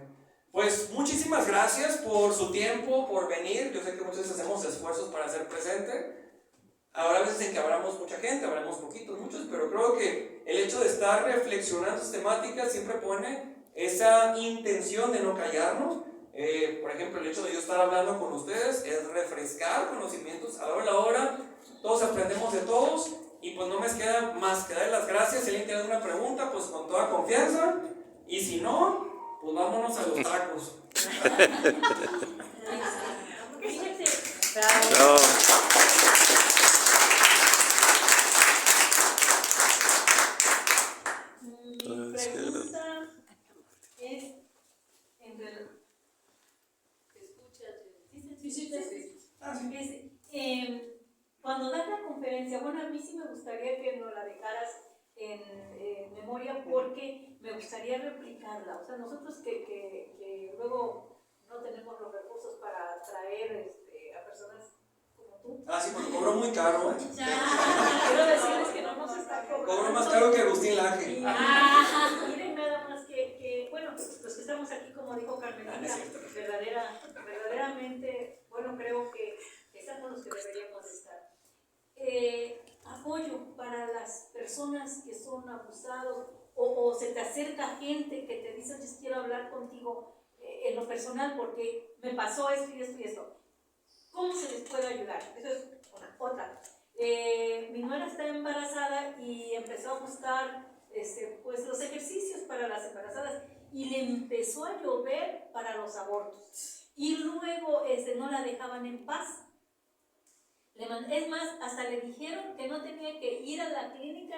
Pues muchísimas gracias por su tiempo, por venir. Yo sé que muchas veces hacemos esfuerzos para ser presente. Habrá veces en que hablamos mucha gente, hablamos poquitos, muchos, pero creo que el hecho de estar reflexionando estas temáticas siempre pone esa intención de no callarnos. Por ejemplo, el hecho de yo estar hablando con ustedes es refrescar conocimientos. A la hora, todos aprendemos de todos y pues no me queda más que darles las gracias. Si alguien tiene alguna pregunta, pues con toda confianza. Y si no, pues vámonos a los tacos. Bravo. Mi pregunta es, cuando das la conferencia, bueno, a mí sí me gustaría que nos la dejaras en memoria porque me gustaría replicarla. O sea, nosotros que luego no tenemos los recursos para traer a personas como tú. Ah, sí, porque cobro muy caro, ¿eh? Quiero decirles que no nos está cobrando. Cobro más caro que Agustín Laje. Miren nada más que, bueno, los que estamos aquí, como dijo Carmelita, verdaderamente, bueno, creo que estamos los que deberíamos estar. Apoyo para las personas que son abusados o se te acerca gente que te dice, yo quiero hablar contigo en lo personal porque me pasó esto y esto y esto. ¿Cómo se les puede ayudar? Eso es una. Otra. Mi nuera está embarazada y empezó a buscar pues, los ejercicios para las embarazadas y le empezó a llover para los abortos. Y luego no la dejaban en paz. Es más, hasta le dijeron que no tenía que ir a la clínica,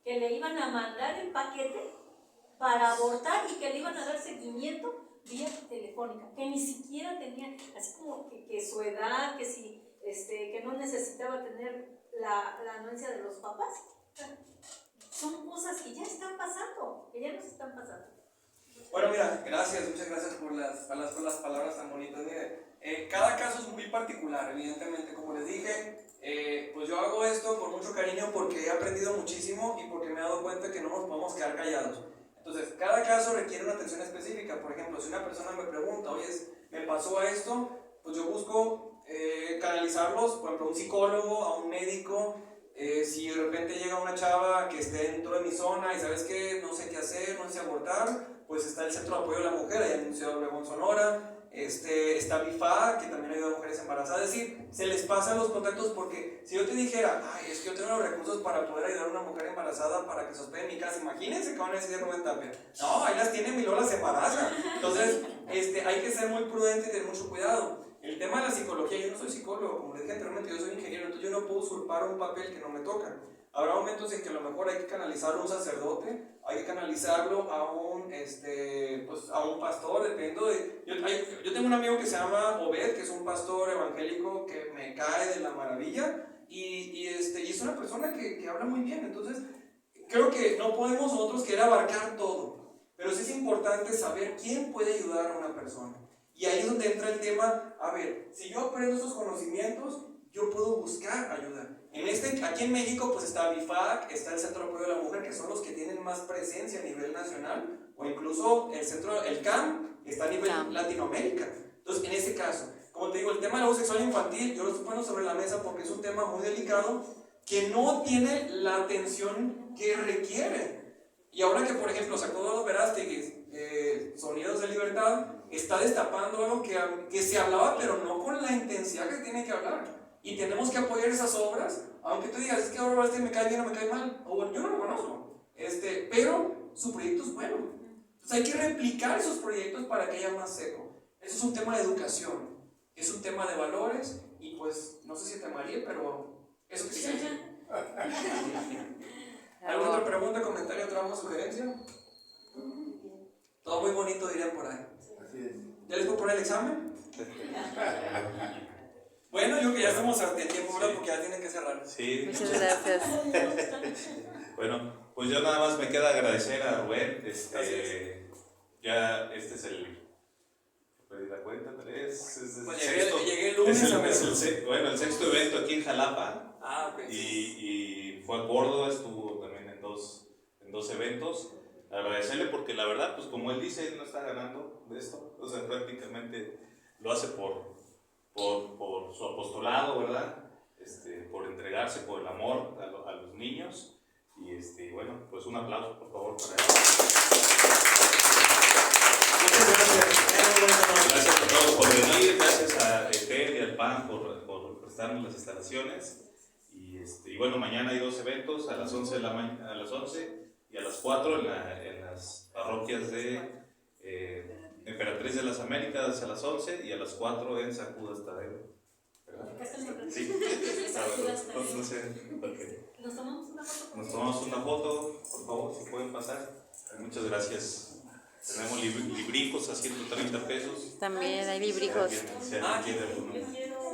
que le iban a mandar el paquete para abortar y que le iban a dar seguimiento vía telefónica, que ni siquiera tenía, así como que su edad, que si que no necesitaba tener la anuencia de los papás. Son cosas que ya están pasando, que ya nos están pasando. Bueno, mira, gracias, muchas gracias por las palabras tan bonitas. Mire, cada caso es muy particular, evidentemente, como les dije, pues yo hago esto con mucho cariño porque he aprendido muchísimo y porque me he dado cuenta que no nos podemos quedar callados. Entonces, cada caso requiere una atención específica. Por ejemplo, si una persona me pregunta, oye, me pasó esto, pues yo busco canalizarlos, por ejemplo, a un psicólogo, a un médico. Si de repente llega una chava que esté dentro de mi zona y sabes que no sé qué hacer, no sé abortar, pues está el Centro de Apoyo a la Mujer, allá en Ciudad Obregón, Sonora. Está BIFA, que también ayuda a mujeres embarazadas. Es decir, se les pasan los contactos porque si yo te dijera, ay, es que yo tengo los recursos para poder ayudar a una mujer embarazada para que se hospede en mi casa, imagínense que van a decir Rubén Tapia. No, ahí las tiene mi Lola, se embaraza. Entonces, hay que ser muy prudente y tener mucho cuidado. El tema de la psicología, yo no soy psicólogo, como les dije anteriormente, yo soy ingeniero, entonces yo no puedo usurpar un papel que no me toca. Habrá momentos en que a lo mejor hay que canalizarlo a un sacerdote, hay que canalizarlo a un pastor, dependiendo de... Yo tengo un amigo que se llama Obed, que es un pastor evangélico que me cae de la maravilla, y es una persona que habla muy bien. Entonces, creo que no podemos nosotros querer abarcar todo, pero sí es importante saber quién puede ayudar a una persona. Y ahí es donde entra el tema, a ver, si yo aprendo estos conocimientos, yo puedo buscar ayuda. Aquí en México pues está BIFAC, está el Centro de Apoyo a la Mujer, que son los que tienen más presencia a nivel nacional, o incluso el CAM está a nivel Latinoamérica. Entonces, en ese caso, como te digo, el tema del abuso sexual infantil, yo lo estoy poniendo sobre la mesa porque es un tema muy delicado, que no tiene la atención que requiere. Y ahora que, por ejemplo, sacó Eduardo Verástegui, Sonidos de Libertad, está destapando algo que se hablaba, pero no con la intensidad que tiene que hablar. Y tenemos que apoyar esas obras, aunque tú digas, es que ahora me cae bien o me cae mal, o bueno, yo no lo conozco, pero su proyecto es bueno. Entonces hay que replicar esos proyectos para que haya más eco. Eso es un tema de educación, es un tema de valores, y pues, no sé si te amaría, pero eso que sí. ¿Alguna otra pregunta, comentario, tramo, sugerencia? Todo muy bonito, dirían por ahí. ¿Ya les puedo poner el examen? Bueno, yo creo que ya estamos a tiempo, ¿verdad? Porque ya tienen que cerrar. Sí. Muchas gracias. Bueno, pues yo nada más me queda agradecer a Rubén. Así es. Ya este es el... ¿Puedes dar cuenta? 3, es el Pues sexto. llegué el lunes a ver. El sexto evento aquí en Jalapa. Ah, ok. Y fue a Córdoba, estuvo también en dos eventos. Agradecerle porque la verdad, pues como él dice, él no está ganando de esto. O sea, prácticamente lo hace por su apostolado, ¿verdad? Por entregarse, por el amor a los niños. Y bueno, pues un aplauso, por favor, para él. Muchas gracias. Gracias a todos por venir, gracias a ETEL y al PAN por prestarnos las instalaciones. Y bueno, mañana hay 2 eventos, a las 11 y a las 4 en las parroquias de Emperatriz de las Américas a las 11 y a las 4 en San Judas Tadeo. Acá está el nombre. Sí, no sé, porque ¿Nos tomamos una foto? nos tomamos una foto, por favor, si pueden pasar. Muchas gracias. Tenemos libricos a 130 pesos. También hay libricos. Si alguien quiere alguno. Yo quiero